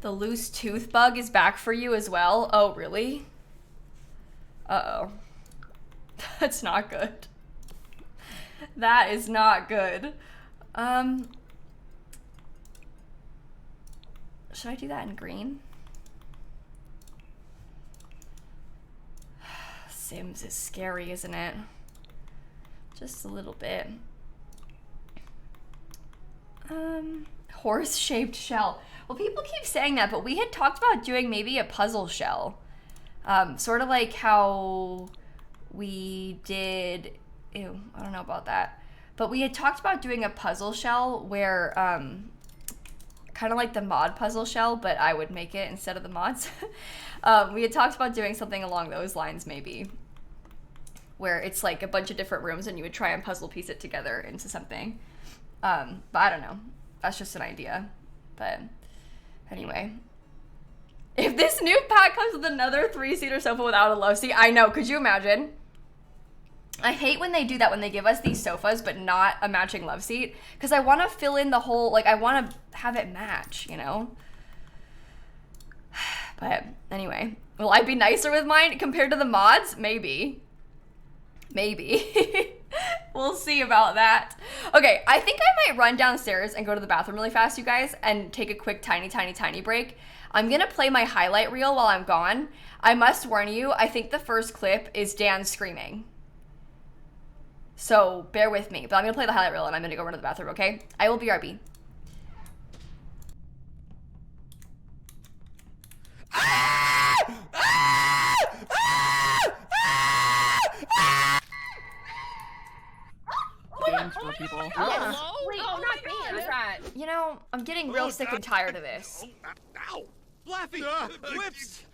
The loose tooth bug is back for you as well. Oh, really? Uh-oh. That's not good. That is not good. Should I do that in green? Sims is scary, isn't it? Just a little bit. Horse-shaped shell. Well, people keep saying that, but we had talked about doing maybe a puzzle shell. Sort of like how we did, ew, I don't know about that. But we had talked about doing a puzzle shell where, kind of like the mod puzzle shell, but I would make it instead of the mods. We had talked about doing something along those lines maybe, where it's like a bunch of different rooms and you would try and puzzle piece it together into something. But I don't know. That's just an idea. But anyway. If this new pack comes with another 3-seater sofa without a love seat, I know, could you imagine? I hate when they do that, when they give us these sofas but not a matching love seat, because I want to fill in the whole, like I want to have it match, you know? But anyway, will I be nicer with mine compared to the mods? Maybe. Maybe. We'll see about that. Okay, I think I might run downstairs and go to the bathroom really fast, you guys, and take a quick tiny break. I'm gonna play my highlight reel while I'm gone. I must warn you, I think the first clip is Dan screaming. So bear with me, but I'm gonna play the highlight reel and I'm gonna go run to the bathroom, okay? I will be RB. Games for people. Wait, not games. Right. You know, I'm getting real sick and tired of this. Ow! Flaffy! Whips!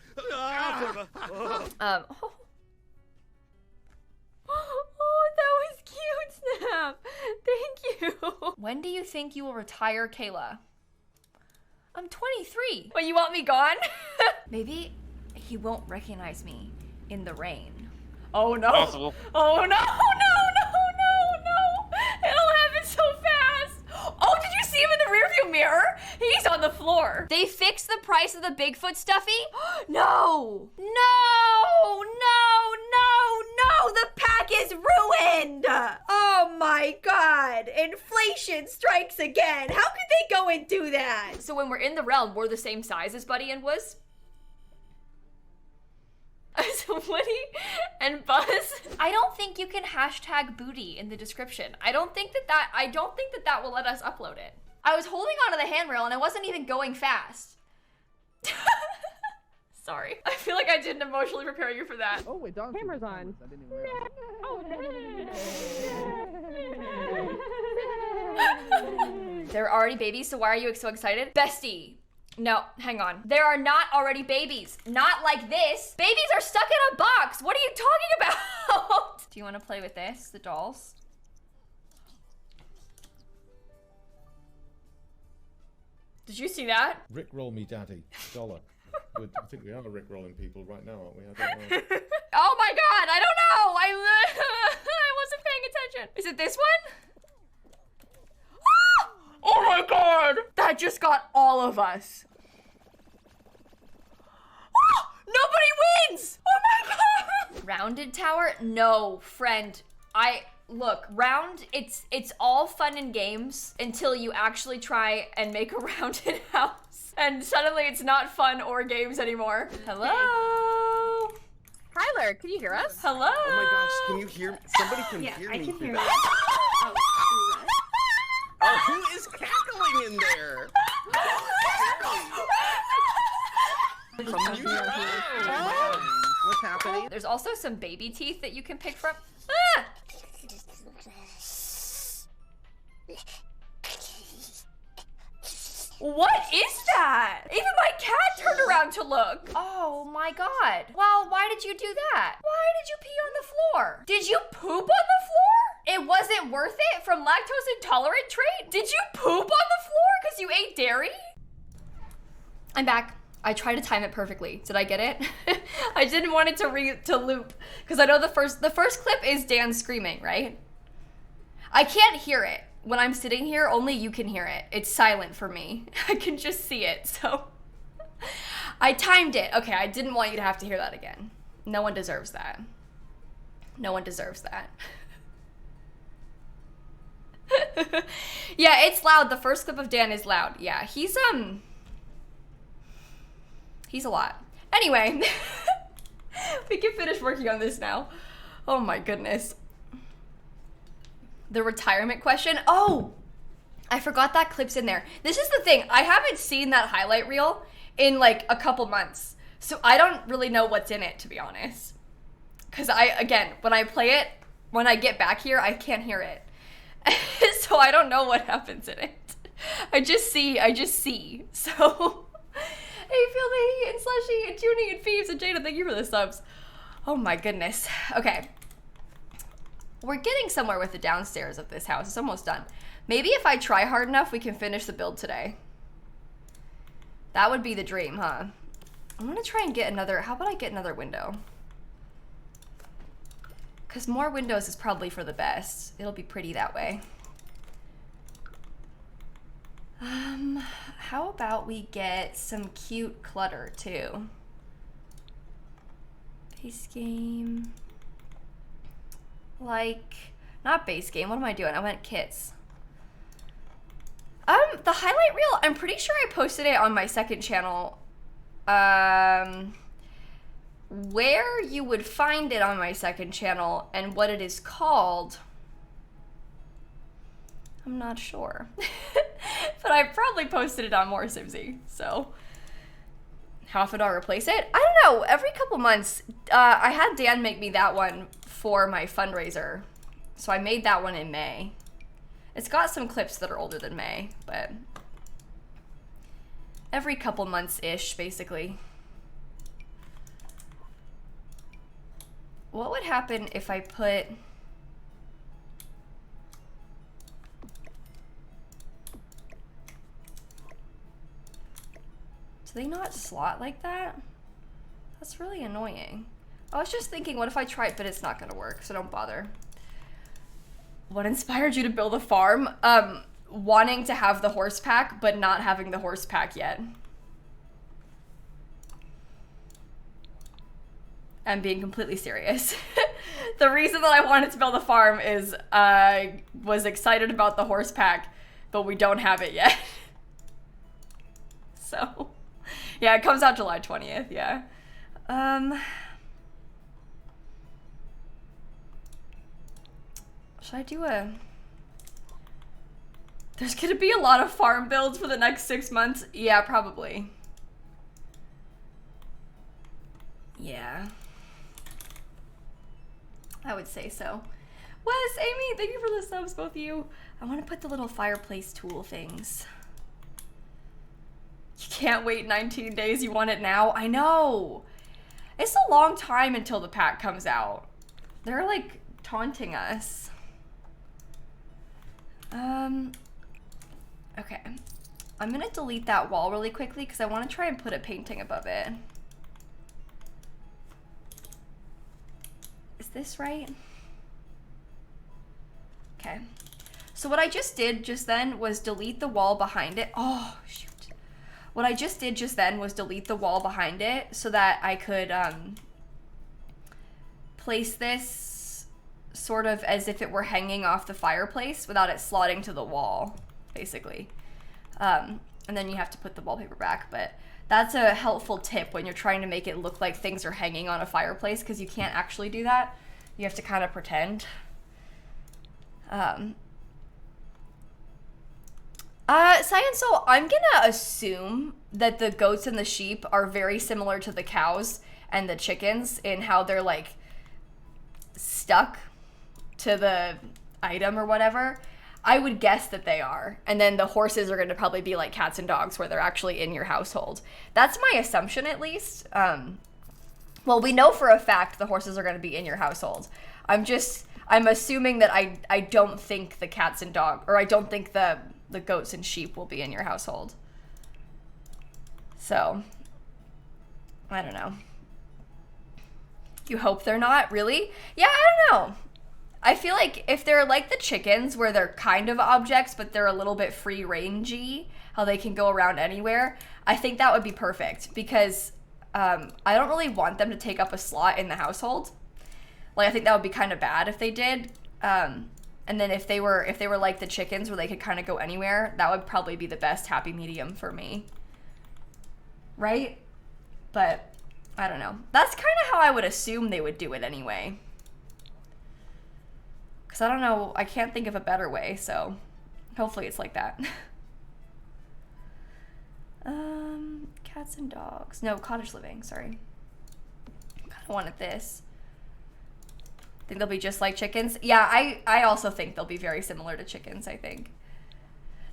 Oh, that was cute, Snap. Thank you. When do you think you will retire, Kayla? I'm 23. Well, you want me gone? Maybe he won't recognize me in the rain. Oh no. Possible. Oh no, no, no, no, no. It'll happen so fast. Oh, did you see him in the rearview mirror? He's on the floor. They fixed the price of the Bigfoot stuffy? No. No, no, no, no. The pack is ruined. Oh my God. Inflation strikes again. How could they go and do that? So when we're in the realm, we're the same size as Buddy and Wuz? So Woody and Buzz. I don't think you can hashtag booty in the description. I don't think that will let us upload it. I was holding onto the handrail and I wasn't even going fast. Sorry. I feel like I didn't emotionally prepare you for that. Oh wait, Don's Camera's on. I didn't even realize. They're already babies, so why are you so excited? Bestie. No, hang on. There are not already babies. Not like this. Babies are stuck in a box. What are you talking about? Do you want to play with this, the dolls? Did you see that? Rickroll me, Daddy. Dollar. I think we are Rickrolling people right now, aren't we? I don't know. Oh my God, I don't know. I wasn't paying attention. Is it this one? Oh my God! That just got all of us. Nobody wins! Oh my God! Rounded tower? No, friend. look, round, it's all fun and games until you actually try and make a rounded house. And suddenly it's not fun or games anymore. Hello? Tyler, can you hear us? Hello? Oh my gosh, can you hear? Somebody can hear me. I can through hear that. you. Oh, who is cackling in there? From you? What's happening? There's also some baby teeth that you can pick from. Ah! What is that? Even my cat turned around to look. Oh my god. Well, why did you do that? Why did you pee on the floor? Did you poop on the floor? It wasn't worth it from lactose intolerant trait? Did you poop on the floor because you ate dairy? I'm back. I tried to time it perfectly. Did I get it? I didn't want it to loop because I know the first clip is Dan screaming, right? I can't hear it. When I'm sitting here, only you can hear it. It's silent for me. I can just see it, so. I timed it. Okay, I didn't want you to have to hear that again. No one deserves that. No one deserves that. Yeah, it's loud. The first clip of Dan is loud. Yeah, he's a lot. Anyway, we can finish working on this now. Oh my goodness. The retirement question. Oh, I forgot that clip's in there. This is the thing. I haven't seen that highlight reel in like a couple months. So I don't really know what's in it, to be honest. Because again, when I play it, when I get back here, I can't hear it. So I don't know what happens in it. I just see. So, hey, Philly and Slushy and Junie and Phoebes and Jada, thank you for the subs. Oh my goodness. Okay. We're getting somewhere with the downstairs of this house. It's almost done. Maybe if I try hard enough, we can finish the build today. That would be the dream, huh? I'm gonna try and get another, how about I get another window? Because more windows is probably for the best. It'll be pretty that way. How about we get some cute clutter too? Base game. Like, not base game, what am I doing? I went kits. The highlight reel, I'm pretty sure I posted it on my second channel. Where you would find it on my second channel and what it is called, I'm not sure. But I probably posted it on More Simsie, so. How often do I replace it? I don't know, every couple months. I had Dan make me that one for my fundraiser. So I made that one in May. It's got some clips that are older than May, but every couple months-ish, basically. What would happen if I put... Do they not slot like that? That's really annoying. I was just thinking, what if I try it, but it's not gonna work, so don't bother. What inspired you to build a farm? Wanting to have the horse pack, but not having the horse pack yet. I'm being completely serious. The reason that I wanted to build a farm is I was excited about the horse pack, but we don't have it yet. So, yeah, it comes out July 20th, yeah. Should I do a... There's gonna be a lot of farm builds for the next 6 months. Yeah, probably. Yeah. I would say so. Wes, Amy, thank you for the subs, both of you. I want to put the little fireplace tool things. You can't wait 19 days, you want it now? I know. It's a long time until the pack comes out. They're like taunting us. Okay. I'm gonna delete that wall really quickly because I want to try and put a painting above it. Is this right? Okay. So what I just did just then was delete the wall behind it. Oh, shoot. What I just did just then was delete the wall behind it so that I could place this sort of as if it were hanging off the fireplace without it slotting to the wall, basically. And then you have to put the wallpaper back, but that's a helpful tip when you're trying to make it look like things are hanging on a fireplace, because you can't actually do that. You have to kind of pretend. Science, so I'm gonna assume that the goats and the sheep are very similar to the cows and the chickens in how they're like stuck to the item or whatever. I would guess that they are. And then the horses are gonna probably be like cats and dogs where they're actually in your household. That's my assumption, at least. Well, we know for a fact the horses are gonna be in your household. I'm assuming that I don't think the cats and dog, or I don't think the goats and sheep will be in your household. So, I don't know. You hope they're not, really? Yeah, I don't know. I feel like if they're like the chickens, where they're kind of objects, but they're a little bit free-rangey, how they can go around anywhere, I think that would be perfect, because I don't really want them to take up a slot in the household. Like, I think that would be kind of bad if they did. And then if they were like the chickens, where they could kind of go anywhere, that would probably be the best happy medium for me. Right? But I don't know. That's kind of how I would assume they would do it anyway. Because I don't know, I can't think of a better way, so hopefully it's like that. Cats and dogs. No, cottage living, sorry. I kind of wanted this. Think they'll be just like chickens? Yeah, I also think they'll be very similar to chickens, I think.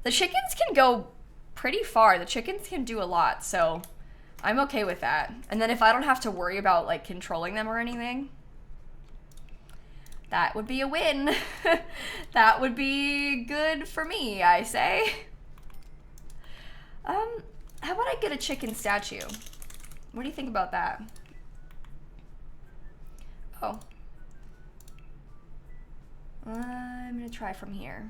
The chickens can go pretty far. The chickens can do a lot, so I'm okay with that. And then if I don't have to worry about like controlling them or anything, that would be a win. That would be good for me, I say. How about I get a chicken statue? What do you think about that? Oh. I'm gonna try from here.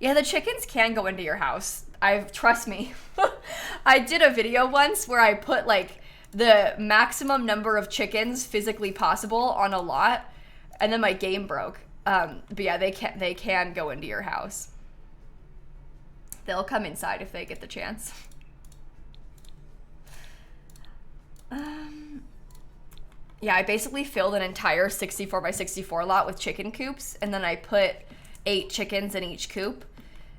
Yeah, the chickens can go into your house. Trust me. I did a video once where I put like the maximum number of chickens physically possible on a lot, and then my game broke. But yeah, they can go into your house. They'll come inside if they get the chance. Yeah, I basically filled an entire 64 by 64 lot with chicken coops, and then I put 8 chickens in each coop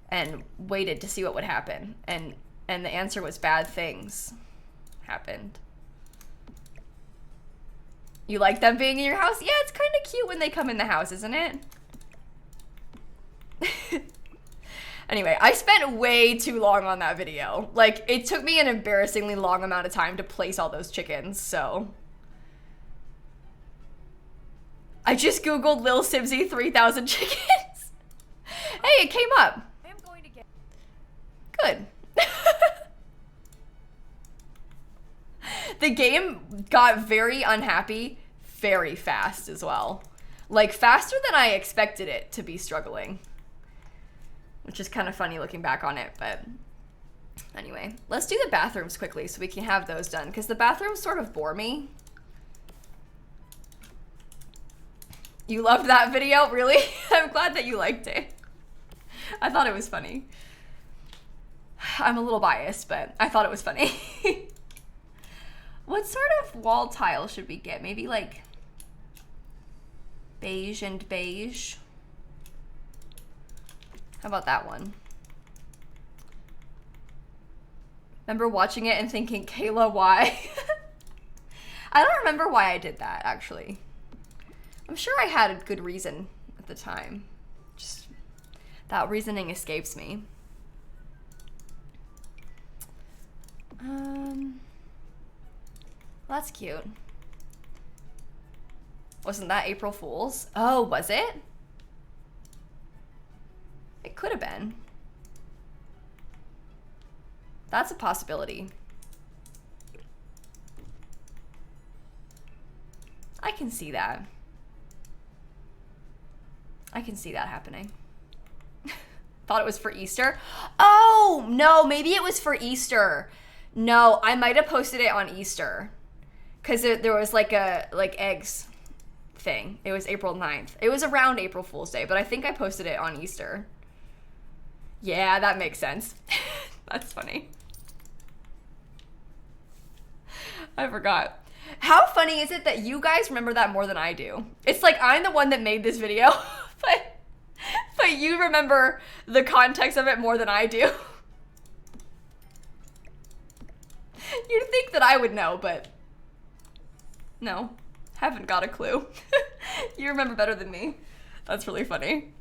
and waited to see what would happen. And the answer was bad things happened. You like them being in your house? Yeah, it's kind of cute when they come in the house, isn't it? Anyway, I spent way too long on that video. Like, it took me an embarrassingly long amount of time to place all those chickens, so... I just googled lilsimsie 3000 chickens. Hey, it came up. I am going to get. Good. The game got very unhappy very fast as well. Like, faster than I expected it to be struggling. Which is kind of funny looking back on it, but... Anyway, let's do the bathrooms quickly so we can have those done, because the bathrooms sort of bore me. You loved that video? Really? I'm glad that you liked it. I thought it was funny. I'm a little biased, but I thought it was funny. What sort of wall tile should we get? Maybe like beige and beige? How about that one? Remember watching it and thinking, Kayla, why? I don't remember why I did that, actually. I'm sure I had a good reason at the time. Just that reasoning escapes me. That's cute. Wasn't that April Fool's? Oh, was it? It could have been. That's a possibility. I can see that. I can see that happening. Thought it was for Easter. Oh, no, maybe it was for Easter. No, I might have posted it on Easter. because there was like a eggs thing. It was April 9th. It was around April Fool's Day, but I think I posted it on Easter. Yeah, that makes sense. That's funny. I forgot. How funny is it that you guys remember that more than I do? It's like I'm the one that made this video, but you remember the context of it more than I do. You'd think that I would know, but no, haven't got a clue. You remember better than me. That's really funny.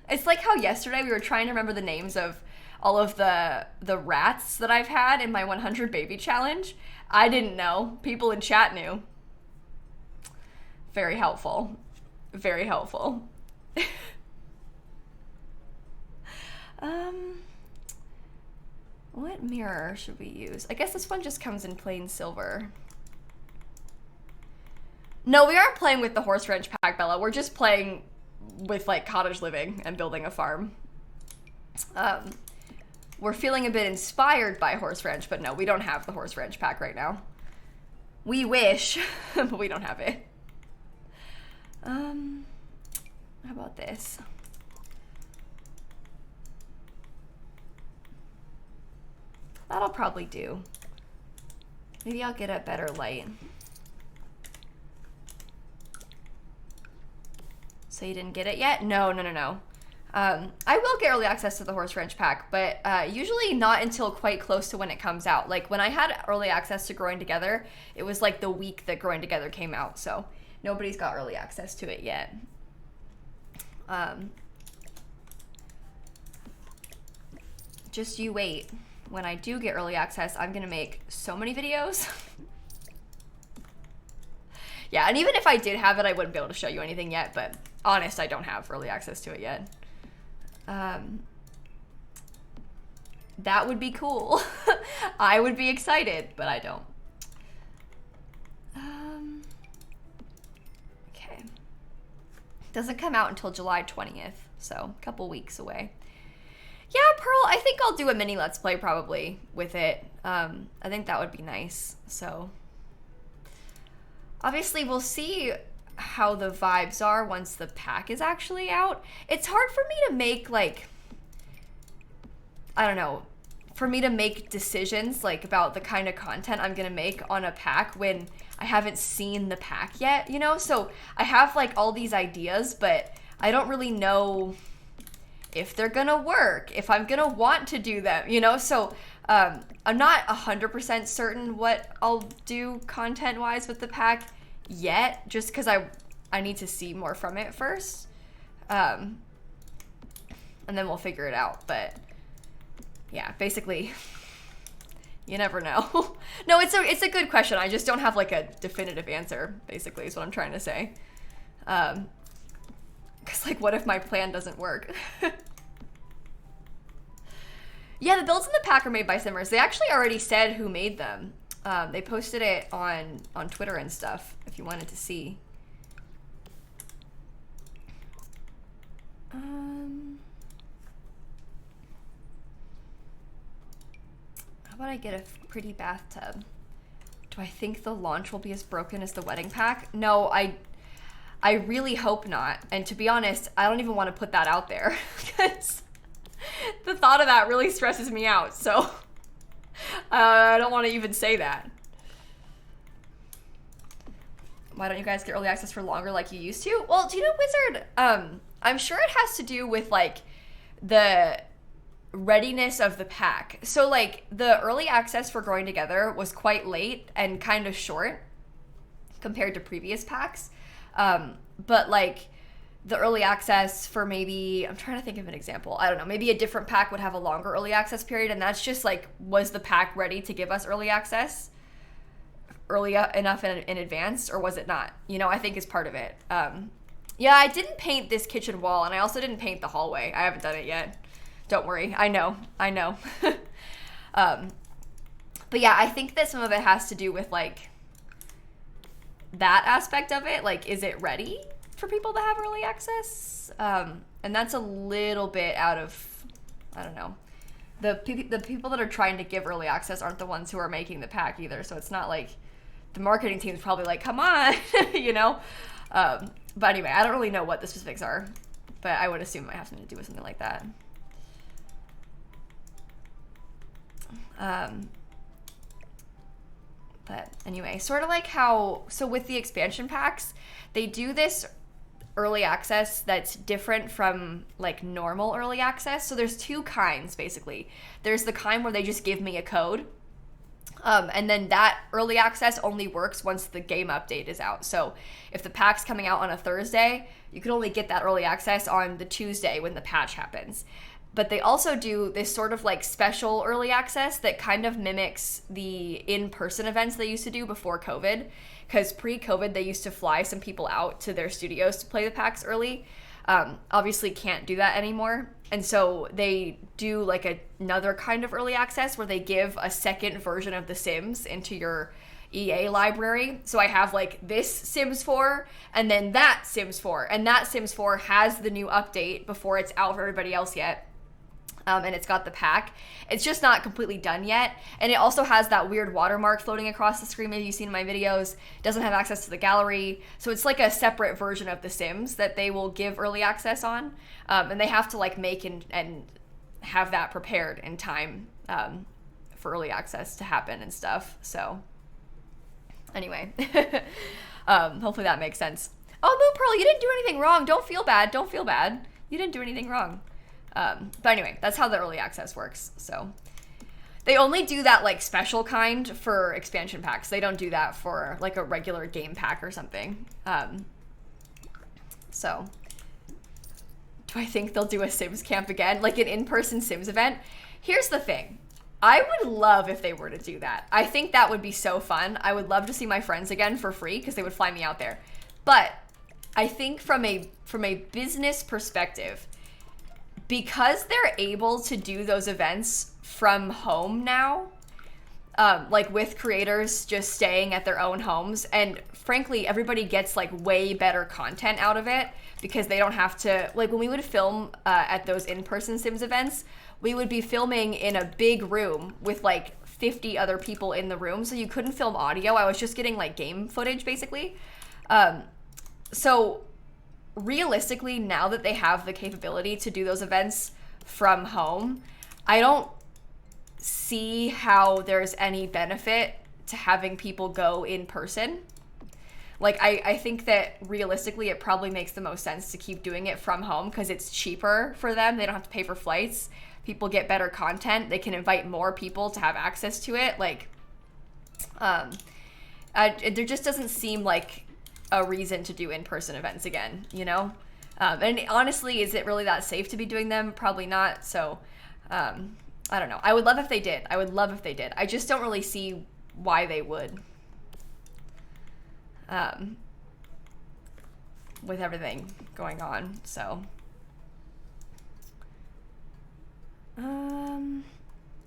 It's like how yesterday we were trying to remember the names of all of the rats that I've had in my 100 baby challenge. I didn't know. People in chat knew. Very helpful. Very helpful. What mirror should we use? I guess this one just comes in plain silver. No, we aren't playing with the horse ranch pack, Bella. We're just playing with like cottage living and building a farm. We're feeling a bit inspired by horse ranch, but no, we don't have the horse ranch pack right now. We wish, but we don't have it. How about this? That'll probably do. Maybe I'll get a better light. So you didn't get it yet? No. I will get early access to the horse ranch pack, but usually not until quite close to when it comes out. Like when I had early access to Growing Together, it was like the week that Growing Together came out, so nobody's got early access to it yet. Just you wait. When I do get early access, I'm gonna make so many videos. Yeah, and even if I did have it, I wouldn't be able to show you anything yet, but honest, I don't have early access to it yet. That would be cool. I would be excited, but I don't. Okay. Doesn't come out until July 20th, so a couple weeks away. Yeah, Pearl, I think I'll do a mini Let's Play probably with it. I think that would be nice, so. Obviously, we'll see how the vibes are once the pack is actually out. It's hard for me to make, like, I don't know, for me to make decisions, like, about the kind of content I'm gonna make on a pack when I haven't seen the pack yet, you know? So I have, like, all these ideas, but I don't really know if they're gonna work, if I'm gonna want to do them, you know? So I'm not 100% certain what I'll do content-wise with the pack yet, just because I need to see more from it first. And then we'll figure it out, but yeah, basically, you never know. No, it's a good question. I just don't have like a definitive answer, basically, is what I'm trying to say. Because, like, what if my plan doesn't work? Yeah, the builds in the pack are made by Simmers. They actually already said who made them. They posted it on Twitter and stuff, if you wanted to see. How about I get a pretty bathtub? Do I think the launch will be as broken as the wedding pack? No, I really hope not. And to be honest, I don't even want to put that out there because the thought of that really stresses me out. So I don't want to even say that. Why don't you guys get early access for longer like you used to? Well, do you know, Wizard? I'm sure it has to do with like the readiness of the pack. So like the early access for Growing Together was quite late and kind of short compared to previous packs. But like the early access for maybe, I'm trying to think of an example. I don't know, maybe a different pack would have a longer early access period, and that's just like, was the pack ready to give us early access early enough in advance, or was it not? You know, I think is part of it. Yeah, I didn't paint this kitchen wall, and I also didn't paint the hallway. I haven't done it yet. Don't worry, I know. But yeah, I think that some of it has to do with like that aspect of it. Like, is it ready for people to have early access? And that's a little bit out of, I don't know, the people that are trying to give early access aren't the ones who are making the pack either. So it's not like the marketing team's probably like, come on, you know? But anyway, I don't really know what the specifics are, but I would assume it might have something to do with something like that. But anyway, sort of like how, so with the expansion packs, they do this early access that's different from like normal early access. So there's two kinds basically. There's the kind where they just give me a code. And then that early access only works once the game update is out. So if the pack's coming out on a Thursday, you can only get that early access on the Tuesday when the patch happens. But they also do this sort of like special early access that kind of mimics the in-person events they used to do before COVID. Because pre-COVID, they used to fly some people out to their studios to play the packs early. Obviously can't do that anymore. And so they do like another kind of early access where they give a second version of The Sims into your EA library. So I have like this Sims 4 and then that Sims 4. And that Sims 4 has the new update before it's out for everybody else yet. And it's got the pack. It's just not completely done yet. And it also has that weird watermark floating across the screen, maybe you've seen in my videos. It doesn't have access to the gallery. So it's like a separate version of The Sims that they will give early access on. And they have to like make and have that prepared in time for early access to happen and stuff. So anyway, hopefully that makes sense. Oh, Moon Pearl, you didn't do anything wrong. Don't feel bad. Don't feel bad. You didn't do anything wrong. But anyway, that's how the early access works. So they only do that like special kind for expansion packs. They don't do that for like a regular game pack or something. So do I think they'll do a Sims camp again? Like an in-person Sims event? Here's the thing. I would love if they were to do that. I think that would be so fun. I would love to see my friends again for free because they would fly me out there. But I think from a business perspective, because they're able to do those events from home now, like with creators just staying at their own homes, and frankly, everybody gets like way better content out of it because they don't have to, like when we would film at those in-person Sims events, we would be filming in a big room with like 50 other people in the room, so you couldn't film audio. I was just getting like game footage basically. So realistically, now that they have the capability to do those events from home, I don't see how there's any benefit to having people go in person. Like, I think that realistically, it probably makes the most sense to keep doing it from home because it's cheaper for them. They don't have to pay for flights. People get better content. They can invite more people to have access to it. Like, there just doesn't seem like a reason to do in-person events again, you know? And honestly, is it really that safe to be doing them? Probably not. So, I don't know. I would love if they did. I would love if they did. I just don't really see why they would. With everything going on, so.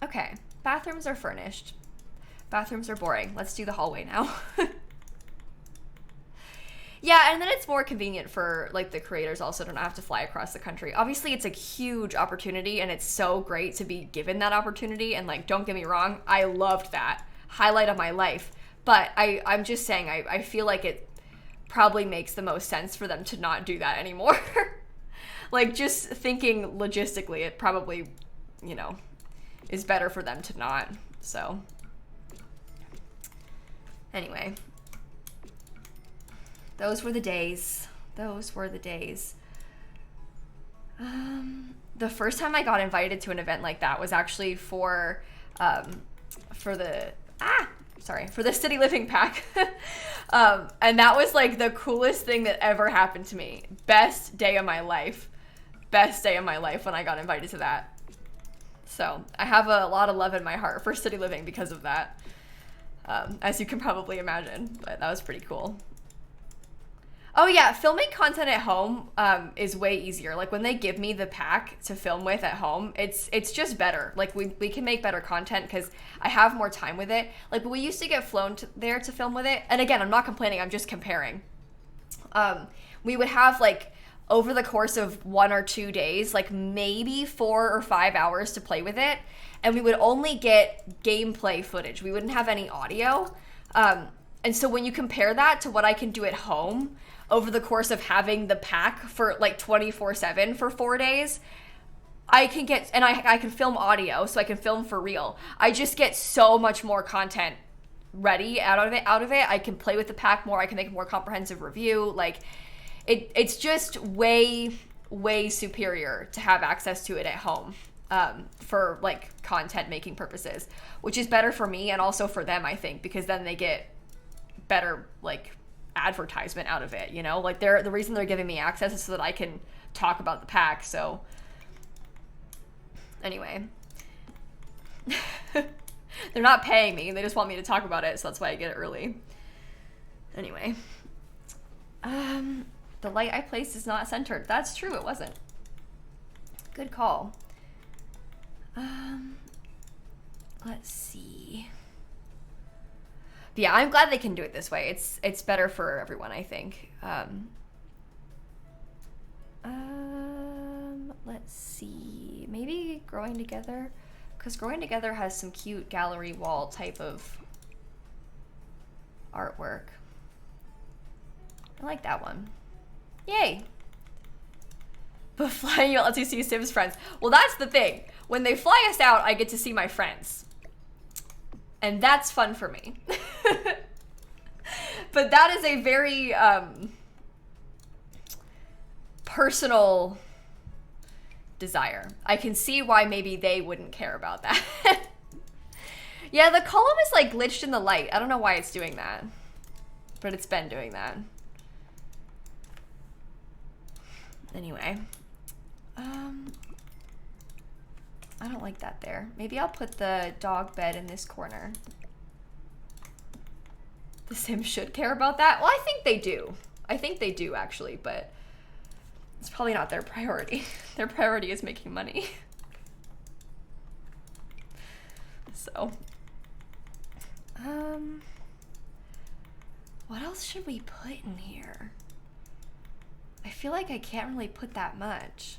Okay. Bathrooms are furnished. Bathrooms are boring. Let's do the hallway now. Yeah, and then it's more convenient for like the creators also to not have to fly across the country. Obviously, it's a huge opportunity and it's so great to be given that opportunity. And like, don't get me wrong, I loved that. Highlight of my life. But I'm just saying, I feel like it probably makes the most sense for them to not do that anymore. Like, just thinking logistically, it probably, you know, is better for them to not. So, anyway. Those were the days. Those were the days. The first time I got invited to an event like that was actually for the City Living Pack. And that was like the coolest thing that ever happened to me. Best day of my life. Best day of my life when I got invited to that. So I have a lot of love in my heart for City Living because of that. As you can probably imagine, but that was pretty cool. Oh yeah, filming content at home is way easier. Like when they give me the pack to film with at home, it's just better. Like we can make better content because I have more time with it. Like we used to get flown there to film with it. And again, I'm not complaining, I'm just comparing. We would have like over the course of 1 or 2 days, like maybe 4 or 5 hours to play with it. And we would only get gameplay footage. We wouldn't have any audio. And so when you compare that to what I can do at home over the course of having the pack for like 24/7 for 4 days, I can get, and I can film audio, so I can film for real. I just get so much more content ready out of it. I can play with the pack more. I can make a more comprehensive review. Like it's just way superior to have access to it at home for like content making purposes, which is better for me and also for them, I think, because then they get better like advertisement out of it, you know? Like the reason they're giving me access is so that I can talk about the pack. So anyway, they're not paying me, they just want me to talk about it, so that's why I get it early. Anyway, the light I placed is not centered. That's true, it wasn't. Good call. Let's see. But yeah, I'm glad they can do it this way. It's better for everyone, I think. Let's see. Maybe Growing Together, because Growing Together has some cute gallery wall type of artwork. I like that one. Yay! But flying you lets you see Sims friends. Well, that's the thing. When they fly us out, I get to see my friends. And that's fun for me. But that is a very personal desire. I can see why maybe they wouldn't care about that. Yeah, the column is like glitched in the light. I don't know why it's doing that, but it's been doing that. Anyway, I don't like that there. Maybe I'll put the dog bed in this corner. The Sims should care about that. Well, I think they do. I think they do actually, but it's probably not their priority. Their priority is making money. So, what else should we put in here? I feel like I can't really put that much.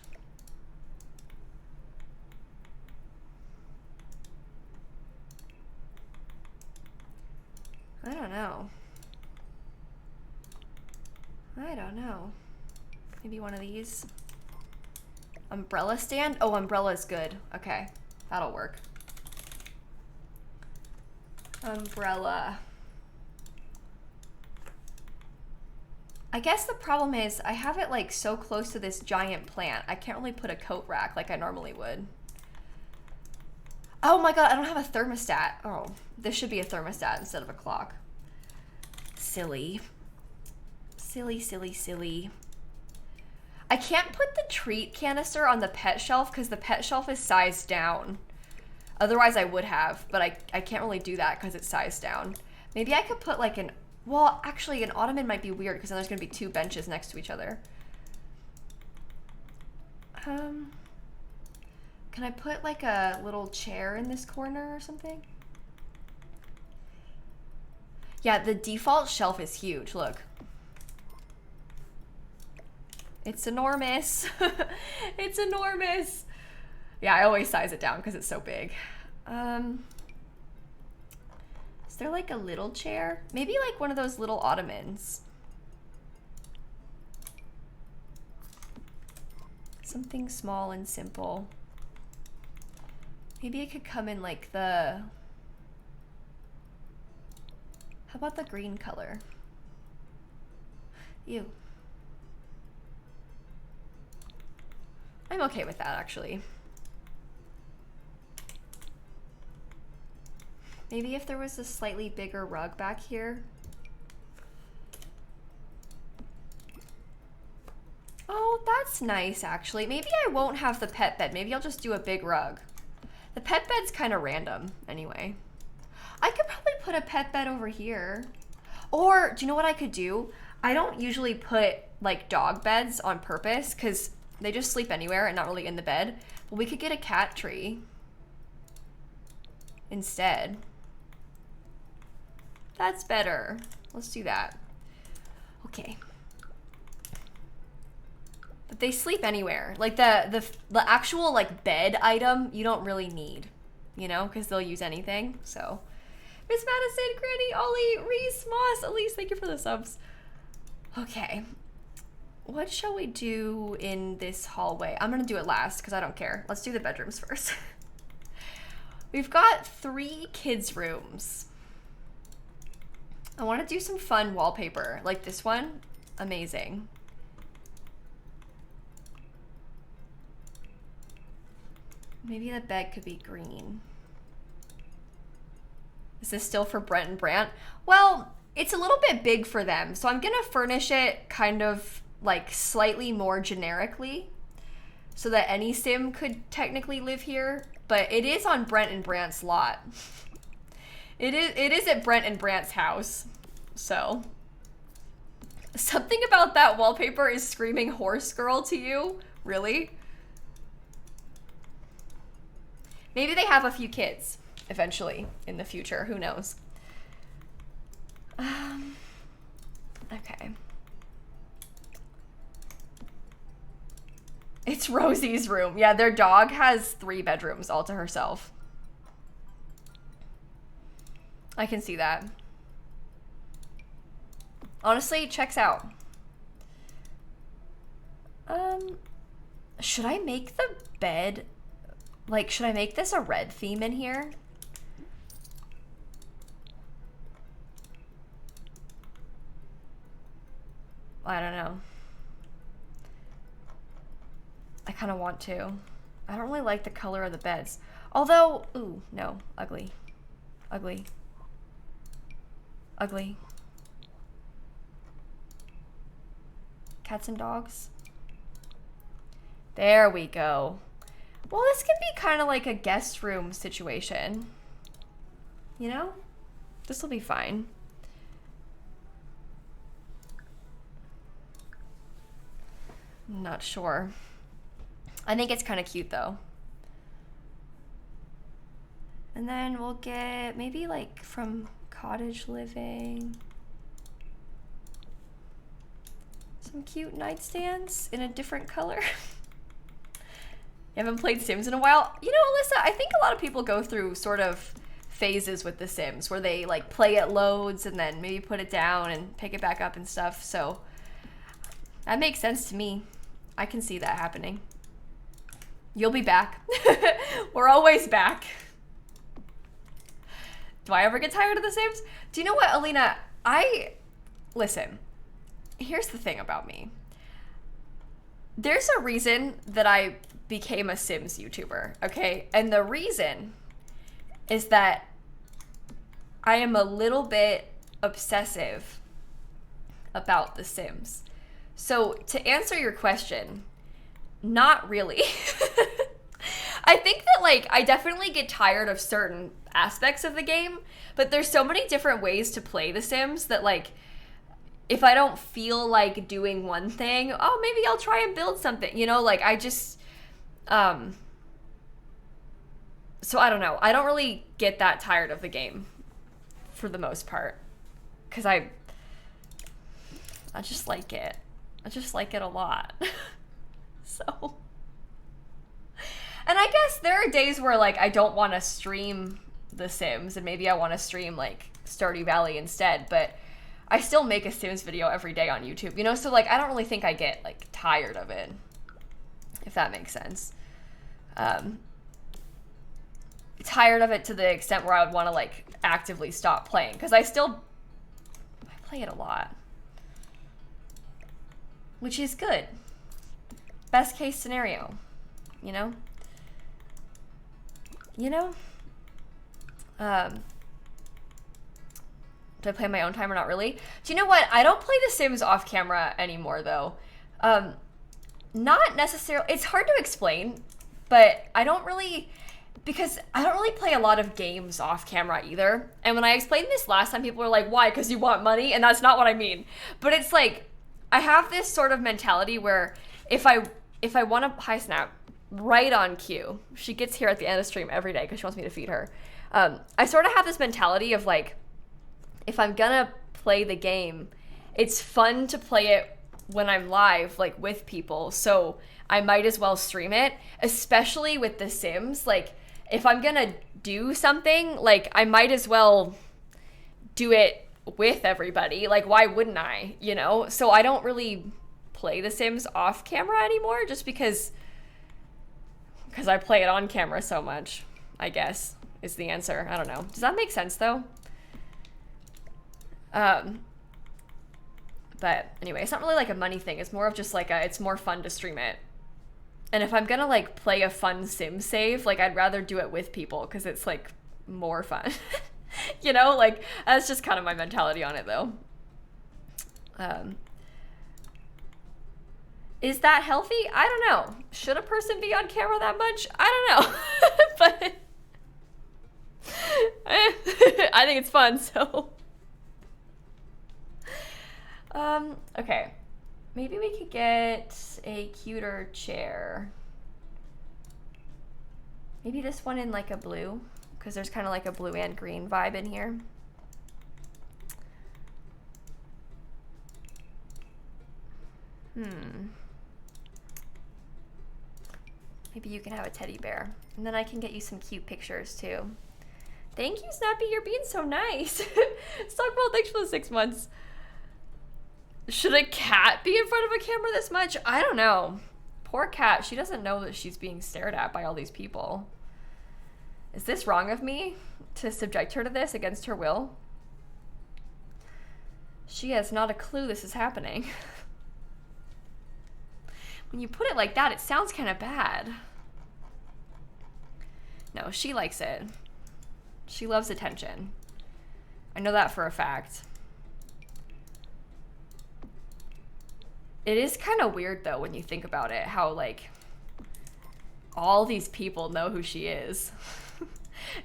I don't know. I don't know. Maybe one of these. Umbrella stand? Oh, umbrella is good. Okay, that'll work. Umbrella. I guess the problem is I have it like so close to this giant plant. I can't really put a coat rack like I normally would. Oh my god, I don't have a thermostat. Oh, this should be a thermostat instead of a clock. Silly. Silly, silly, silly. I can't put the treat canister on the pet shelf because the pet shelf is sized down. Otherwise I would have, but I can't really do that because it's sized down. Maybe I could put like an, well, actually an ottoman might be weird because then there's gonna be 2 benches next to each other. Can I put like a little chair in this corner or something? Yeah, the default shelf is huge, look. It's enormous. It's enormous. Yeah, I always size it down because it's so big. Is there like a little chair? Maybe like one of those little ottomans. Something small and simple. Maybe it could come in like the... How about the green color? Ew. I'm okay with that, actually. Maybe if there was a slightly bigger rug back here. Oh, that's nice, actually. Maybe I won't have the pet bed. Maybe I'll just do a big rug. The pet bed's kind of random, anyway. I could probably put a pet bed over here. Or, do you know what I could do? I don't usually put, like, dog beds on purpose, because they just sleep anywhere and not really in the bed. But we could get a cat tree instead. That's better. Let's do that. Okay. But they sleep anywhere. Like the actual like bed item you don't really need, you know, because they'll use anything. So Miss Madison, Granny, Ollie, Reese, Moss, Elise, thank you for the subs. Okay. What shall we do in this hallway? I'm gonna do it last because I don't care. Let's do the bedrooms first. We've got 3 kids' rooms. I want to do some fun wallpaper, like this one. Amazing. Maybe the bed could be green. Is this still for Brent and Brant? Well, it's a little bit big for them, so I'm gonna furnish it kind of like slightly more generically so that any sim could technically live here, but it is on Brent and Brant's lot. It is at Brent and Brant's house, so. Something about that wallpaper is screaming horse girl to you? Really? Maybe they have a few kids eventually in the future, who knows? Okay. It's Rosie's room. Yeah, their dog has 3 bedrooms all to herself. I can see that. Honestly, it checks out. Should I make the bed, like, should I make this a red theme in here? I don't know. I kind of want to. I don't really like the color of the beds. Although, ooh, no, ugly. Ugly. Ugly. Cats and dogs. There we go. Well, this can be kind of like a guest room situation. You know? This will be fine. I'm not sure. I think it's kind of cute though. And then we'll get maybe like from cottage living. Some cute nightstands in a different color. You haven't played Sims in a while? You know, Alyssa, I think a lot of people go through sort of phases with The Sims where they like play it loads and then maybe put it down and pick it back up and stuff. So that makes sense to me. I can see that happening. You'll be back. We're always back. Do I ever get tired of The Sims? Do you know what, Alina? Listen, here's the thing about me. There's a reason that I became a Sims YouTuber, okay? And the reason is that I am a little bit obsessive about The Sims. So to answer your question, not really. I think that like I definitely get tired of certain aspects of the game, but there's so many different ways to play The Sims that like if I don't feel like doing one thing, oh, maybe I'll try and build something, you know, like I just so I don't know. I don't really get that tired of the game for the most part cuz I just like it. I just like it a lot. So, and I guess there are days where like I don't want to stream The Sims and maybe I want to stream like Stardew Valley instead, but I still make a Sims video every day on YouTube, you know? So like I don't really think I get like tired of it, if that makes sense. Tired of it to the extent where I would want to like actively stop playing because I play it a lot. Which is good. Best case scenario, you know? You know? Do I play on my own time or not really? Do you know what? I don't play The Sims off camera anymore though. Not necessarily, it's hard to explain, but I don't really play a lot of games off camera either. And when I explained this last time, people were like, why? Because you want money? And that's not what I mean. But it's like, I have this sort of mentality where if I want to, hi Snap, right on cue. She gets here at the end of stream every day because she wants me to feed her. I sort of have this mentality of like, if I'm gonna play the game, it's fun to play it when I'm live, like with people. So I might as well stream it, especially with The Sims. Like if I'm gonna do something, like I might as well do it with everybody. Like why wouldn't I, you know? So I don't really play The Sims off camera anymore just because I play it on camera so much, I guess, is the answer. I don't know. Does that make sense though? But anyway, it's not really like a money thing. It's more of just like it's more fun to stream it. And if I'm gonna like play a fun sim save, like I'd rather do it with people because it's like more fun. You know, like that's just kind of my mentality on it though. Is that healthy? I don't know. Should a person be on camera that much? I don't know. But I think it's fun, so. Okay. Maybe we could get a cuter chair. Maybe this one in like a blue, because there's kind of like a blue and green vibe in here. Maybe you can have a teddy bear, and then I can get you some cute pictures too. Thank you, Snappy. You're being so nice. Stockball, thanks for the 6 months. Should a cat be in front of a camera this much? I don't know. Poor cat. She doesn't know that she's being stared at by all these people. Is this wrong of me to subject her to this against her will? She has not a clue this is happening. When you put it like that, it sounds kind of bad. No, she likes it. She loves attention. I know that for a fact. It is kind of weird though when you think about it, how like all these people know who she is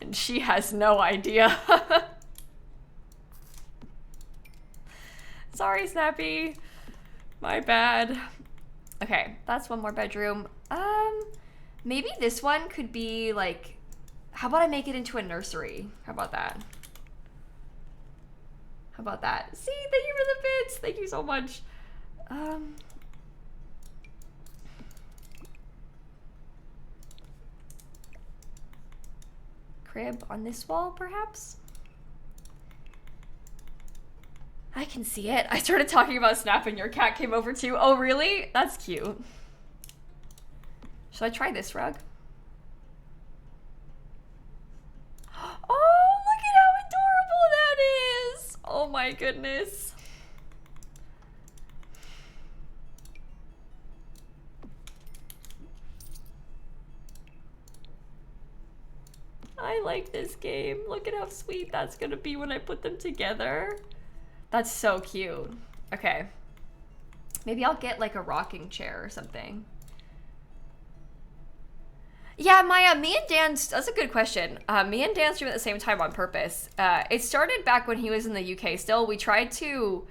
and she has no idea. Sorry, Snappy. My bad. Okay, that's one more bedroom. Maybe this one could be like, how about I make it into a nursery? How about that? How about that? See, thank you for the bits. Thank you so much. Crib on this wall, perhaps? I can see it. I started talking about Snap and your cat came over too. Oh, really? That's cute. Should I try this rug? Oh, look at how adorable that is. Oh my goodness. I like this game. Look at how sweet that's gonna be when I put them together. That's so cute. Okay. Maybe I'll get like a rocking chair or something. Yeah, Maya, me and Dan, that's a good question. Me and Dan stream at the same time on purpose. It started back when he was in the UK still. We tried to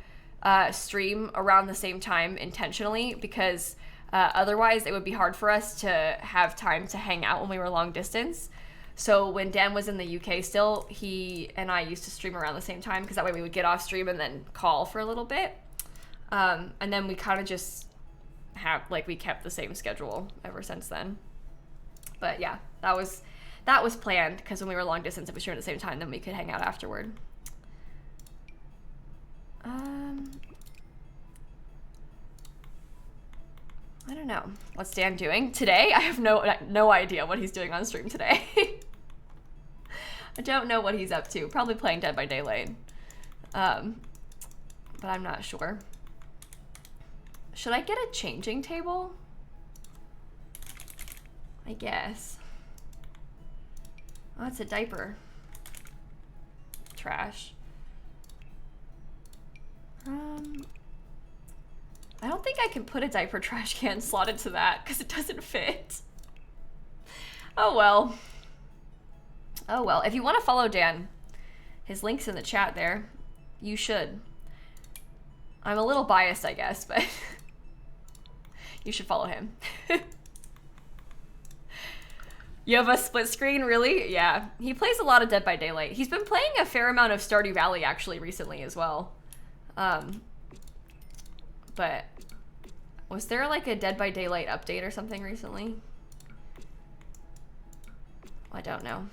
stream around the same time intentionally because otherwise it would be hard for us to have time to hang out when we were long distance. So when Dan was in the UK still, he and I used to stream around the same time because that way we would get off stream and then call for a little bit. And then we kind of just we kept the same schedule ever since then. But yeah, that was planned because when we were long distance, if we streamed at the same time, then we could hang out afterward. I don't know. What's Dan doing today? I have no idea what he's doing on stream today. I don't know what he's up to. Probably playing Dead by Daylight. But I'm not sure. Should I get a changing table? I guess. Oh, it's a diaper. Trash. I don't think I can put a diaper trash can slot into that because it doesn't fit. Oh well. Oh well. If you want to follow Dan, his link's in the chat there. You should. I'm a little biased, I guess, but you should follow him. You have a split screen, really? Yeah. He plays a lot of Dead by Daylight. He's been playing a fair amount of Stardew Valley actually recently as well. But Was there like a Dead by Daylight update or something recently? I don't know.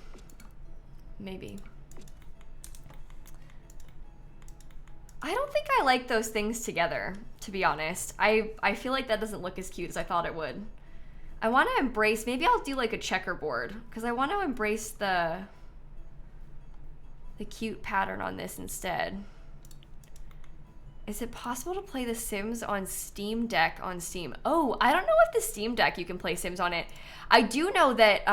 Maybe. I don't think I like those things together, to be honest. I feel like that doesn't look as cute as I thought it would. I want to embrace, maybe I'll do like a checkerboard, because I want to embrace the cute pattern on this instead. Is it possible to play The Sims on Steam Deck on Steam? Oh, I don't know if the Steam Deck you can play Sims on it. I do know that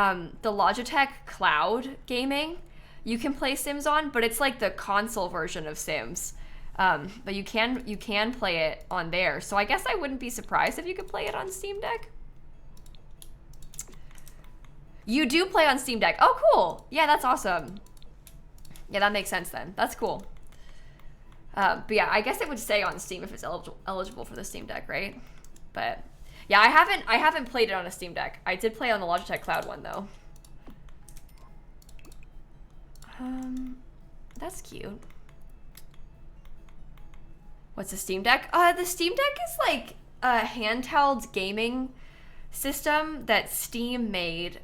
the Logitech Cloud gaming you can play Sims on, but it's like the console version of Sims. But you can play it on there. So I guess I wouldn't be surprised if you could play it on Steam Deck. You do play on Steam Deck. Oh, cool. Yeah, that's awesome. Yeah, that makes sense then. That's cool. But yeah, I guess it would stay on Steam if it's eligible for the Steam Deck, right? But yeah, I haven't played it on a Steam Deck. I did play on the Logitech Cloud one though. That's cute. What's a Steam Deck? The Steam Deck is like a handheld gaming system that Steam made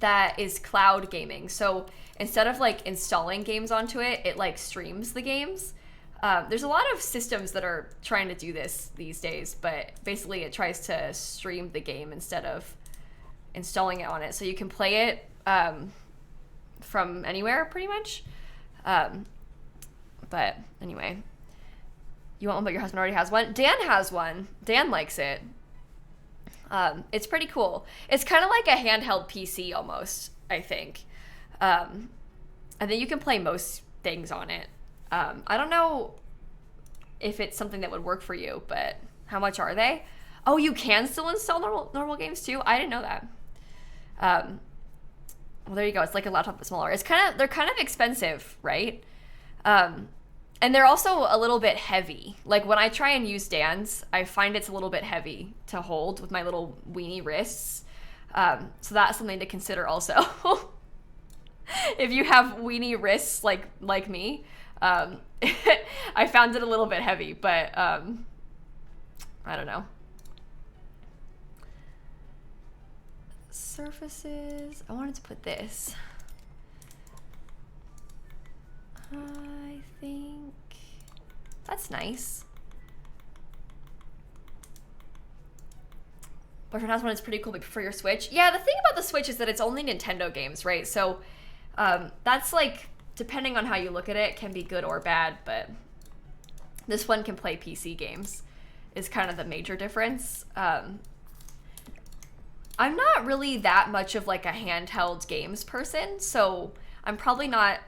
that is cloud gaming. So instead of like installing games onto it, it like streams the games. There's a lot of systems that are trying to do this these days, but basically it tries to stream the game instead of installing it on it. So you can play it from anywhere pretty much. But anyway, you want one but your husband already has one? Dan has one. Dan likes it. It's pretty cool. It's kind of like a handheld PC almost, I think. And then you can play most things on it. I don't know if it's something that would work for you, but how much are they? Oh, you can still install normal games too? I didn't know that. Well, there you go. It's like a laptop but smaller. They're kind of expensive, right? And they're also a little bit heavy. Like when I try and use Dan's, I find it's a little bit heavy to hold with my little weenie wrists. So that's something to consider also. If you have weenie wrists like me, I found it a little bit heavy, but I don't know. Surfaces. I wanted to put this. I think that's nice. Boyfriend has one. It's pretty cool, but for your Switch. Yeah, the thing about the Switch is that it's only Nintendo games, right? So that's like, depending on how you look at it, can be good or bad, but this one can play PC games is kind of the major difference. I'm not really that much of like a handheld games person, so I'm probably not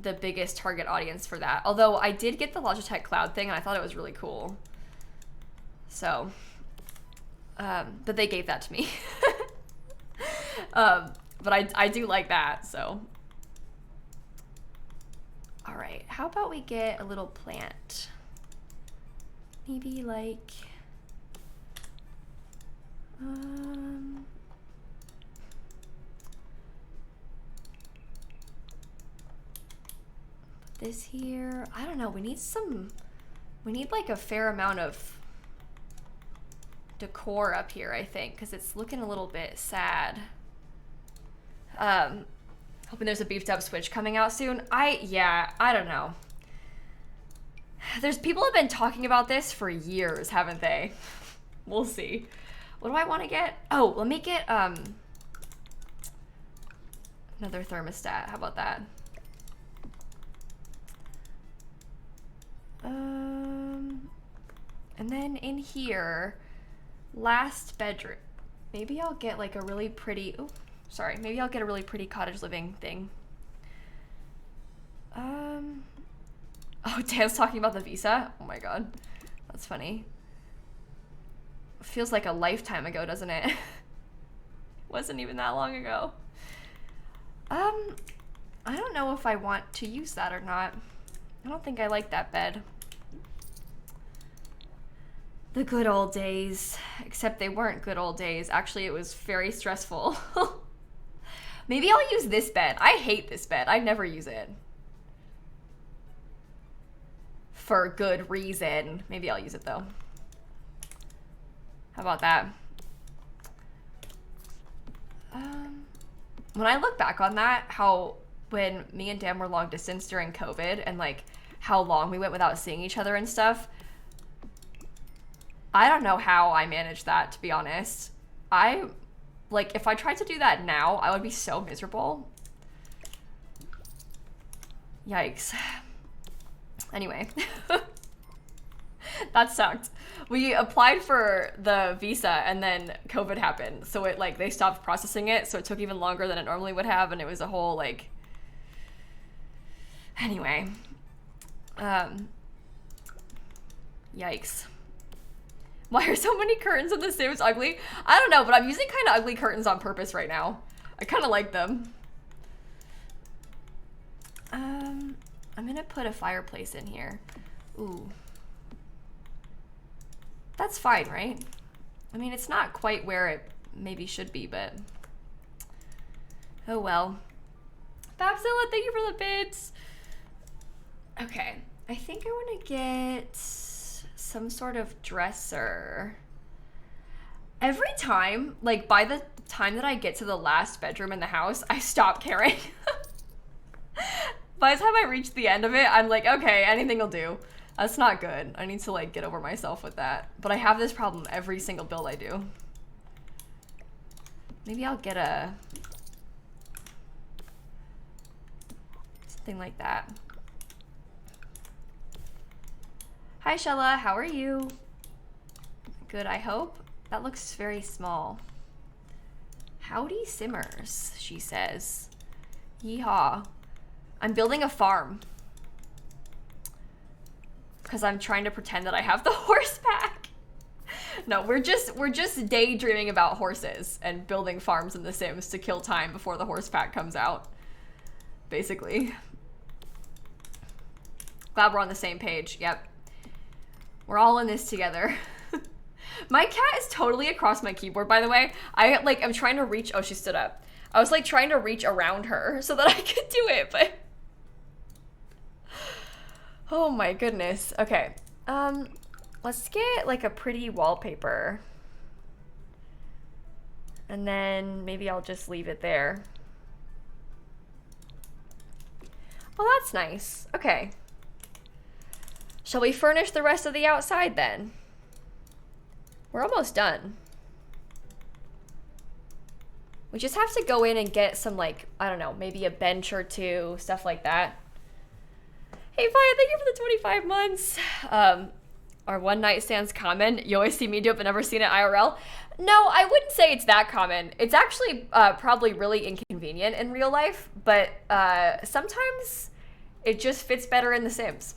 the biggest target audience for that. Although I did get the Logitech Cloud thing and I thought it was really cool. So, but they gave that to me. But I do like that, so. All right, how about we get a little plant? Maybe like, put this here. I don't know, we need like a fair amount of decor up here, I think, because it's looking a little bit sad. Hoping there's a beefed up Switch coming out soon. Yeah, I don't know. People have been talking about this for years, haven't they? We'll see. What do I want to get? Oh, let me get another thermostat. How about that? And then in here, last bedroom. Maybe I'll get like a really pretty, maybe I'll get a really pretty cottage living thing. Oh, Dan's talking about the visa? Oh my god. That's funny. Feels like a lifetime ago, doesn't it? Wasn't even that long ago. I don't know if I want to use that or not. I don't think I like that bed. The good old days. Except they weren't good old days. Actually, it was very stressful. Maybe I'll use this bed. I hate this bed. I never use it. For good reason. Maybe I'll use it though. How about that? When I look back on that, how when me and Dan were long distance during COVID and like how long we went without seeing each other and stuff, I don't know how I managed that, to be honest. Like, if I tried to do that now, I would be so miserable. Yikes. Anyway. That sucked. We applied for the visa and then COVID happened. So it like, they stopped processing it. So it took even longer than it normally would have. And it was a whole like, anyway. Yikes. Why are so many curtains in The Sims ugly? I don't know, but I'm using kind of ugly curtains on purpose right now. I kind of like them. I'm gonna put a fireplace in here. Ooh. That's fine, right? I mean, it's not quite where it maybe should be, but oh well. Babzilla, thank you for the bits. Okay, I think I want to get some sort of dresser. Every time, like by the time that I get to the last bedroom in the house, I stop caring. By the time I reach the end of it, I'm like, okay, anything will do. That's not good. I need to like get over myself with that. But I have this problem every single build I do. Maybe I'll get a something like that. Hi Shella, how are you? Good, I hope. That looks very small. Howdy Simmers, she says. Yeehaw. I'm building a farm. Because I'm trying to pretend that I have the horse pack. No, we're just daydreaming about horses and building farms in The Sims to kill time before the horse pack comes out. Basically. Glad we're on the same page. Yep. We're all in this together. My cat is totally across my keyboard, by the way. I'm trying to reach, oh, she stood up. I was like trying to reach around her so that I could do it, but oh my goodness. Okay. Let's get like a pretty wallpaper. And then maybe I'll just leave it there. Well, that's nice. Okay. Shall we furnish the rest of the outside then? We're almost done. We just have to go in and get some like, I don't know, maybe a bench or two, stuff like that. Hey Fire, thank you for the 25 months. Our one night stands common. You always see me do it but never seen it IRL. No, I wouldn't say it's that common. It's actually probably really inconvenient in real life, but sometimes it just fits better in The Sims.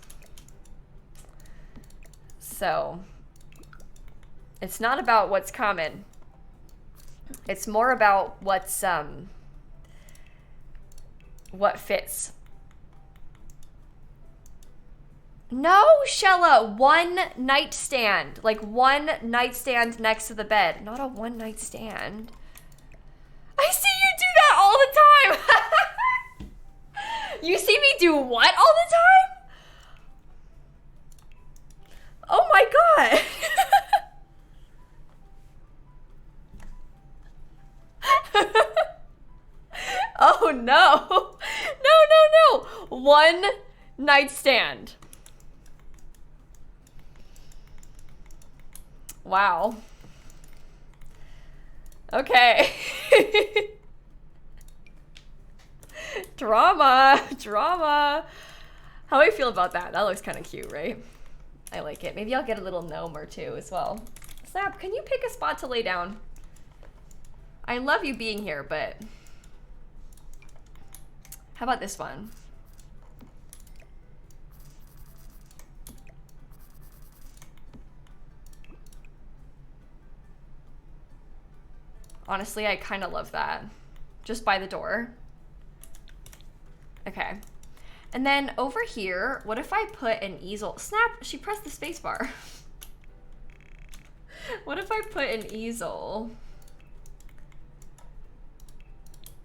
So it's not about what's common. It's more about what's what fits. No, Shella, one nightstand. Like one nightstand next to the bed. Not a one night stand. I see you do that all the time. You see me do what all the time? Oh my god. Oh no. No. One nightstand. Wow. Okay. Drama. How do I feel about that? That looks kind of cute, right? I like it. Maybe I'll get a little gnome or two as well. Snap, can you pick a spot to lay down? I love you being here, but how about this one? Honestly, I kind of love that. Just by the door. Okay. And then over here, what if I put an easel? Snap, she pressed the space bar. What if I put an easel?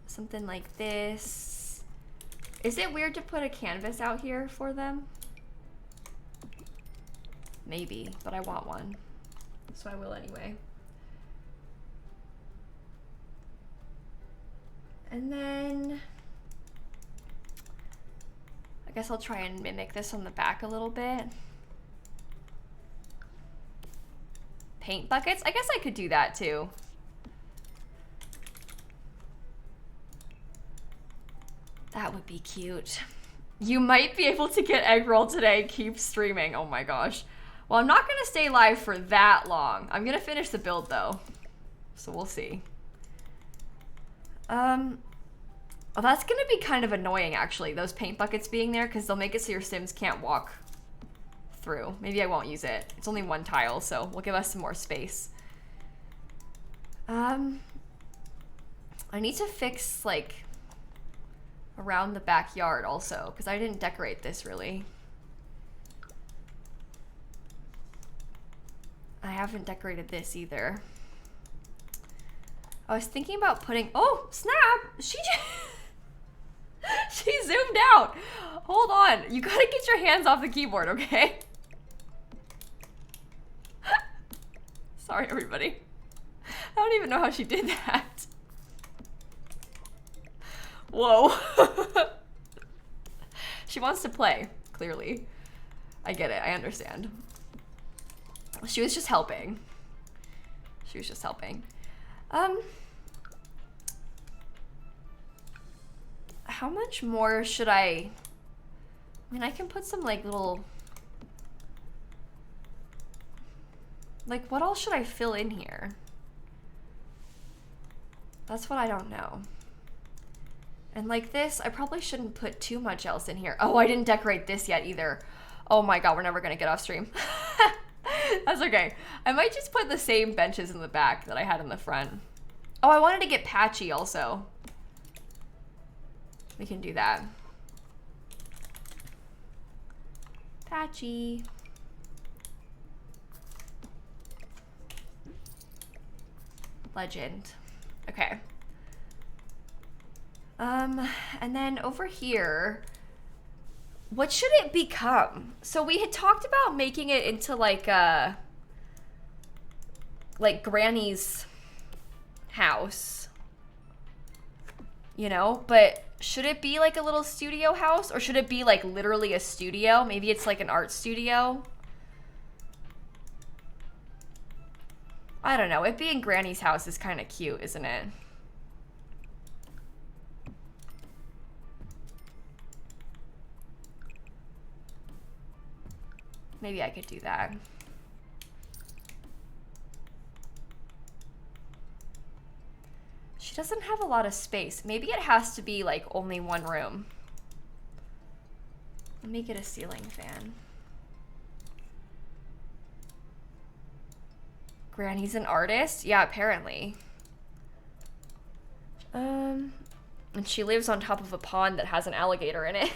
Something like this. Is it weird to put a canvas out here for them? Maybe, but I want one. So I will anyway. And then I guess I'll try and mimic this on the back a little bit. Paint buckets? I guess I could do that too. That would be cute. You might be able to get egg roll today. Keep streaming. Oh my gosh. Well, I'm not gonna stay live for that long. I'm gonna finish the build though. So we'll see. Well, that's gonna be kind of annoying actually, those paint buckets being there, because they'll make it so your Sims can't walk through. Maybe I won't use it. It's only one tile, so we'll give us some more space. I need to fix like around the backyard also, because I didn't decorate this really. I haven't decorated this either. I was thinking about putting, oh snap, she zoomed out. Hold on, you gotta get your hands off the keyboard, okay? Sorry everybody. I don't even know how she did that. Whoa. She wants to play, clearly. I get it, I understand. She was just helping. She was just helping. How much more should I mean, I can put some like little, like what else should I fill in here? That's what I don't know. And like this, I probably shouldn't put too much else in here. Oh, I didn't decorate this yet either. Oh my god, we're never gonna get off stream. That's okay. I might just put the same benches in the back that I had in the front. Oh, I wanted to get patchy also. We can do that. Patchy. Legend. Okay. And then over here, what should it become? So we had talked about making it into like Granny's house, you know, but should it be like a little studio house, or should it be like literally a studio? Maybe it's like an art studio. I don't know. It being Granny's house is kind of cute, isn't it? Maybe I could do that. She doesn't have a lot of space. Maybe it has to be like only one room. Let me get a ceiling fan. Granny's an artist? Yeah, apparently. And she lives on top of a pond that has an alligator in it.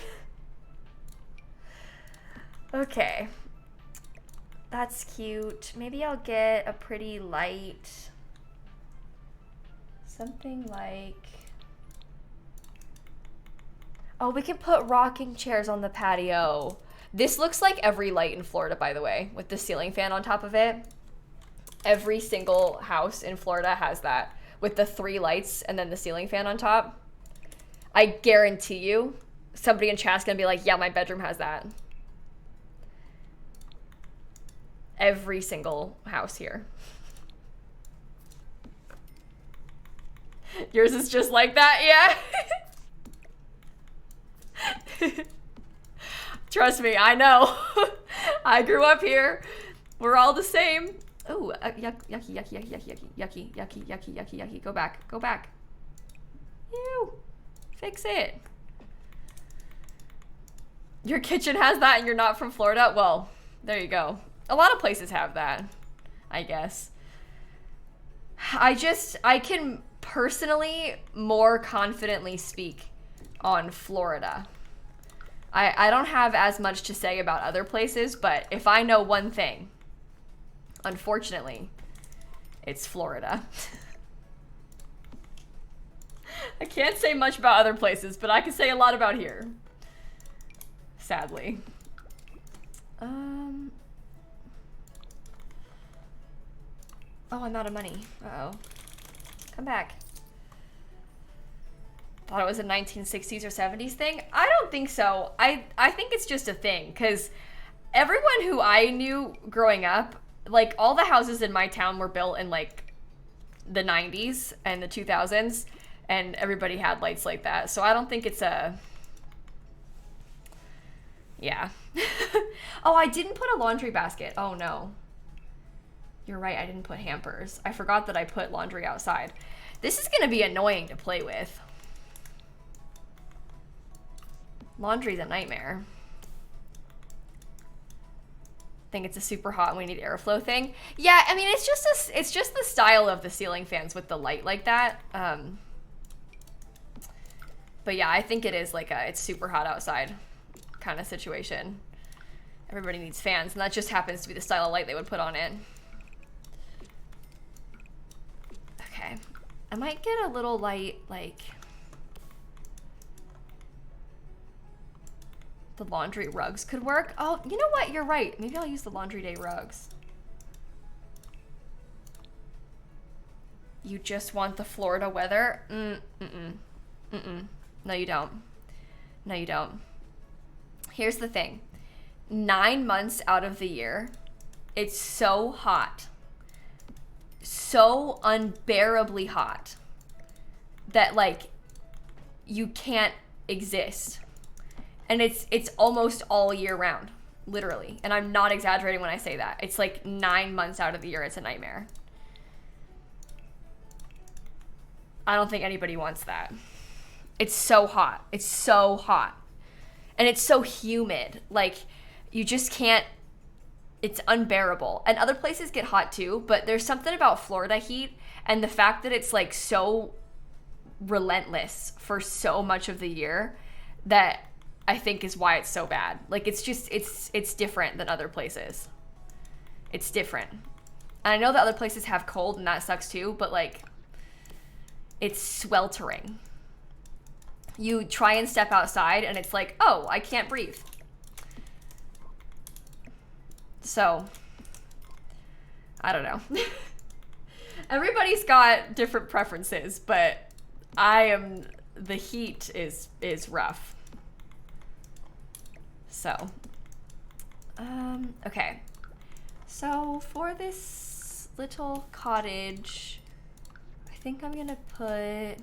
Okay. That's cute. Maybe I'll get a pretty light, something like, oh, we can put rocking chairs on the patio. This looks like every light in Florida, by the way, with the ceiling fan on top of it. Every single house in Florida has that, with the 3 lights and then the ceiling fan on top. I guarantee you, somebody in chat's gonna be like, yeah, my bedroom has that. Every single house here. Yours is just like that, yeah? Trust me, I know. I grew up here. We're all the same. Oh, yucky, yucky, yucky, yucky, yucky, yucky, yucky, yucky, yucky, yucky. Go back, go back. Ew, fix it. Your kitchen has that and you're not from Florida? Well, there you go. A lot of places have that, I guess. I can personally more confidently speak on Florida. I don't have as much to say about other places, but if I know one thing, unfortunately, it's Florida. I can't say much about other places, but I can say a lot about here. Sadly. Oh, I'm out of money. Uh-oh. Come back. thought it was a 1960s or 70s thing. I don't think so. I think it's just a thing, because everyone who I knew growing up, like all the houses in my town were built in like the 90s and the 2000s, and everybody had lights like that. So I don't think it's a... Yeah. Oh, I didn't put a laundry basket. Oh no. You're right, I didn't put hampers. I forgot that I put laundry outside. This is gonna be annoying to play with. Laundry's a nightmare. Think it's a super hot and we need airflow thing. Yeah, I mean, it's just the style of the ceiling fans with the light like that. But yeah, I think it is like a it's super hot outside kind of situation. Everybody needs fans, and that just happens to be the style of light they would put on it. Okay, I might get a little light, like the laundry rugs could work. Oh, you know what? You're right. Maybe I'll use the laundry day rugs. You just want the Florida weather? No, you don't. No, you don't. Here's the thing. 9 months out of the year, it's so hot. So unbearably hot that, like, you can't exist. And it's almost all year round, literally. And I'm not exaggerating when I say that. It's like 9 months out of the year, it's a nightmare. I don't think anybody wants that. It's so hot. It's so hot. And it's so humid. Like, you just can't, it's unbearable. And other places get hot too, but there's something about Florida heat and the fact that it's like so relentless for so much of the year that I think is why it's so bad. Like, it's just, it's different than other places. It's different. And I know that other places have cold and that sucks too, but like, it's sweltering. You try and step outside and it's like, oh, I can't breathe. So, I don't know. Everybody's got different preferences, but the heat is rough. So, okay. So for this little cottage, I think I'm gonna put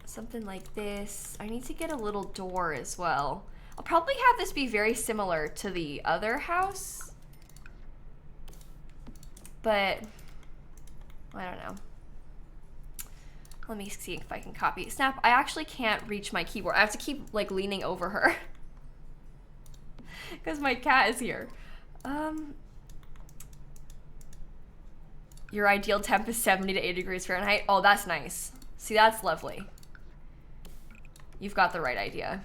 something like this. I need to get a little door as well. I'll probably have this be very similar to the other house, but I don't know. Let me see if I can copy. Snap, I actually can't reach my keyboard. I have to keep like leaning over her because my cat is here. Your ideal temp is 70 to 80 degrees Fahrenheit. Oh, that's nice. See, that's lovely. You've got the right idea.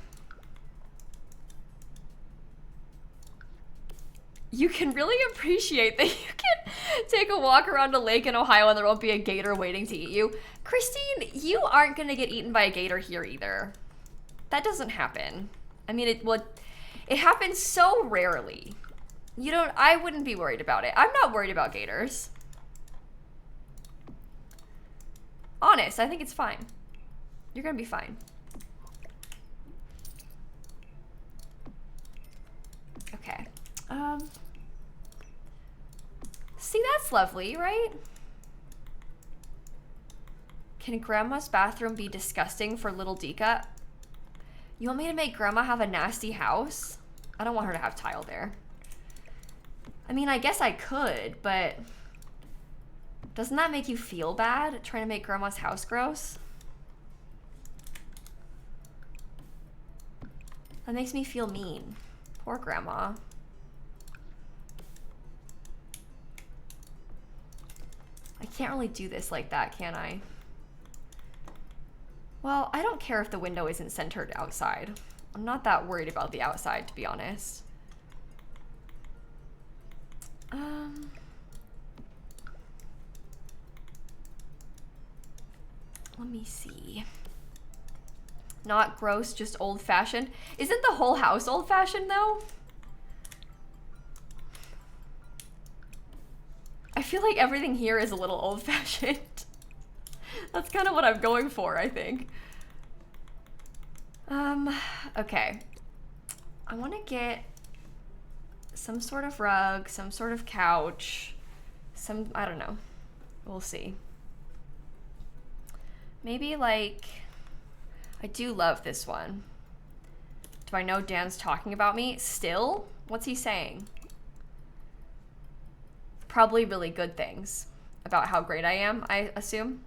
You can really appreciate that you can take a walk around a lake in Ohio and there won't be a gator waiting to eat you. Christine, you aren't gonna get eaten by a gator here either. That doesn't happen. I mean, it happens so rarely. I wouldn't be worried about it. I'm not worried about gators. Honest, I think it's fine. You're gonna be fine. Okay. See, that's lovely, right? Can Grandma's bathroom be disgusting for little Dika? You want me to make Grandma have a nasty house? I don't want her to have tile there. I mean, I guess I could, but doesn't that make you feel bad, trying to make Grandma's house gross? That makes me feel mean. Poor Grandma. I can't really do this like that, can I? Well, I don't care if the window isn't centered outside. I'm not that worried about the outside, to be honest. Let me see. Not gross, just old-fashioned. Isn't the whole house old-fashioned, though? I feel like everything here is a little old-fashioned. That's kind of what I'm going for, I think. Okay. I want to get some sort of rug, some sort of couch, I don't know. We'll see. Maybe like, I do love this one. Do I know Dan's talking about me still? What's he saying? Probably really good things about how great I am, I assume.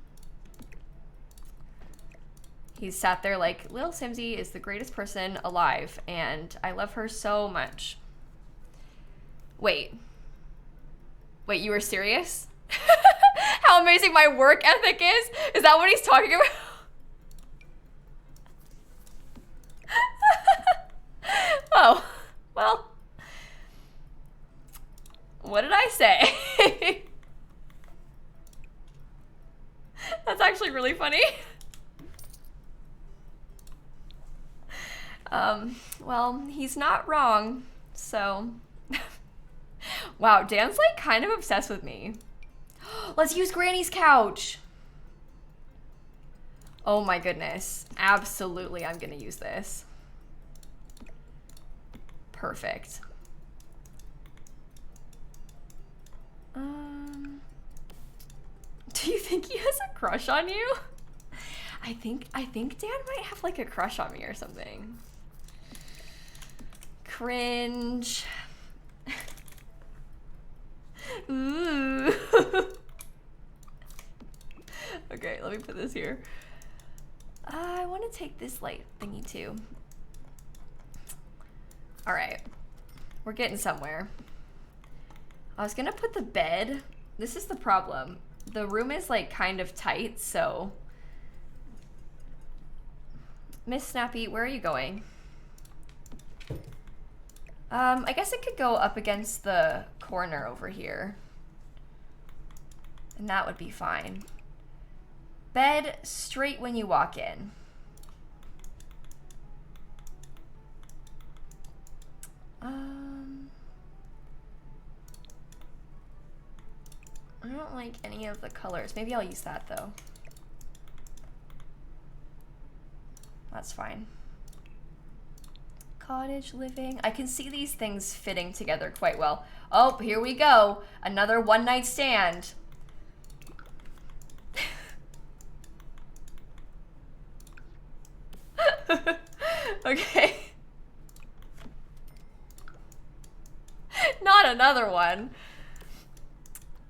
He's sat there like, Lil Simsie is the greatest person alive, and I love her so much. Wait, you were serious? How amazing my work ethic is? Is that what he's talking about? Oh, well, what did I say? That's actually really funny. Well, he's not wrong, so. Wow, Dan's like kind of obsessed with me. Let's use Granny's couch. Oh my goodness. Absolutely, I'm gonna use this. Perfect. Do you think he has a crush on you? I think Dan might have like a crush on me or something. Cringe. Ooh. Okay, let me put this here. I want to take this light thingy too. All right, we're getting somewhere. I was gonna put the bed. This is the problem. The room is like kind of tight, so. Miss Snappy, where are you going? I guess it could go up against the corner over here. And that would be fine. Bed straight when you walk in. I don't like any of the colors. Maybe I'll use that though. That's fine. Cottage living. I can see these things fitting together quite well. Oh, here we go. Another one night stand. Okay. Not another one.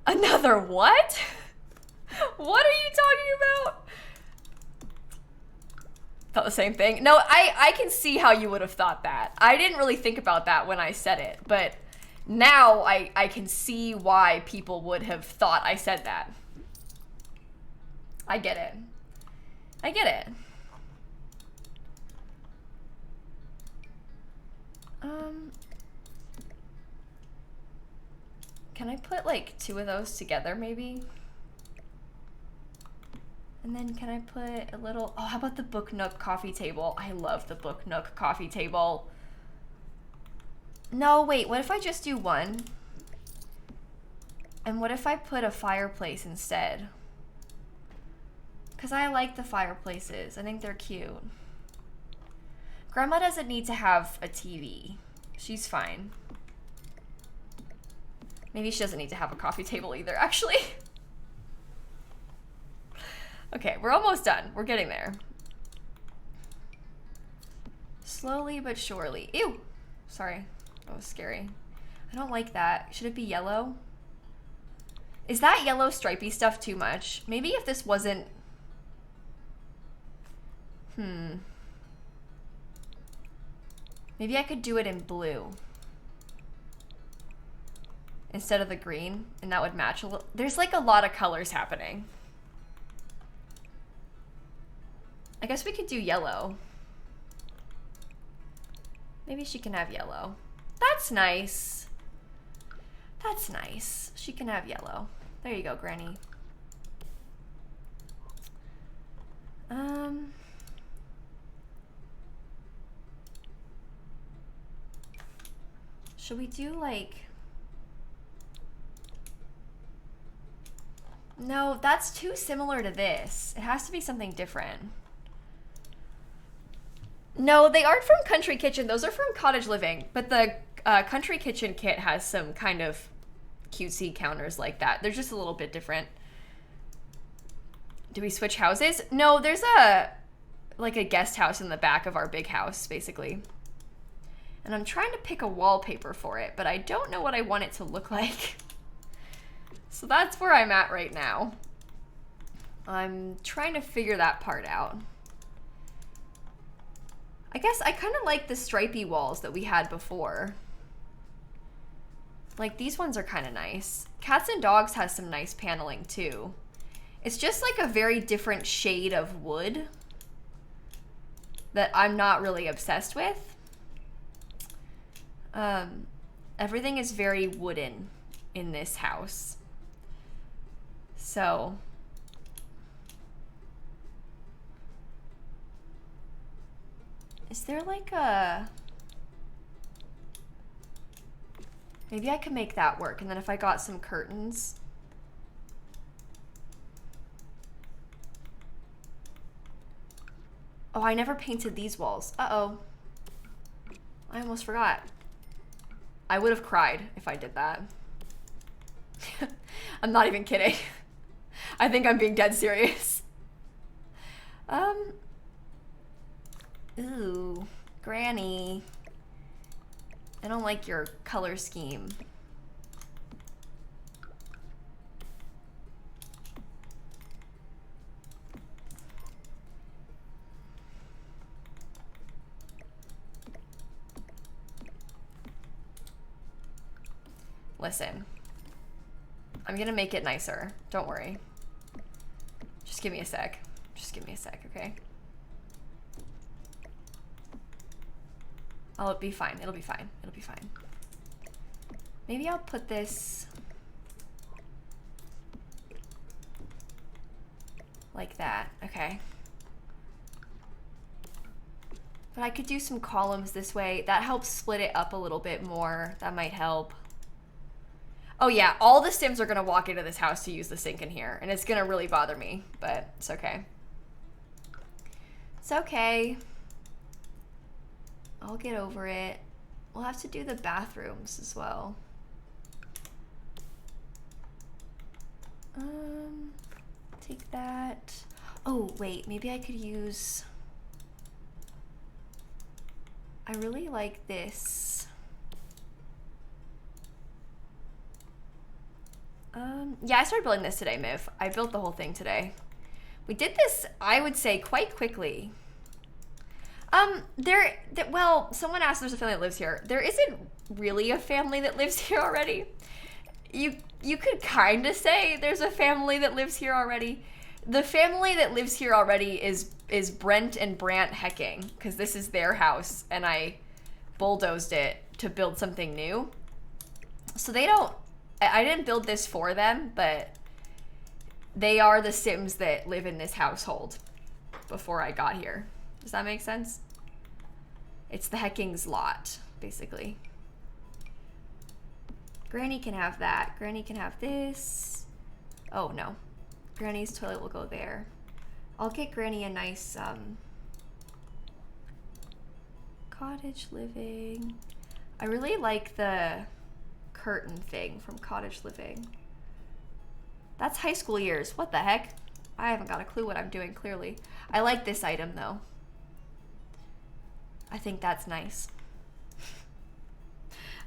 Another what? What are you talking about? Thought the same thing. No, I can see how you would have thought that. I didn't really think about that when I said it, but now I can see why people would have thought I said that. I get it. I get it. Can I put like two of those together maybe? And then can I put a little, oh, how about the Book Nook coffee table? I love the Book Nook coffee table. No, wait, what if I just do one? And what if I put a fireplace instead? Because I like the fireplaces. I think they're cute. Grandma doesn't need to have a TV. She's fine. Maybe she doesn't need to have a coffee table either, actually. Okay, we're almost done. We're getting there. Slowly but surely. Ew! Sorry, that was scary. I don't like that. Should it be yellow? Is that yellow stripy stuff too much? Maybe if this wasn't... Maybe I could do it in blue instead of the green, and that would match a little. There's like a lot of colors happening. I guess we could do yellow. Maybe she can have yellow. That's nice. That's nice. She can have yellow. There you go, Granny. Should we do like... No, that's too similar to this. It has to be something different. No, they aren't from Country Kitchen. Those are from Cottage Living. But the Country Kitchen kit has some kind of cutesy counters like that. They're just a little bit different. Do we switch houses? No, there's like a guest house in the back of our big house, basically. And I'm trying to pick a wallpaper for it, but I don't know what I want it to look like. So that's where I'm at right now. I'm trying to figure that part out. I guess I kind of like the stripy walls that we had before. Like, these ones are kind of nice. Cats and Dogs has some nice paneling too. It's just like a very different shade of wood that I'm not really obsessed with. Everything is very wooden in this house. So is there like a... Maybe I could make that work, and then if I got some curtains. Oh, I never painted these walls. Uh-oh. I almost forgot. I would have cried if I did that. I'm not even kidding. I think I'm being dead serious. Ooh, Granny. I don't like your color scheme. Listen, I'm gonna make it nicer. Don't worry. Just give me a sec. Just give me a sec, okay? Oh, it'll be fine. It'll be fine. It'll be fine. Maybe I'll put this like that. Okay. But I could do some columns this way. That helps split it up a little bit more. That might help. Oh yeah, all the Sims are gonna walk into this house to use the sink in here, and it's gonna really bother me, but it's okay. It's okay. I'll get over it. We'll have to do the bathrooms as well. Take that. Oh, wait, maybe I could use... I really like this. Yeah, I started building this today, Miv. I built the whole thing today. We did this, I would say, quite quickly. Well, someone asked if there's a family that lives here. There isn't really a family that lives here already. You could kind of say there's a family that lives here already. The family that lives here already is Brent and Brant Hecking, because this is their house, and I bulldozed it to build something new. So they don't... I didn't build this for them, but they are the Sims that live in this household before I got here. Does that make sense? It's the Hecking's lot, basically. Granny can have that. Granny can have this. Oh, no. Granny's toilet will go there. I'll get Granny a nice, cottage living. I really like the curtain thing from Cottage Living. That's high school years. What the heck? I haven't got a clue what I'm doing, clearly. I like this item, though. I think that's nice.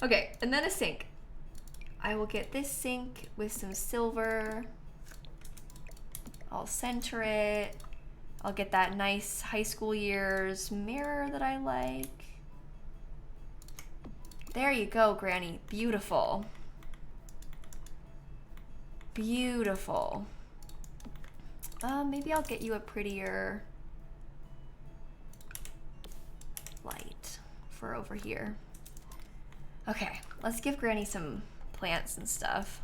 Okay, and then a sink. I will get this sink with some silver. I'll center it. I'll get that nice high school years mirror that I like. There you go, Granny. Beautiful. Beautiful. Maybe I'll get you a prettier light for over here. Okay, let's give Granny some plants and stuff.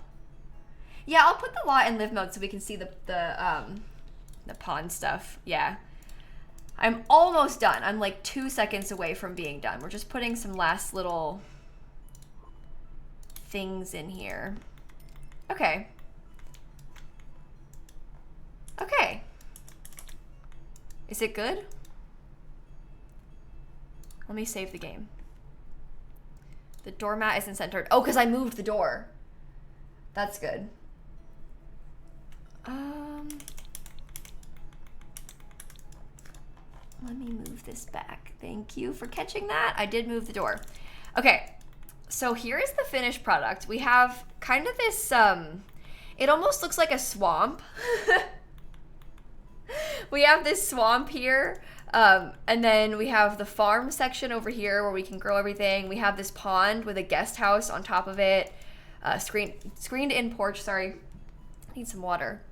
Yeah, I'll put the lot in live mode so we can see the pond stuff. Yeah. I'm almost done. I'm like 2 seconds away from being done. We're just putting some last little things in here. Okay. Okay. Is it good? Let me save the game. The doormat isn't centered. Oh, because I moved the door. That's good. Let me move this back. Thank you for catching that. I did move the door. Okay, so here is the finished product. We have kind of this, it almost looks like a swamp. We have this swamp here, and then we have the farm section over here where we can grow everything. We have this pond with a guest house on top of it. Screened in porch, sorry. I need some water.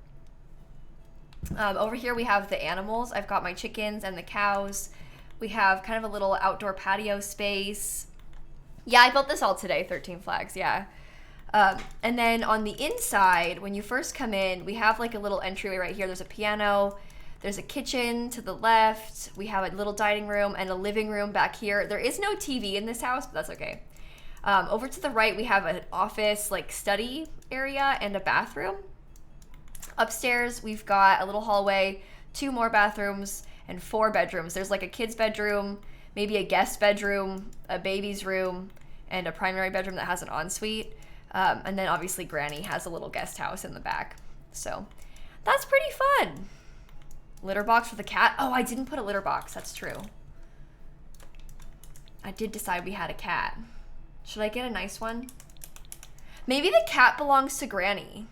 Over here we have the animals. I've got my chickens and the cows. We have kind of a little outdoor patio space. Yeah, I built this all today, 13 flags, yeah. And then on the inside, when you first come in, we have like a little entryway right here. There's a piano, there's a kitchen to the left. We have a little dining room and a living room back here. There is no TV in this house, but that's okay. Over to the right, we have an office, like study area and a bathroom. Upstairs, we've got a little hallway, 2 more bathrooms, and 4 bedrooms. There's like a kid's bedroom, maybe a guest bedroom, a baby's room, and a primary bedroom that has an ensuite. And then obviously Granny has a little guest house in the back. So that's pretty fun. Litter box for the cat. Oh, I didn't put a litter box. That's true. I did decide we had a cat. Should I get a nice one? Maybe the cat belongs to Granny.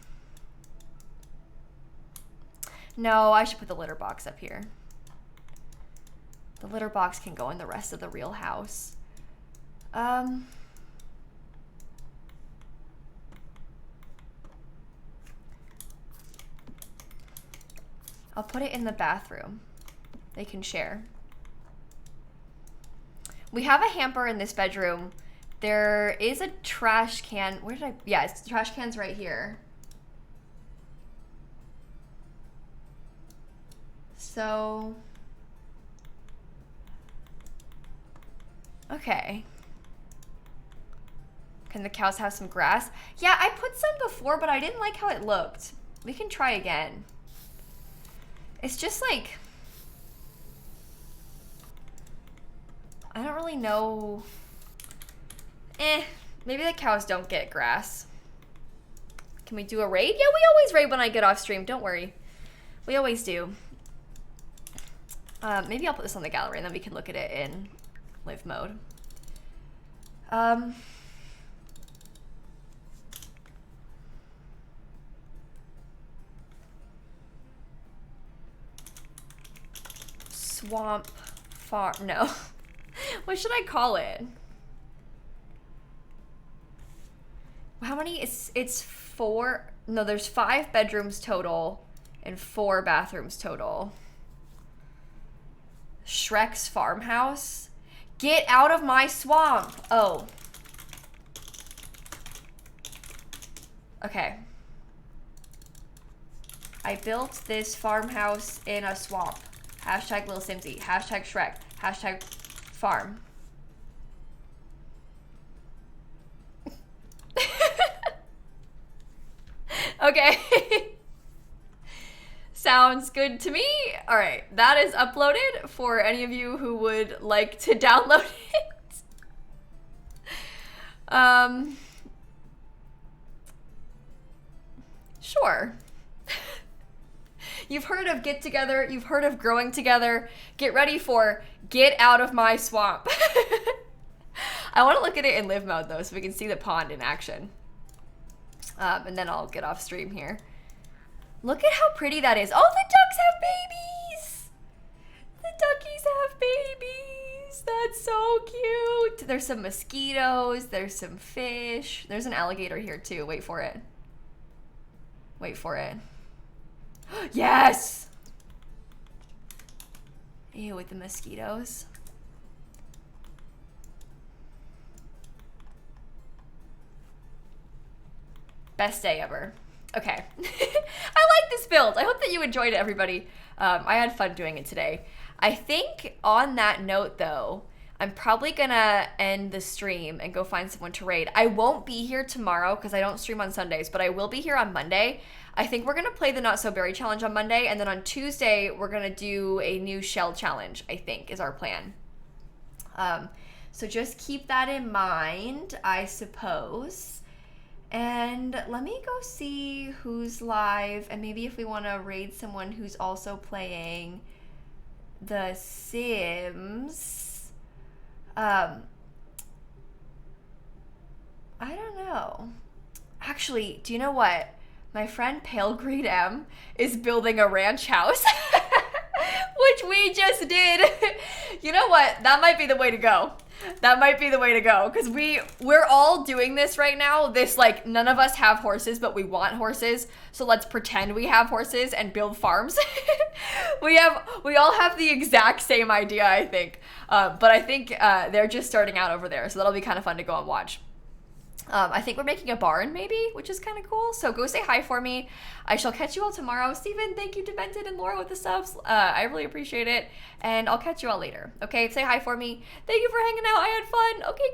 No, I should put the litter box up here. The litter box can go in the rest of the real house. I'll put it in the bathroom. They can share. We have a hamper in this bedroom. There is a trash can. Where did I? Yeah, it's the trash can's right here. So, okay. Can the cows have some grass? Yeah, I put some before, but I didn't like how it looked. We can try again. It's just like, I don't really know. Maybe the cows don't get grass. Can we do a raid? Yeah, we always raid when I get off stream. Don't worry. We always do. Maybe I'll put this on the gallery and then we can look at it in live mode. Swamp farm, no. What should I call it? How many? It's 4, no, there's 5 bedrooms total and 4 bathrooms total. Shrek's farmhouse? Get out of my swamp! Oh. Okay. I built this farmhouse in a swamp. Hashtag lilsimsie. Hashtag Shrek. Hashtag farm. Okay. Sounds good to me. All right, that is uploaded for any of you who would like to download it. Sure. You've heard of get together, you've heard of growing together. Get ready for get out of my swamp. I want to look at it in live mode though, so we can see the pond in action. And then I'll get off stream here. Look at how pretty that is. Oh, the ducks have babies. The duckies have babies. That's so cute. There's some mosquitoes. There's some fish. There's an alligator here too. Wait for it. Wait for it. Yes. Ew, with the mosquitoes. Best day ever. Okay. I like this build. I hope that you enjoyed it, everybody. I had fun doing it today. I think on that note, though, I'm probably gonna end the stream and go find someone to raid. I won't be here tomorrow because I don't stream on Sundays, but I will be here on Monday. I think we're gonna play the Not So Berry challenge on Monday, and then on Tuesday we're gonna do a new shell challenge, I think is our plan. So just keep that in mind, I suppose. And let me go see who's live, and maybe if we want to raid someone who's also playing The Sims. I don't know. Actually, do you know what? My friend Pale Green M is building a ranch house, which we just did. You know what? That might be the way to go. That might be the way to go, because we're all doing this right now. This, like, none of us have horses, but we want horses, so let's pretend we have horses and build farms. We all have the exact same idea, I think, but I think they're just starting out over there, so that'll be kind of fun to go and watch. I think we're making a barn, maybe, which is kind of cool. So go say hi for me. I shall catch you all tomorrow. Steven, thank you to Benton and Laura with the subs. I really appreciate it. And I'll catch you all later. Okay, say hi for me. Thank you for hanging out. I had fun. Okay,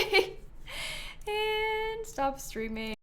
goodbye. And stop streaming.